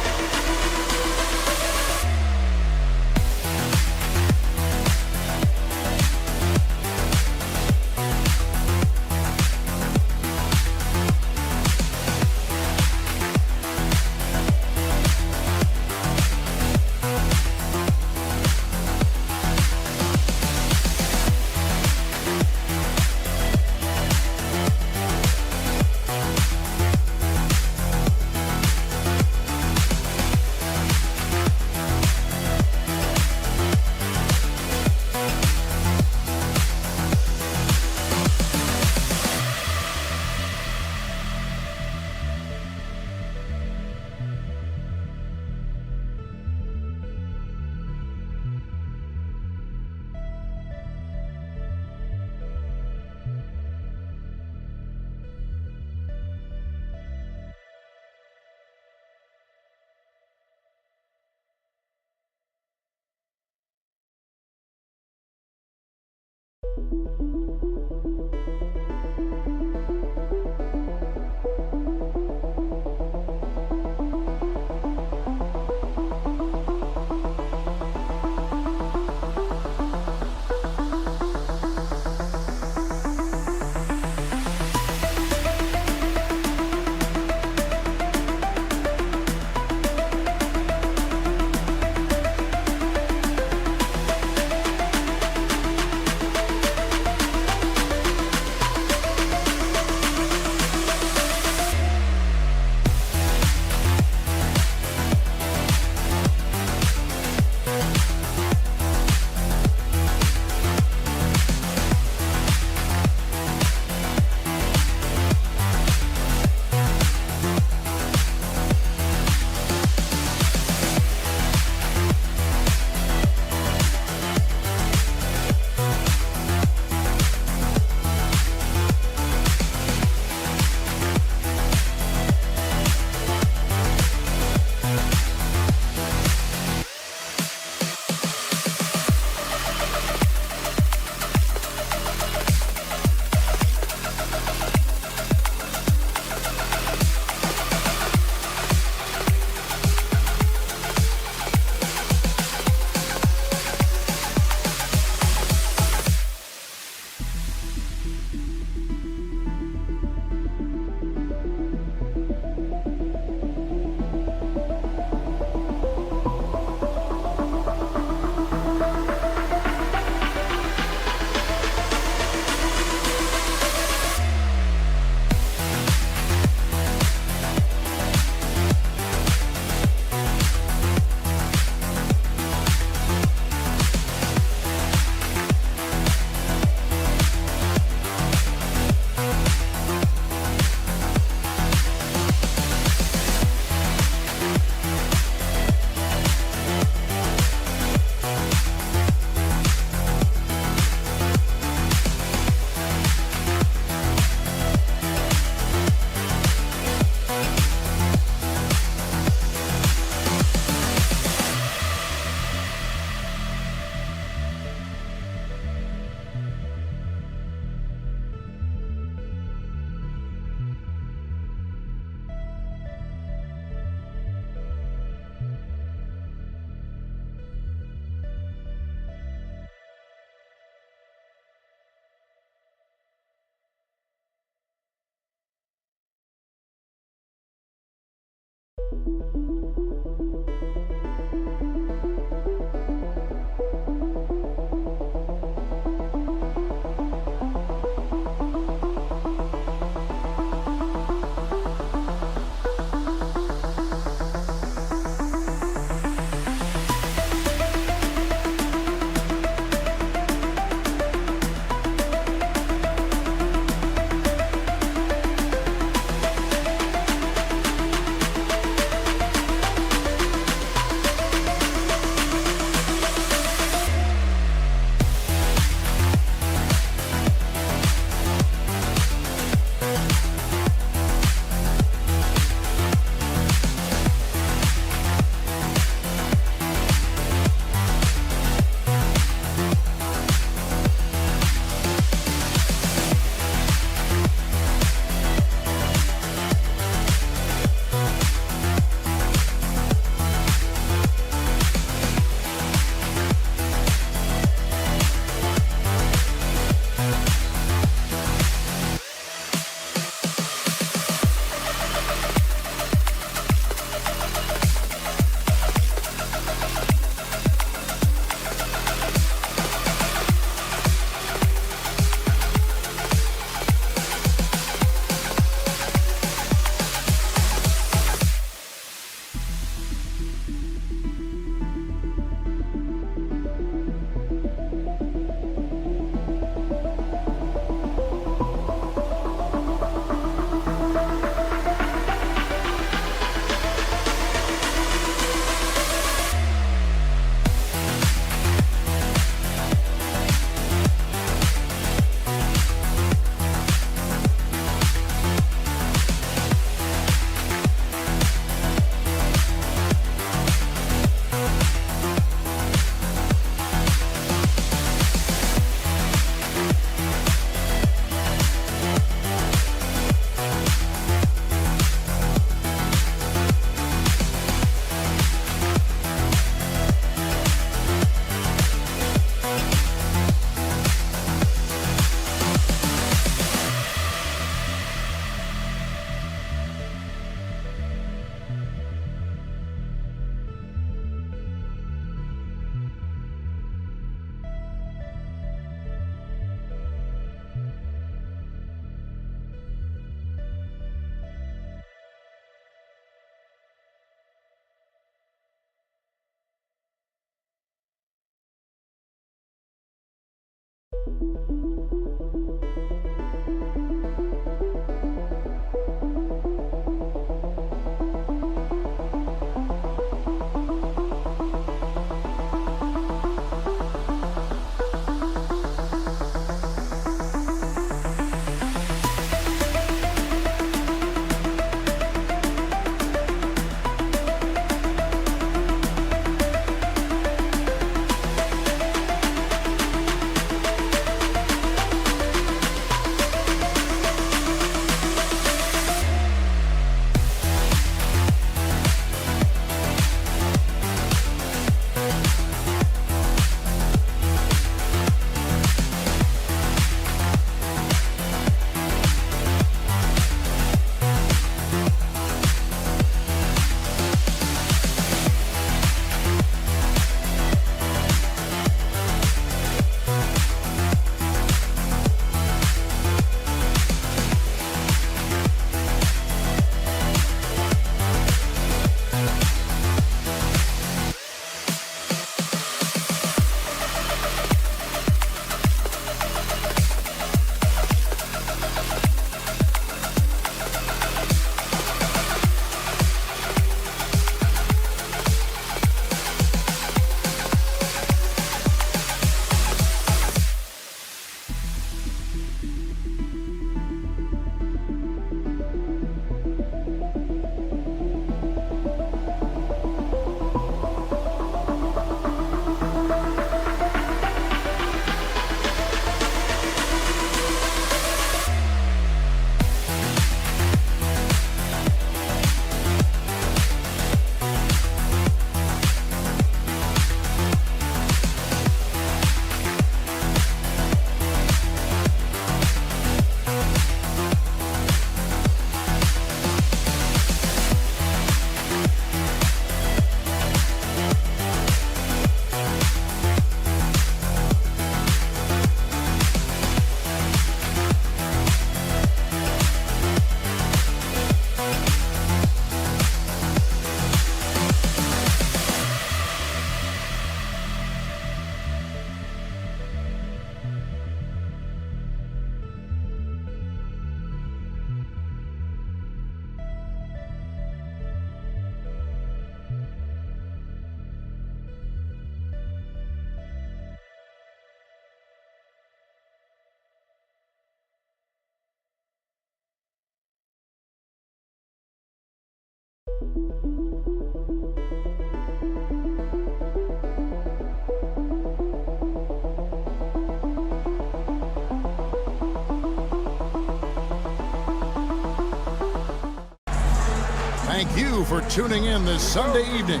Thank you for tuning in this Sunday evening.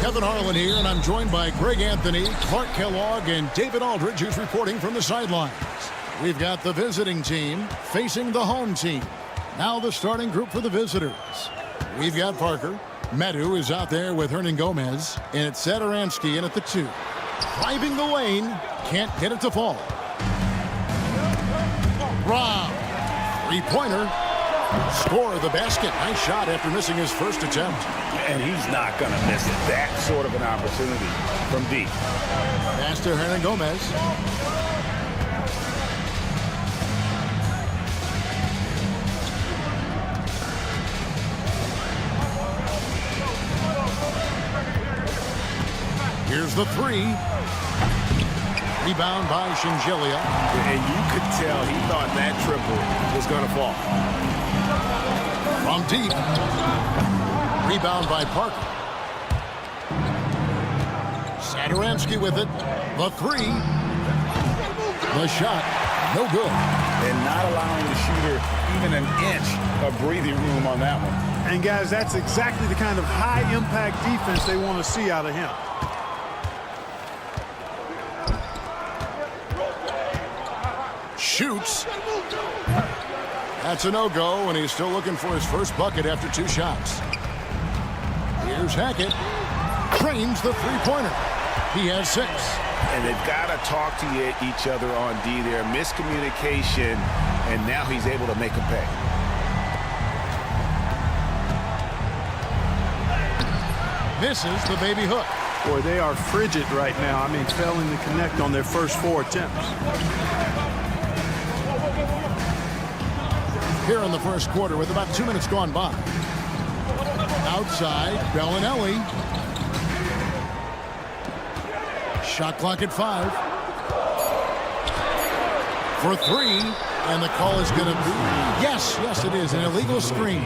Kevin Harlan here, and I'm joined by Greg Anthony, Clark Kellogg, and David Aldridge, who's reporting from the sidelines. We've got the visiting team facing the home team. Now the starting group for the visitors. We've got Parker. Medu is out there with Hernan Gomez, and it's Sadaransky in at the 2. Driving the lane, can't get it to fall. Rob, three-pointer. Score the basket. Nice shot after missing his first attempt. And he's not going to miss that sort of an opportunity from deep. Pass to Hernan Gomez. Here's the 3. Rebound by Shingelia. And you could tell he thought that triple was going to fall. From deep. Rebound by Parker. Sadaransky with it. The 3. The shot. No good. And not allowing the shooter even an inch of breathing room on that one. And guys, that's exactly the kind of high-impact defense they want to see out of him. Shoots. That's a no-go, and he's still looking for his first bucket after 2 shots. Here's Hackett. Trains the three-pointer. He has 6. And they've got to talk to each other on D there. Miscommunication, and now he's able to make them pay. Misses the baby hook. Boy, they are frigid right now. I mean, failing to connect on their first 4 attempts. Here in the first quarter with about 2 minutes gone by. Outside, Bellinelli. Shot clock at 5. For 3. And the call is going to be, yes, it is, an illegal screen.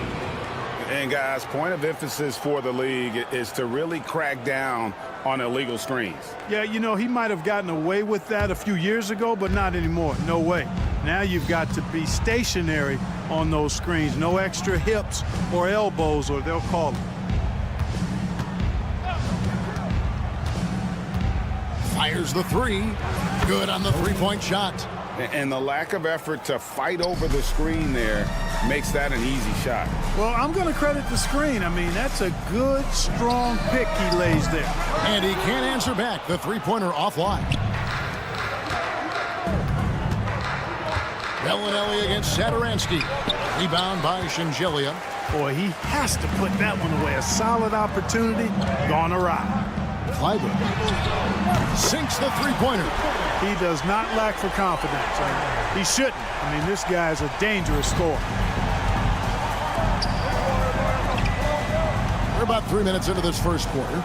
And guys, point of emphasis for the league is to really crack down on illegal screens. Yeah, you know, he might have gotten away with that a few years ago, but not anymore. No way. Now you've got to be stationary on those screens. No extra hips or elbows, or they'll call them. Fires the 3. Good on the 3-point shot. And the lack of effort to fight over the screen there makes that an easy shot. Well, I'm going to credit the screen. I mean, that's a good, strong pick he lays there. And he can't answer back. The 3-pointer offline. Bellinelli against Satoransky. Rebound by Shingelia. Boy, he has to put that one away. A solid opportunity gone awry. Clyburn sinks the 3-pointer. He does not lack for confidence. He shouldn't. I mean, this guy is a dangerous scorer. We're about 3 minutes into this first quarter. 2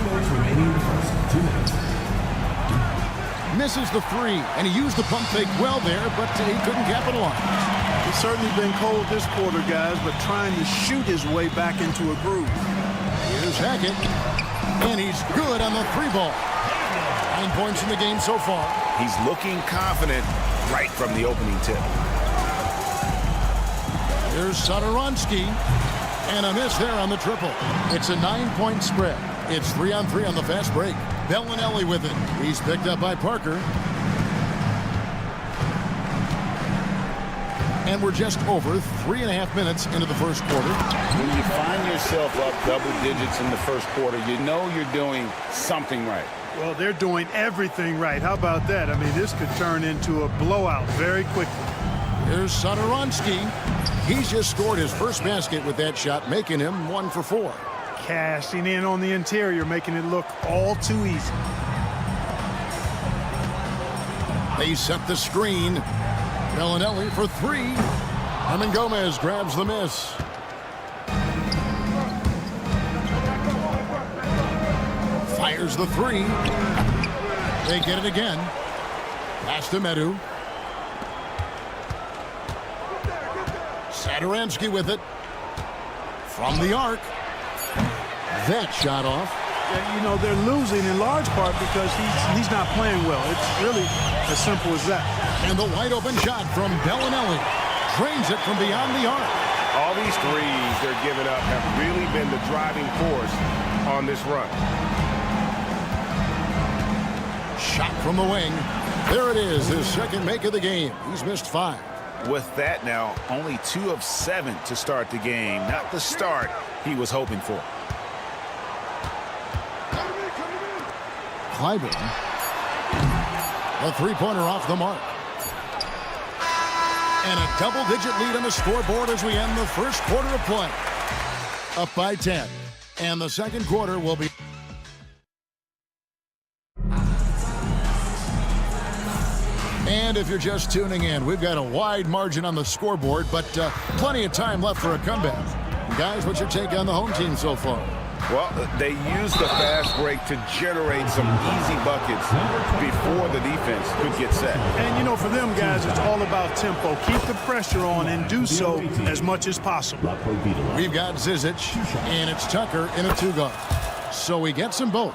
minutes remaining in the first 2 minutes. Misses the 3, and he used the pump fake well there, but he couldn't capitalize. He's certainly been cold this quarter, guys, but trying to shoot his way back into a groove. Here's Hackett, and he's good on the 3-ball. 9 points in the game so far. He's looking confident right from the opening tip. Here's Satoransky, and a miss there on the triple. It's a 9-point spread. It's 3-on-3 on the fast break. Bellinelli with it. He's picked up by Parker. And we're just over 3.5 minutes into the first quarter. When you find yourself up double digits in the first quarter, you know you're doing something right. Well, they're doing everything right. How about that? I mean, this could turn into a blowout very quickly. Here's Satoransky. He's just scored his first basket with that shot, making him 1 for 4. Cashing in on the interior, making it look all too easy. They set the screen. Bellinelli for 3. Herman Gomez grabs the miss. Fires the 3. They get it again. Pass to Medu. Satoransky with it. From the arc. That shot off. You know, they're losing in large part because he's not playing well. It's really as simple as that. And the wide open shot from Bellinelli. Drains it from beyond the arc. All these threes they're giving up have really been the driving force on this run. Shot from the wing. There it is, his second make of the game. He's missed 5. With that now, only 2 of 7 to start the game. Not the start he was hoping for. Clyburn. A 3-pointer off the mark. And a double-digit lead on the scoreboard as we end the first quarter of play. Up by 10. And the second quarter will be... And if you're just tuning in, we've got a wide margin on the scoreboard, but plenty of time left for a comeback. Guys, what's your take on the home team so far? Well, they used the fast break to generate some easy buckets before the defense could get set. And, you know, for them guys, it's all about tempo. Keep the pressure on and do so as much as possible. We've got Zizic, and it's Tucker in a 2-guard. So he gets them both.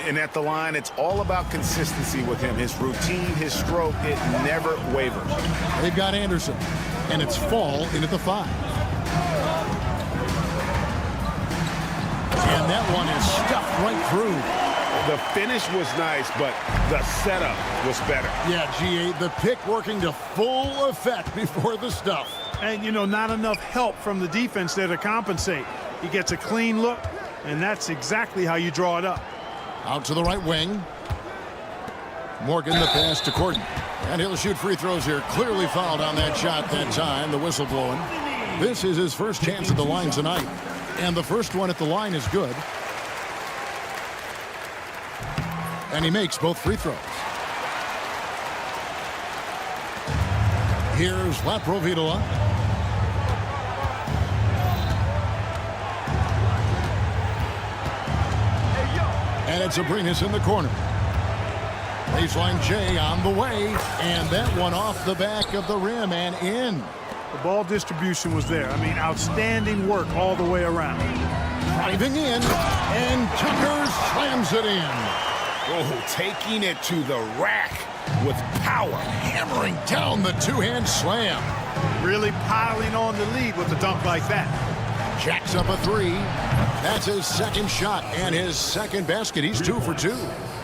And at the line, it's all about consistency with him. His routine, his stroke, it never wavers. They've got Anderson, and it's Fall in at the 5. And that one is stuffed right through. The finish was nice, but the setup was better. Yeah, G8, the pick working to full effect before the stuff. And, you know, not enough help from the defense there to compensate. He gets a clean look, and that's exactly how you draw it up. Out to the right wing. Morgan the pass to Corden. And he'll shoot free throws here. Clearly fouled on that shot that time. The whistle blowing. This is his first chance at the line tonight. And the first one at the line is good. And he makes both free throws. Here's Laprovitola. And it's Abrinas in the corner. Baseline J on the way. And that one off the back of the rim and in. The ball distribution was there. I mean, outstanding work all the way around. Driving in, and Tucker slams it in. Oh, taking it to the rack with power. Hammering down the two-hand slam. Really piling on the lead with a dunk like that. Jacks up a three. That's his second shot and his second basket. He's 2 for 2.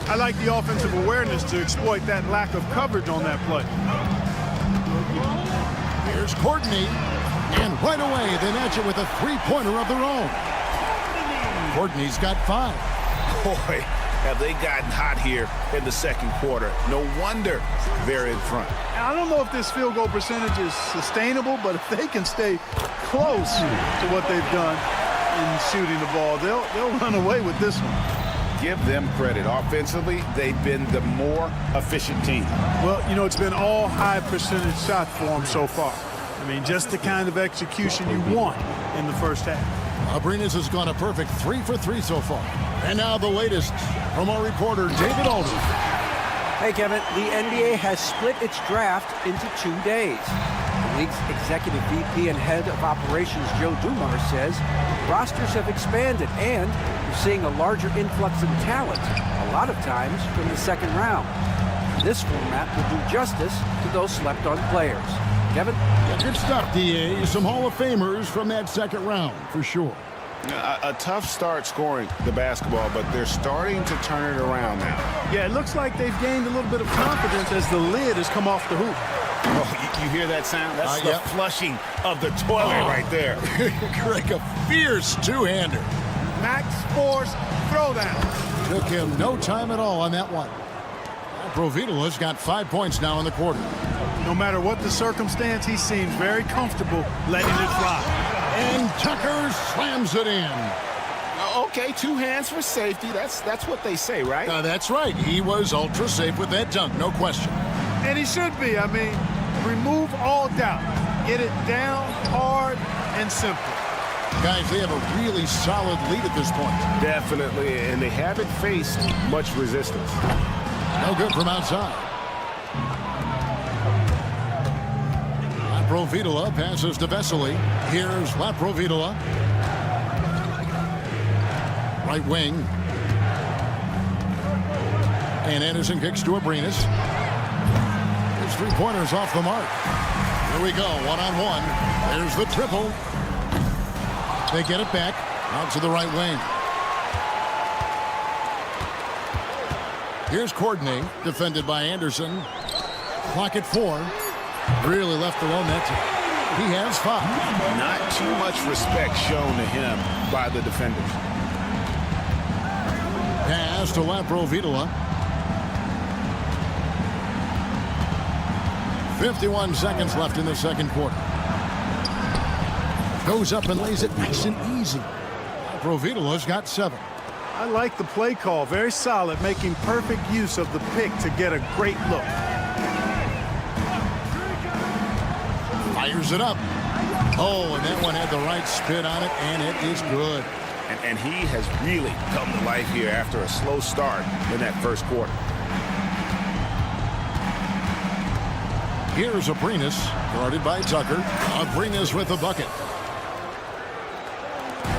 I like the offensive awareness to exploit that lack of coverage on that play. Here's Courtney. And right away, they match it with a three-pointer of their own. Courtney's got 5. Boy, have they gotten hot here in the second quarter. No wonder they're in front. I don't know if this field goal percentage is sustainable, but if they can stay close to what they've done in shooting the ball, they'll run away with this one. Give them credit. Offensively, they've been the more efficient team. Well, you know, it's been all high percentage shots for them so far. I mean, just the kind of execution you want in the first half. Abrinas has gone a perfect 3 for 3 so far. And now the latest from our reporter, David Alden. Hey, Kevin, the NBA has split its draft into 2 days. The league's executive VP and head of operations, Joe Dumars, says rosters have expanded and you're seeing a larger influx of talent, a lot of times from the second round. This format will do justice to those slept-on players. Kevin? Yeah, good stuff, D.A. Some Hall of Famers from that second round, for sure. A tough start scoring the basketball, but they're starting to turn it around now. Yeah, it looks like they've gained a little bit of confidence as the lid has come off the hoop. Oh, you hear that sound? That's the flushing of the toilet right there. Greg, a fierce two-hander. Max Force throwdown. Took him no time at all on that one. Provitola's got 5 points now in the quarter. No matter what the circumstance, he seems very comfortable letting it fly. And Tucker slams it in. Okay, 2 hands for safety. That's what they say, right? That's right. He was ultra safe with that dunk, no question. And he should be. I mean, remove all doubt. Get it down, hard, and simple. Guys, they have a really solid lead at this point. Definitely, and they haven't faced much resistance. No good from outside. Laprovitola passes to Vesely. Here's Laprovitola. Right wing. And Anderson kicks to Abrinas. His three-pointers off the mark. Here we go, one-on-one. There's the triple. They get it back out to the right wing. Here's Courtney, defended by Anderson. Clock at 4. Really left alone that time. He has 5. Not too much respect shown to him by the defenders. Pass to Laprovitola. 51 seconds left in the second quarter. Goes up and lays it nice and easy. Laprovitola's got 7. I like the play call. Very solid, making perfect use of the pick to get a great look. Fires it up. Oh, and that one had the right spin on it, and it is good. And he has really come to life here after a slow start in that first quarter. Here's Abrinas, guarded by Tucker. Abrinas with the bucket.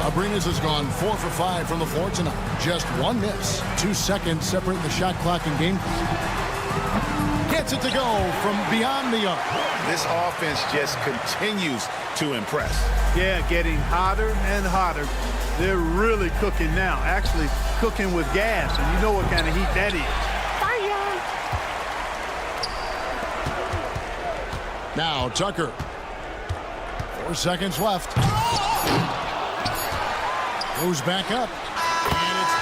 Abrinas has gone 4 for 5 from the floor tonight. Just 1 miss. 2 seconds separate the shot clock and game clock. Gets it to go from beyond the arc. This offense just continues to impress. Yeah, getting hotter and hotter. They're really cooking now. Actually cooking with gas, and you know what kind of heat that is. Fire! Now Tucker. 4 seconds left. Goes back up. And it's,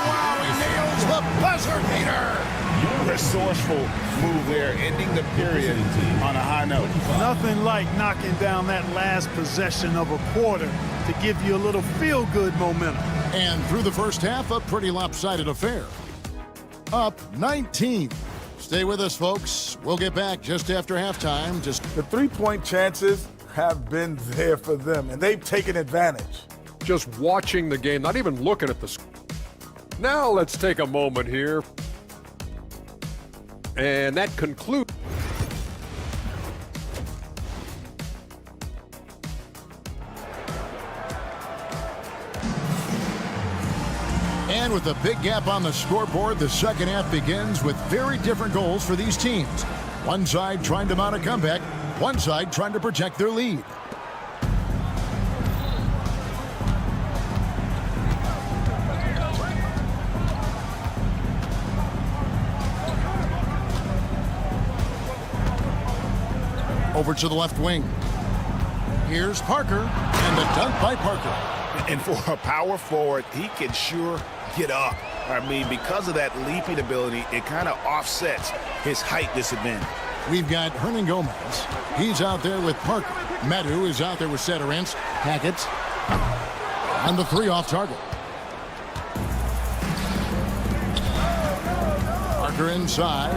wow, he nails the buzzer beater. Resourceful move there, ending the period on a high note. Nothing like knocking down that last possession of a quarter to give you a little feel-good momentum. And through the first half, a pretty lopsided affair. up 19. Stay with us, folks. We'll get back just after halftime. The three-point chances have been there for them, and they've taken advantage. Just watching the game, not even looking at the score. Now let's take a moment here. And that concludes. And with a big gap on the scoreboard, the second half begins with very different goals for these teams. One side trying to mount a comeback, one side trying to protect their lead. Over to the left wing. Here's Parker, and the dunk by Parker. And for a power forward, he can sure get up. I mean, because of that leaping ability, it kind of offsets his height disadvantage. We've got Hernan Gomez. He's out there with Parker. Medu is out there with Seterance. Hackett on the three off target. Parker inside,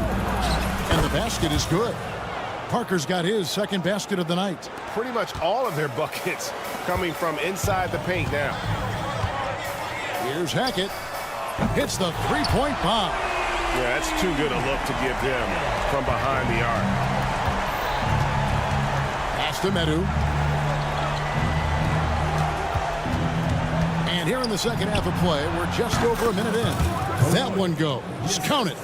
and the basket is good. Parker's got his second basket of the night. Pretty much all of their buckets coming from inside the paint now. Here's Hackett. Hits the three-point bomb. Yeah, that's too good a look to give them from behind the arc. Pass to Medu. And here in the second half of play, we're just over a minute in. That one goes. Count it.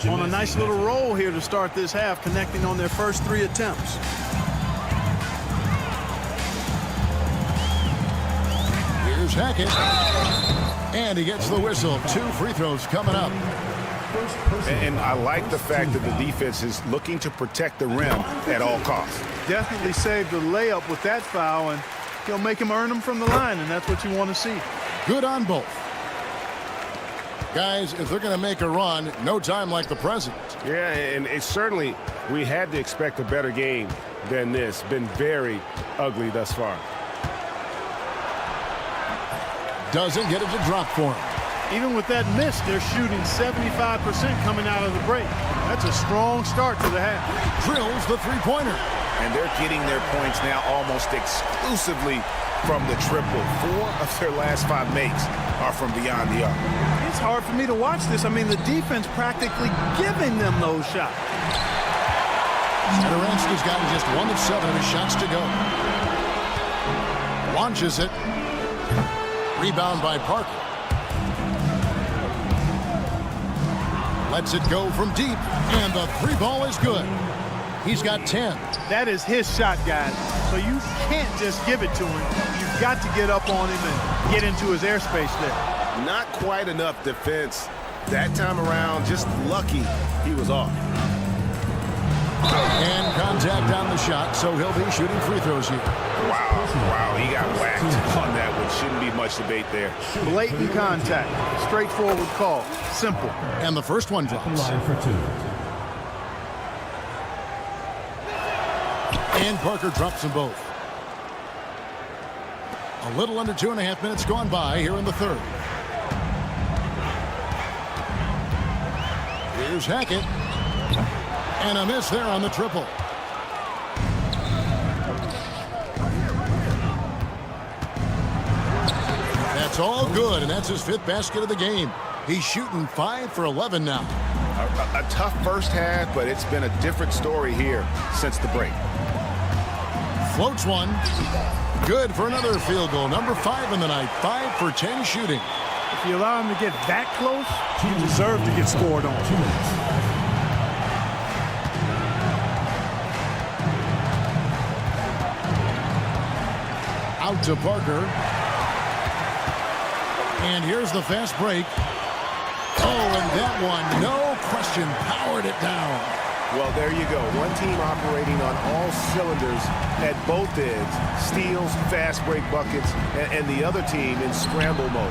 On a nice little roll here to start this half, connecting on their first three attempts. Here's Hackett. And he gets the whistle. 2 free throws coming up. And I like the fact that the defense is looking to protect the rim at all costs. Definitely saved the layup with that foul, and he'll make him earn them from the line, and that's what you want to see. Good on both. Guys, if they're going to make a run, no time like the present. Yeah, and it's certainly, we had to expect a better game than this. Been very ugly thus far. Doesn't get it to drop for him. Even with that miss, they're shooting 75% coming out of the break. That's a strong start to the half. Drills the three-pointer. And they're getting their points now almost exclusively from the triple. 4 of their last 5 makes are from beyond the arc. It's hard for me to watch this. I mean, the defense practically giving them those shots. Satoransky's gotten just 1 of 7 of his shots to go. Launches it. Rebound by Parker. Lets it go from deep, and the 3-ball is good. He's got 10. That is his shot, guys. So you can't just give it to him. You've got to get up on him and get into his airspace there. Not quite enough defense that time around. Just lucky he was off. And contact on the shot, so he'll be shooting free throws here. Wow, he got whacked on that one. Shouldn't be much debate there. Blatant contact. Straightforward call. Simple. And the first one drops. Line for 2. And Parker drops them both. A little under 2.5 minutes gone by here in the third. Here's Hackett. And a miss there on the triple. That's all good, and that's his 5th basket of the game. He's shooting 5 for 11 now. A tough first half, but it's been a different story here since the break. Floats one. Good for another field goal. Number 5 in the night. 5 for 10 shooting. If you allow him to get that close, you deserve to get scored on. 2 minutes. Out to Parker. And here's the fast break. Oh, and that one, no question, powered it down. Well, there you go. One team operating on all cylinders at both ends. Steals, fast break buckets, and the other team in scramble mode.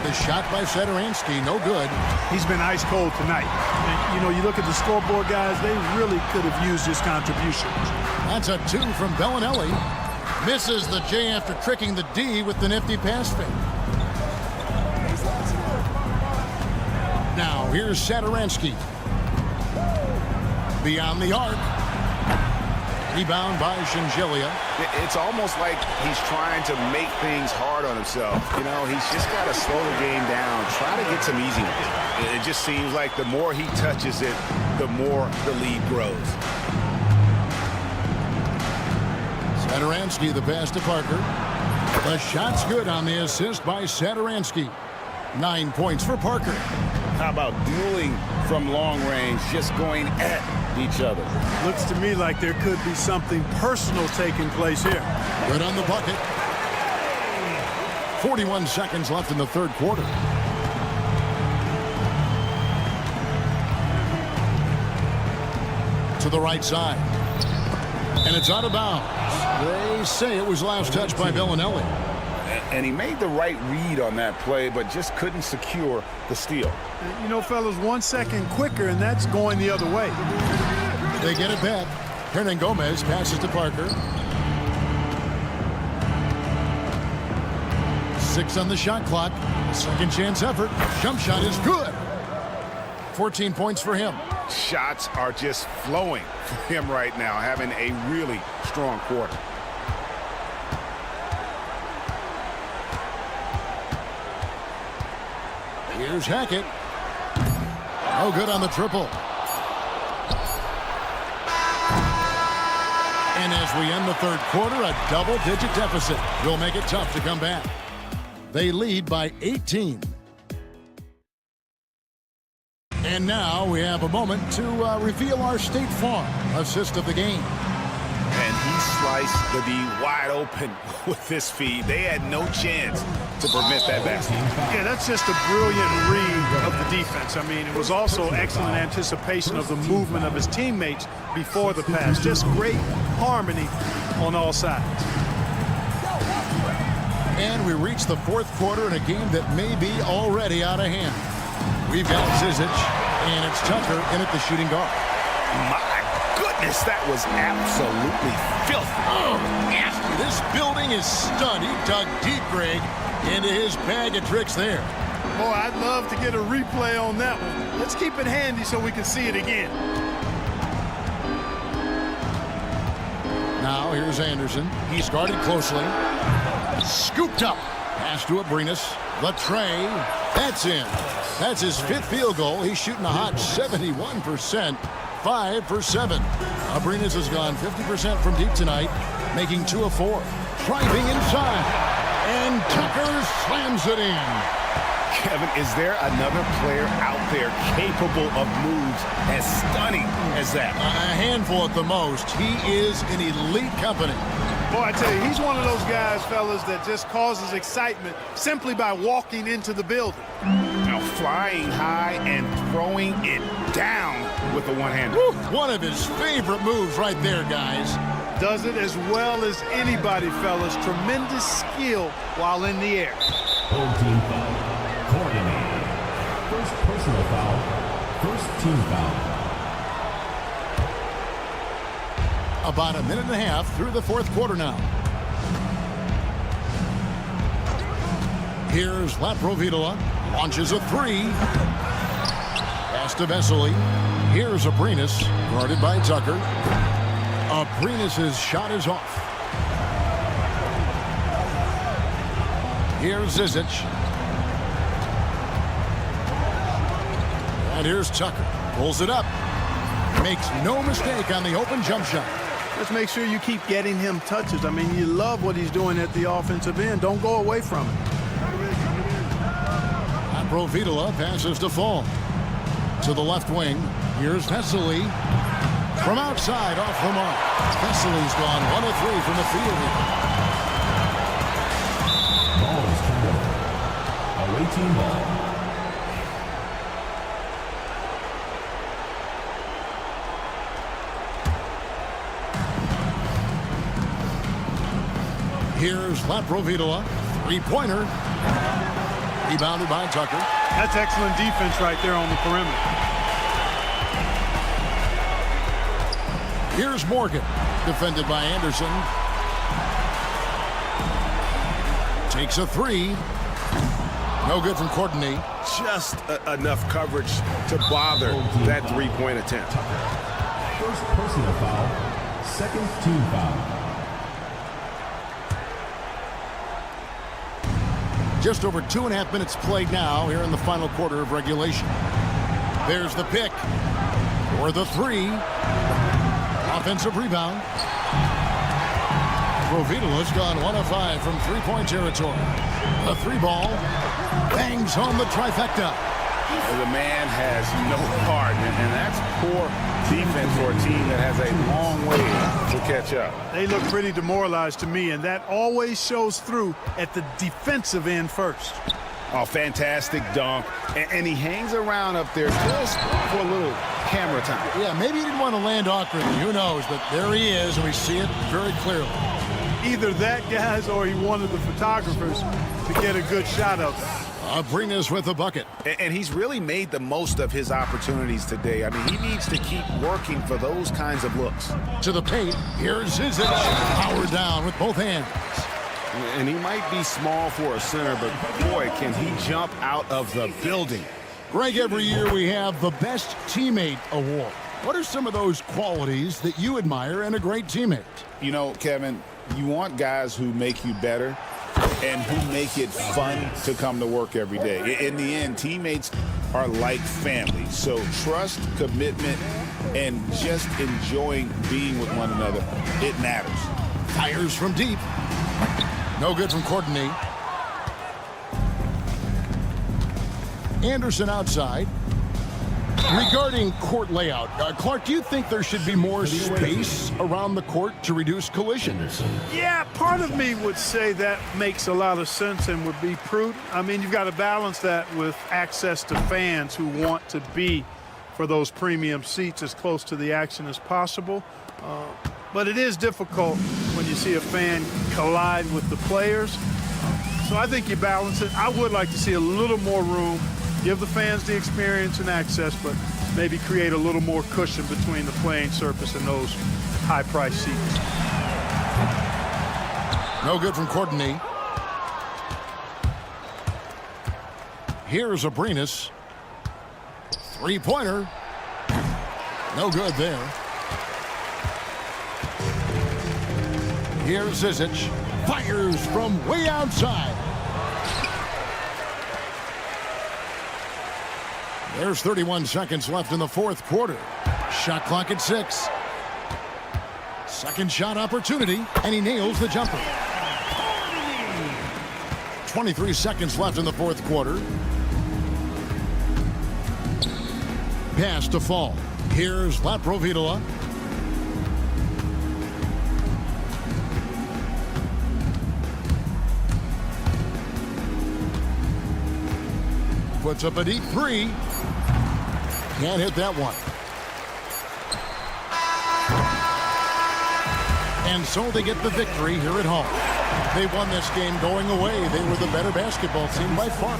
The shot by Satoransky, no good. He's been ice cold tonight. And, you know, you look at the scoreboard, guys, they really could have used his contribution. That's a 2 from Bellinelli. Misses the J after tricking the D with the nifty pass fake. Now Here's Satoransky. Beyond the arc. Rebound by Shingelia. It's almost like he's trying to make things hard on himself. You know, he's just got to slow the game down, try to get some easy ones. It just seems like the more he touches it, the more the lead grows. Satoransky, the pass to Parker. The shot's good on the assist by Satoransky. 9 points for Parker. How about dueling from long range, just going at each other? Looks to me like there could be something personal taking place here. Good on the bucket. 41 seconds left in the third quarter. To the right side. And it's out of bounds. They say it was last touched by Bellinelli. And he made the right read on that play, but just couldn't secure the steal. You know, fellas, 1 second quicker, and that's going the other way. They get it back. Hernan Gomez passes to Parker. 6 on the shot clock. Second chance effort. Jump shot is good. 14 points for him. Shots are just flowing for him right now, having a really strong quarter. Here's Hackett. No good on the triple. And as we end the third quarter, a double-digit deficit will make it tough to come back. They lead by 18. And now we have a moment to reveal our State Farm assist of the game. And he sliced the D wide open with this feed. They had no chance to prevent that basket. Yeah, that's just a brilliant read of the defense. I mean, it was also excellent anticipation of the movement of his teammates before the pass. Just great harmony on all sides. And we reach the fourth quarter in a game that may be already out of hand. We've got Zizic, and it's Tucker in at the shooting guard. My goodness, that was absolutely filthy. Oh, nasty. This building is stunned. He dug deep, Greg, into his bag of tricks there. Boy, I'd love to get a replay on that one. Let's keep it handy so we can see it again. Now here's Anderson. He's guarded closely. Scooped up. Pass to Abrinas. The tray. That's in. That's his 5th field goal. He's shooting a hot 71%. 5 for 7. Abrinas has gone 50% from deep tonight, making 2 of 4. Driving inside. And Tucker slams it in. Kevin, is there another player out there capable of moves as stunning as that? A handful at the most. He is in elite company. Boy, I tell you, he's one of those guys, fellas, that just causes excitement simply by walking into the building. Now flying high and throwing it down with the one-hander. One of his favorite moves right there, guys. Does it as well as anybody, fellas. Tremendous skill while in the air. Home team foul. Coordinated. First personal foul. First team foul. About a minute and a half through the fourth quarter now. Here's Laprovitola. Launches a 3. Pass to Vesely. Here's Abrinas. Guarded by Tucker. Abrinas' shot is off. Here's Zizic. And here's Tucker. Pulls it up. Makes no mistake on the open jump shot. Let's make sure you keep getting him touches. I mean, you love what he's doing at the offensive end. Don't go away from it. Laprovitola passes to Fall. To the left wing. Here's Vesely. From outside, off the mark. Vesely's gone 1 of 3 from the field here. Ball is turned over. Away team ball. Here's Laprovitola. 3-pointer. Rebounded by Tucker. That's excellent defense right there on the perimeter. Here's Morgan. Defended by Anderson. Takes a 3. No good from Courtney. Just enough coverage to bother that three-point attempt. First personal foul, second team foul. Just over 2.5 minutes played now here in the final quarter of regulation. There's the pick for the three. Offensive rebound. Rovitala's gone 1 of 5 from three-point territory. A three ball bangs home the trifecta. The man has no heart, and that's poor defense for a team that has a long way to catch up. They look pretty demoralized to me, and that always shows through at the defensive end first. Oh, fantastic dunk. And he hangs around up there just for a little camera time. Yeah, maybe he didn't want to land awkwardly. Who knows? But there he is, and we see it very clearly. Either that, guys, or he wanted the photographers to get a good shot of him. Abrinas with the bucket. And he's really made the most of his opportunities today. I mean, he needs to keep working for those kinds of looks. To the paint. Here's Zizic. Power down with both hands. And he might be small for a center, but boy, can he jump out of the building. Greg, every year we have the Best Teammate Award. What are some of those qualities that you admire in a great teammate? You know, Kevin, you want guys who make you better and who make it fun to come to work every day. In the end, teammates are like family. So trust, commitment, and just enjoying being with one another, it matters. Fires from deep. No good from Courtney. Anderson outside. Regarding court layout, Clark, do you think there should be more space around the court to reduce collisions? Yeah, part of me would say that makes a lot of sense and would be prudent. I mean, you've got to balance that with access to fans who want to be for those premium seats as close to the action as possible. But it is difficult when you see a fan collide with the players. So I think you balance it. I would like to see a little more room. Give the fans the experience and access, but maybe create a little more cushion between the playing surface and those high-priced seats. No good from Courtney. Here's Abrinas. Three-pointer. No good there. Here's Zizic. Fires from way outside. There's 31 seconds left in the fourth quarter. Shot clock at 6. Second shot opportunity, and he nails the jumper. 23 seconds left in the fourth quarter. Pass to Fall. Here's Laprovitola. Puts up a deep three. Can't hit that one. And so they get the victory here at home. They won this game going away. They were the better basketball team by far.